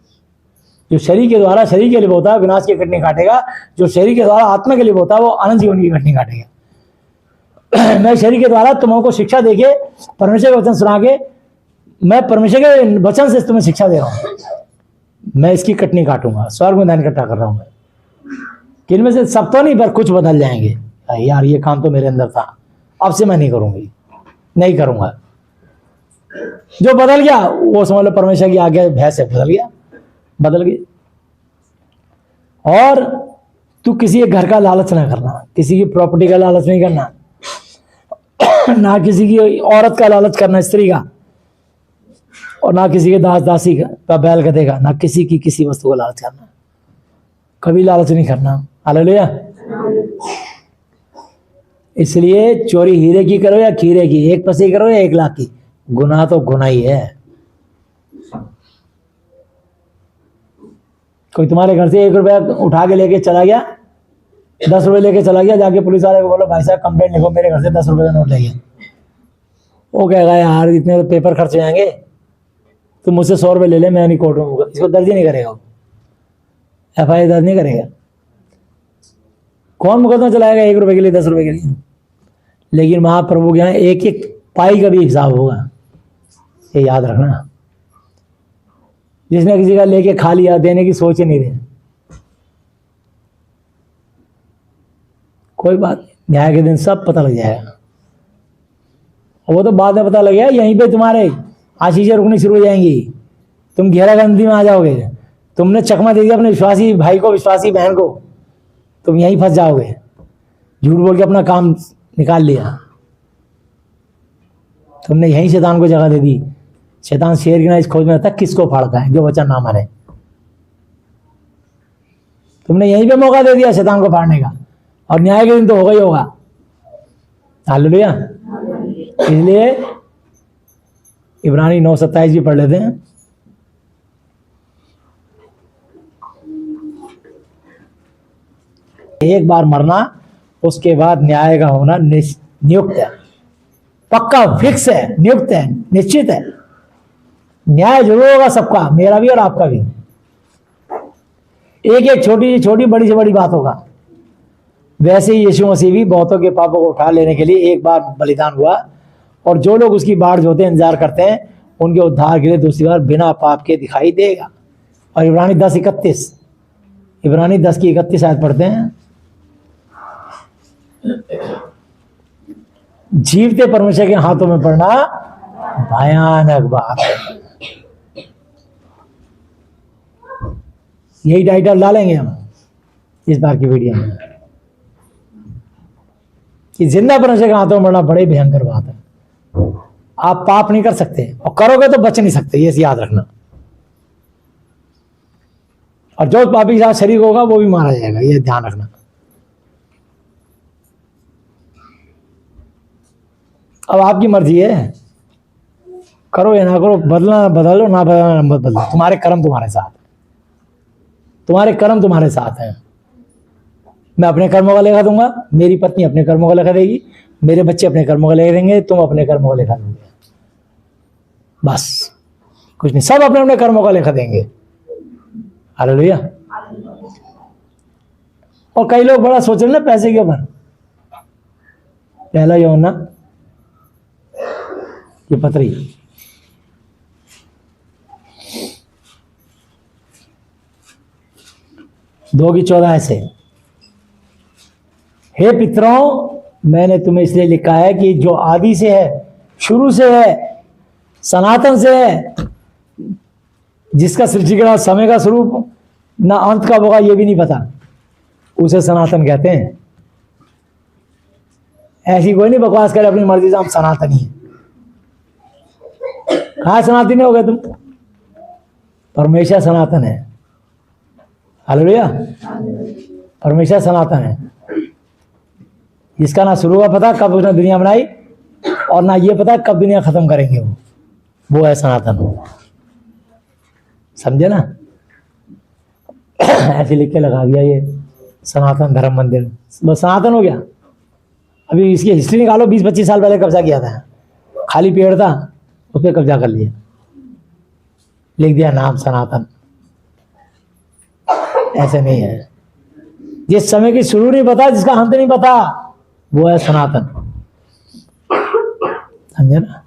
जो शरीर के द्वारा शरीर के लिए बोता है विनाश की कटनी काटेगा, जो शरीर के द्वारा आत्मा के लिए बोता है वो अनंत जीवन की कटनी काटेगा। मैं शरीर के द्वारा तुमको शिक्षा देके, परमेश्वर के वचन सुना के, मैं परमेश्वर के वचन से तुम्हें शिक्षा दे रहा हूं। मैं इसकी कटनी काटूंगा, स्वर्ग में धन इकट्ठा कर रहा हूं मैं। कि इनमें से सब तो नहीं, पर कुछ बदल जाएंगे। यार ये काम तो मेरे अंदर था, अब से मैं नहीं करूंगी, नहीं करूंगा। जो बदल गया वो समझ लो परमेश्वर की आज्ञा भैंस से बदल गया, बदल गई। और तू किसी के घर का लालच ना करना, किसी की प्रॉपर्टी का लालच नहीं करना, ना किसी की औरत का लालच करना, स्त्री का, और ना किसी के दास दासी का बैल गधे का, ना किसी की किसी वस्तु का लालच करना, कभी लालच नहीं करना। हालेलुया। इसलिए चोरी हीरे की करो या खीरे की, 1 पैसे की करो या 1 लाख की, गुनाह तो गुनाह ही है। कोई तुम्हारे घर से 1 रुपया उठा के लेके चला गया, 10 रुपए लेके चला गया, जाके पुलिस वाले को बोलो भाई साहब कंप्लेंट लिखो, मेरे घर से 10 रुपए का नोट ले गया। वो कहेगा यार इतने तो पेपर खर्च जाएंगे, तुम मुझसे 100 रुपए ले ले, मैं नहीं कोर्ट में होगा। इसको दर्ज ही नहीं करेगा, FIR दर्ज नहीं करेगा। कौन मुकदमा चलाएगा 1 रुपए के लिए, 10 रुपए के लिए? लेकिन महाप्रभु के यहाँ 1-1 पाई का भी हिसाब होगा, ये याद रखना। जिसने किसी का लेके खा लिया, देने की सोच ही नहीं रहे, कोई बात नहीं, न्याय के दिन सब पता लग जाएगा। वो तो बाद में पता लग गया, यहीं पे तुम्हारे आशीषें रुकनी शुरू हो जाएंगी, तुम घेरा गंदी में आ जाओगे। तुमने चकमा दे दिया अपने विश्वासी भाई को, विश्वासी बहन को, तुम यहीं फंस जाओगे। झूठ बोल के अपना काम निकाल लिया, तुमने यहीं शैतान को जगह दे दी। शैतान शेर की ना इस खोज में रहता किसको फाड़ता है, जो वचन ना माने। तुमने यहीं पे मौका दे दिया शैतान को फाड़ने का, और न्याय के दिन तो होगा ही होगा। हालेलुया। इसलिए इब्रानी 9:27 भी पढ़ लेते हैं। एक बार मरना, उसके बाद न्याय का होना नियुक्त है, पक्का, फिक्स है, नियुक्त है, निश्चित है। न्याय जरूर होगा सबका, मेरा भी और आपका भी। एक एक छोटी छोटी बड़ी से बड़ी बात होगा। वैसे ही यीशु मसीह भी बहुतों के पापों को उठा लेने के लिए एक बार बलिदान हुआ, और जो लोग उसकी बाट जोते इंतजार करते हैं उनके उद्धार के लिए दूसरी बार बिना पाप के दिखाई देगा। और इब्रानी 10:31, इब्रानी 10 की 31 आयत पढ़ते हैं। जीवते परमेश्वर के हाथों में पड़ना भयानक बात है। यही टाइटल डालेंगे हम इस बार की वीडियो में, कि जिंदा परमेश्वर के हाथों में पड़ना बड़ी भयंकर बात है। आप पाप नहीं कर सकते, और करोगे तो बच नहीं सकते, ये याद रखना। और जो पापी के साथ शरीक होगा वो भी मारा जाएगा, ये ध्यान रखना। अब आपकी मर्जी है, करो या ना करो, बदलना बदलो, ना बदलना मत बदलो। तुम्हारे कर्म तुम्हारे साथ, तुम्हारे कर्म तुम्हारे साथ हैं। मैं अपने कर्मों का लेखा दूंगा, मेरी पत्नी अपने कर्मों का लेखा देगी, मेरे बच्चे अपने कर्मों का लेखा देंगे, तुम अपने कर्मों का लेखा दोगे। बस कुछ नहीं, सब अपने अपने कर्मों का लेखा देंगे। हालेलुया। और कई लोग बड़ा सोच रहे ना पैसे के ऊपर। पहला यूहन्ना की पत्री, दो की 14 से, हे पितरों, मैंने तुम्हें इसलिए लिखा है कि जो आदि से है, शुरू से है, सनातन से है, जिसका सृष्टिकर्ता समय का स्वरूप ना अंत का होगा ये भी नहीं पता, उसे सनातन कहते हैं। ऐसी कोई नहीं बकवास करे अपनी मर्जी से हम सनातनी हैं। कहाँ सनातनी हो गए तुम? परमेश्वर सनातन है। हालेलुया। परमेश्वर सनातन है, जिसका ना शुरू का पता कब उसने दुनिया बनाई, और ना ये पता कब दुनिया खत्म करेंगे वो है सनातन। समझे ना? ऐसे लिख के लगा दिया ये सनातन धर्म मंदिर, बस सनातन हो गया। अभी इसकी हिस्ट्री निकालो, 20-25 साल पहले कब्जा किया था, खाली पेड़ था, उस पर कब्जा कर लिया, लिख दिया नाम सनातन। ऐसे नहीं है। जिस समय की शुरू नहीं पता, जिसका अंत नहीं पता, वो है सनातन। समझे ना?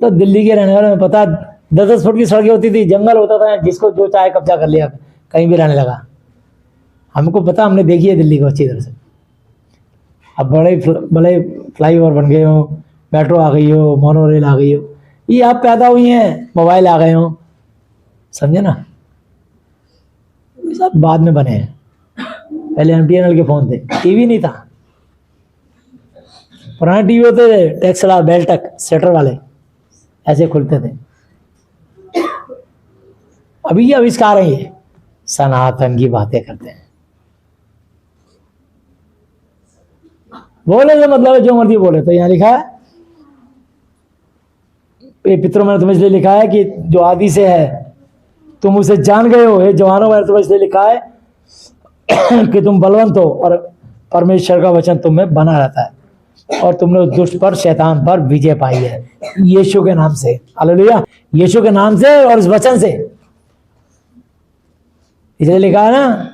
तो दिल्ली के रहने वाले में पता 10-10 फुट की सड़कें होती थी, जंगल होता था, जिसको जो चाहे कब्जा कर लिया, कहीं भी रहने लगा। हमको पता, हमने देखी है दिल्ली को अच्छी तरह से। अब बड़े फ्लाईओवर बन गए हो, मेट्रो आ गई हो, मोनो रेल आ गई हो, ये आप पैदा हुई हैं, मोबाइल आ गए हो, समझे ना। ये सब बाद में बने हैं, पहले MTNL के फोन थे, टीवी नहीं था। पुराने टीवी होते थे टेक्सला, बेल्टक, सेटर वाले, ऐसे खुलते थे। अभी ये आविष्कार है, ये सनातन की बातें करते हैं। बोले जो मतलब है, जो मर्जी बोले। तो यहाँ लिखा है, ये पितरों में तुम्हें इसलिए लिखा है कि जो आदि से है तुम उसे जान गए हो। हे जवानों में तुम्हें इसलिए लिखा है कि तुम बलवंत हो और परमेश्वर का वचन तुम में बना रहता है और तुमने उस दुष्ट पर, शैतान पर विजय पाई है यीशु के नाम से। हालेलुया, यीशु के नाम से और इस वचन से। इसलिए लिखा है ना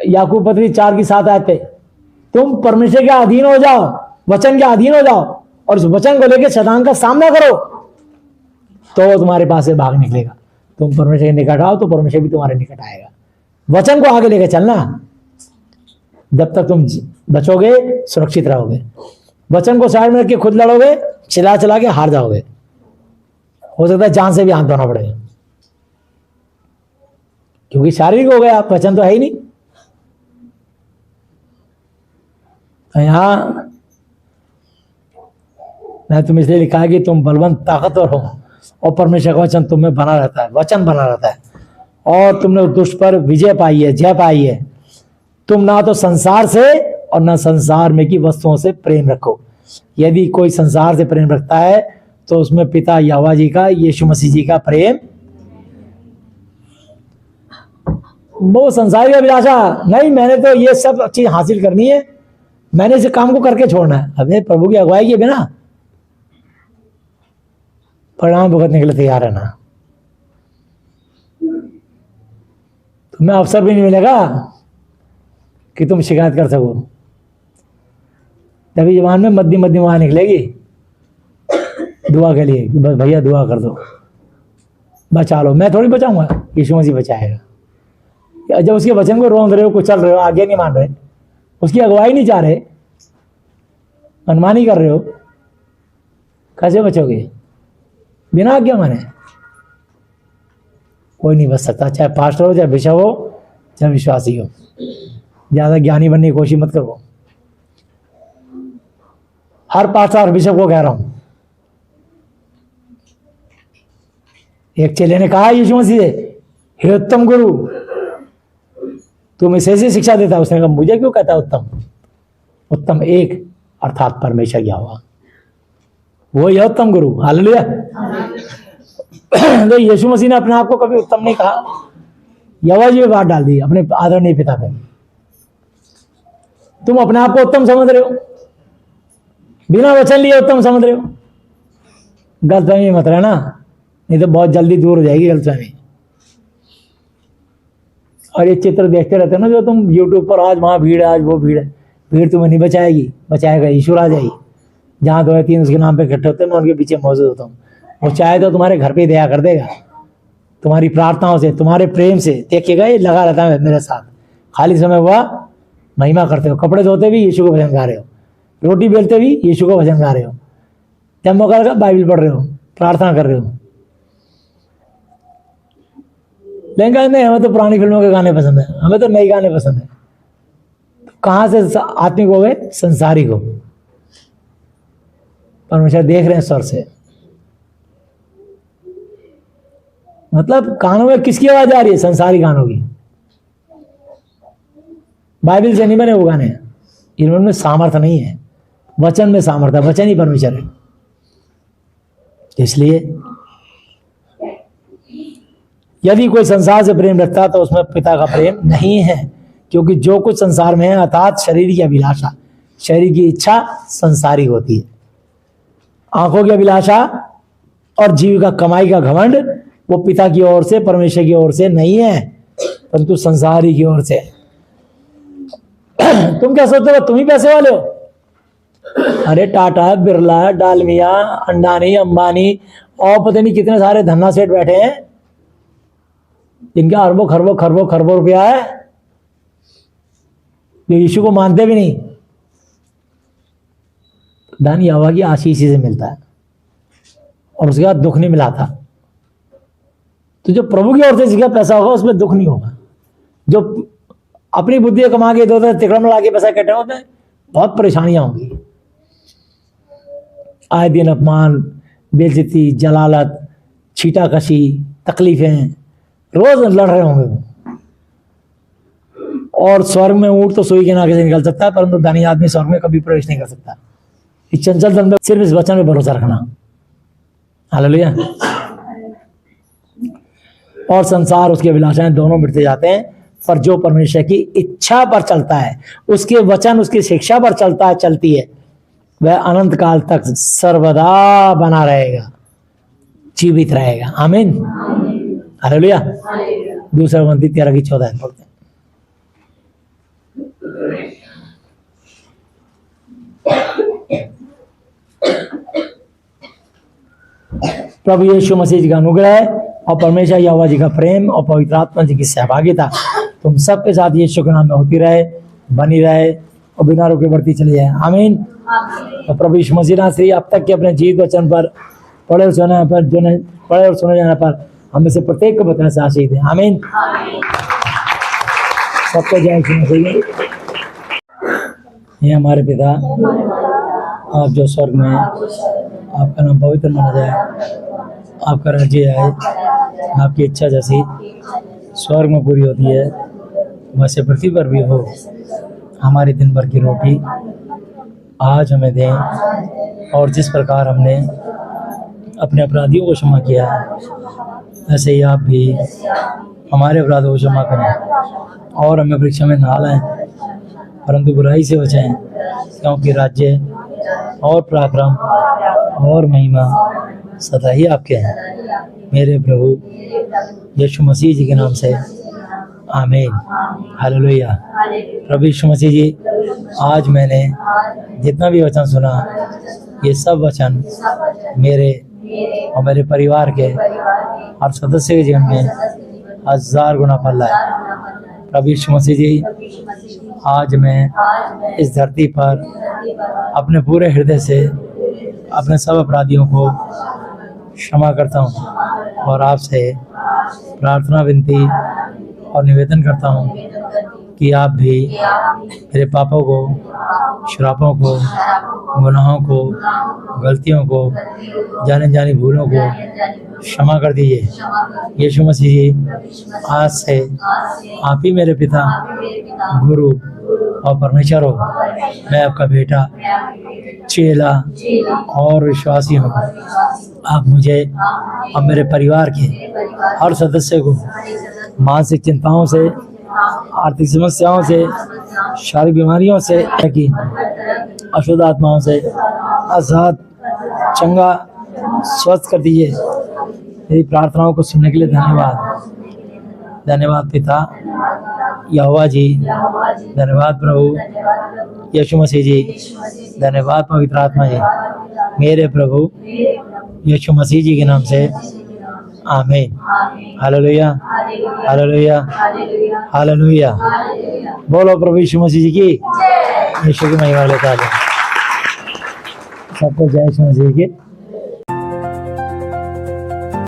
याकूब पत्री 4:7 आयत पे, तुम परमेश्वर के अधीन हो जाओ, वचन के अधीन हो जाओ और उस वचन को लेकर शैतान का सामना करो तो तुम्हारे पास से भाग निकलेगा। तुम परमेश्वर के निकट आओ तो परमेश्वर भी तुम्हारे निकट आएगा। वचन को आगे लेकर चलना, जब तक तुम बचोगे सुरक्षित रहोगे। वचन को साइड में रख के खुद लड़ोगे, चिल्ला चला के हार जाओगे, हो सकता है जान से भी हाथ धोना पड़ेगा, क्योंकि शारीरिक हो गया, वचन तो है ही नहीं। तो यहां मैं तुम्हें इसलिए लिखा है कि तुम बलवंत, ताकतवर हो और परमेश्वर का वचन तुम में बना रहता है, वचन बना रहता है और तुमने उस दुष्ट पर विजय पाई है, जय पाई है। तुम ना तो संसार से और ना संसार में की वस्तुओं से प्रेम रखो। यदि कोई संसार से प्रेम रखता है तो उसमें पिता यहोवा जी का, यीशु मसीह जी का प्रेम, वो संसारी अभिलाषा नहीं, मैंने तो ये सब चीज हासिल करनी है, मैंने इस काम को करके छोड़ना है। अबे प्रभु की अगुवाई के बिना परिणाम भुगतने के लिए तैयार है ना, तुम्हें अवसर भी नहीं मिलेगा कि तुम शिकायत कर सको। तभी जबान में मध्य वहां निकलेगी दुआ के लिए, बस भैया दुआ कर दो, बचा लो। मैं थोड़ी बचाऊंगा, यीशु मसीह बचाएगा। जब उसके वचन को रोक रहे हो, कुचल रहे हो, आगे नहीं मान रहे, उसकी अगुवाई नहीं चाह रहे, मनमानी कर रहे हो, कैसे बचोगे? बिना आज्ञा माने कोई नहीं बच सकता, चाहे पास्टर हो, चाहे बिशप हो, चाहे विश्वासी हो। ज्यादा ज्ञानी बनने की कोशिश मत करो। हर पास्टर और बिशप को कह रहा हूं, एक चेले ने कहा यीशु मसीह से, हे उत्तम गुरु, तुम इसे ऐसी शिक्षा देता है। उसने कहा मुझे क्यों कहता है उत्तम? उत्तम एक अर्थात परमेश्वर यहोवा, वो यह उत्तम गुरु। हालेलुया। तो यीशु मसीह ने अपने आप को कभी उत्तम नहीं कहा, यहोवा जी पे बात डाल दी अपने आदरणीय पिता पे। तुम अपने आप को उत्तम समझ रहे हो, बिना वचन लिए उत्तम समझ रहे हो। गलतफहमी मत रहना, नहीं तो बहुत जल्दी दूर हो जाएगी गलतफहमी। और ये चित्र देखते रहते हो ना जो तुम यूट्यूब पर, आज वहां भीड़ है, आज वो भीड़ है, भीड़ तुम्हें नहीं बचाएगी, बचाएगा ईश्वर आ जाएगी। जहां 2 या 3 उसके नाम पे इकट्ठे होते हैं, मैं उनके पीछे मौजूद होता हूँ। वो चाहे तो तुम्हारे घर पे ही दया कर देगा, तुम्हारी प्रार्थनाओं से, तुम्हारे प्रेम से। देखिएगा ये लगा रहता है मेरे साथ, खाली समय हुआ महिमा करते हो, कपड़े धोते भी यीशु को भजन गा रहे हो, रोटी बेलते भी यीशु को भजन गा रहे हो, जब मौका लगा बाइबल पढ़ रहे हो, प्रार्थना कर रहे हो। लेकिन नहीं, हमें तो पुरानी फिल्मों के गाने पसंद है, हमें तो नए गाने पसंद है। तो कहाँ से आत्मिक हो गए? संसारी को। परमेश्वर देख रहे हैं स्वर से। मतलब कानों में किसकी आवाज आ रही है? संसारी गानों की। बाइबल से नहीं बने वो गाने, इनमें सामर्थ्य नहीं है, वचन में सामर्थ्य है, वचन ही परमेश्वर है। इसलिए यदि कोई संसार से प्रेम रखता तो उसमें पिता का प्रेम नहीं है, क्योंकि जो कुछ संसार में है अर्थात शरीर की अभिलाषा, शरीर की इच्छा संसारी होती है। आंखों की अभिलाषा और जीविका कमाई का घमंड वो पिता की ओर से, परमेश्वर की ओर से नहीं है, परंतु संसारी की ओर से। तुम क्या सोचते हो? तुम ही पैसे वाले हो? अरे टाटा, बिरला, डालमिया, अंडानी, अंबानी और पता नहीं कितने सारे धन्ना सेठ बैठे हैं जिनके अरबों खरबों खरबों खरबों रुपया है, जो यीशु को मानते भी नहीं। धन यहोवा की आशीष से मिलता है और उसके बाद दुख नहीं मिला था। तो जो प्रभु की ओर से जिसका पैसा होगा उसमें दुख नहीं होगा। जो अपनी बुद्धि कमा के इधर तिकड़ा में ला के पैसा कटे उसमें बहुत परेशानियां होंगी। आए दिन अपमान, बेइज्जती, जलालत, छीटाकशी, तकलीफें रोज लड़ रहे होंगे वो। और स्वर्ग में ऊंट तो सुई के नाके से निकल सकता है, परंतु धनी आदमी स्वर्ग में कभी प्रवेश नहीं कर सकता। इस चंचल धन में सिर्फ इस वचन में भरोसा रखना। हालेलुया। और संसार, उसकी अभिलाषाएं दोनों मिटते जाते हैं, पर जो परमेश्वर की इच्छा पर चलता है, उसके वचन, उसकी शिक्षा पर चलता है, चलती है, वह अनंत काल तक सर्वदा बना रहेगा, जीवित रहेगा। आमीन। हालेलुया। दूसरा ग्रंथी 13:14 पढ़ते हैं। प्रभु यीशु मसीह जी का अनुग्रह और परमेश्वर यहोवा जी का प्रेम और पवित्र आत्मा जी की सहभागिता तुम सबके साथ यीशु के नाम में होती रहे, बनी रहे और बिना रुके बढ़ती चली जाए। आमीन। तो प्रभु यीशु मसीह ने श्री अब तक के अपने जीवित वचन पर पढ़े और सुने पर जो ने पढ़े और सुने जाने पर हमें से प्रत्येक को बताने से आशीष है। आमीन। सबको जय यीशु मसीह। ये हमारे पिता, आप जो स्वर्ग में हैं, आपका नाम पवित्र माना जाए, आपका राज्य आए, आपकी इच्छा जैसी स्वर्ग में पूरी होती है वैसे पृथ्वी पर भी हो। हमारी दिन भर की रोटी आज हमें दें, और जिस प्रकार हमने अपने अपराधियों को क्षमा किया वैसे ही आप भी हमारे अपराधों को क्षमा करें, और हमें परीक्षा में ना लाएं परंतु बुराई से बचाएं, क्योंकि राज्य और पराक्रम और महिमा सदा ही आपके हैं। मेरे प्रभु यीशु मसीह जी के नाम से आमीन। हालेलुया। प्रभु यीशु मसीह जी, आज मैंने जितना भी वचन सुना, ये सब वचन मेरे और मेरे परिवार के और सदस्य के जीवन में 1000 गुना फल लाए। प्रभु यीशु मसीह जी, आज मैं इस धरती पर अपने पूरे हृदय से अपने सब अपराधियों को क्षमा करता हूँ और आपसे प्रार्थना, विनती और निवेदन करता हूँ कि आप भी मेरे पापों को, श्रापों को, गुनाहों को, गलतियों को, जाने जानी भूलों को क्षमा कर दीजिए। यीशु मसीह जी, आज से आप ही मेरे पिता, गुरु और परमेश्वर हो। मैं आपका बेटा, चेला और विश्वासी हूँ। आप मुझे और मेरे परिवार के हर सदस्य को मानसिक चिंताओं से, आर्थिक समस्याओं से, शारीरिक बीमारियों से, कि अशुद्ध आत्माओं से आजाद, चंगा, स्वस्थ कर दीजिए। मेरी प्रार्थनाओं को सुनने के लिए धन्यवाद। धन्यवाद पिता यहोवा जी, धन्यवाद प्रभु यीशु मसीह जी, धन्यवाद पवित्र आत्मा जी। मेरे प्रभु यीशु मसीह जी के नाम से आमीन। Hallelujah, hallelujah, hallelujah. बोलो प्रभु यीशु मसीह जी की, यीशु की महिमा लेता है। सबको जय यीशु मसीह की।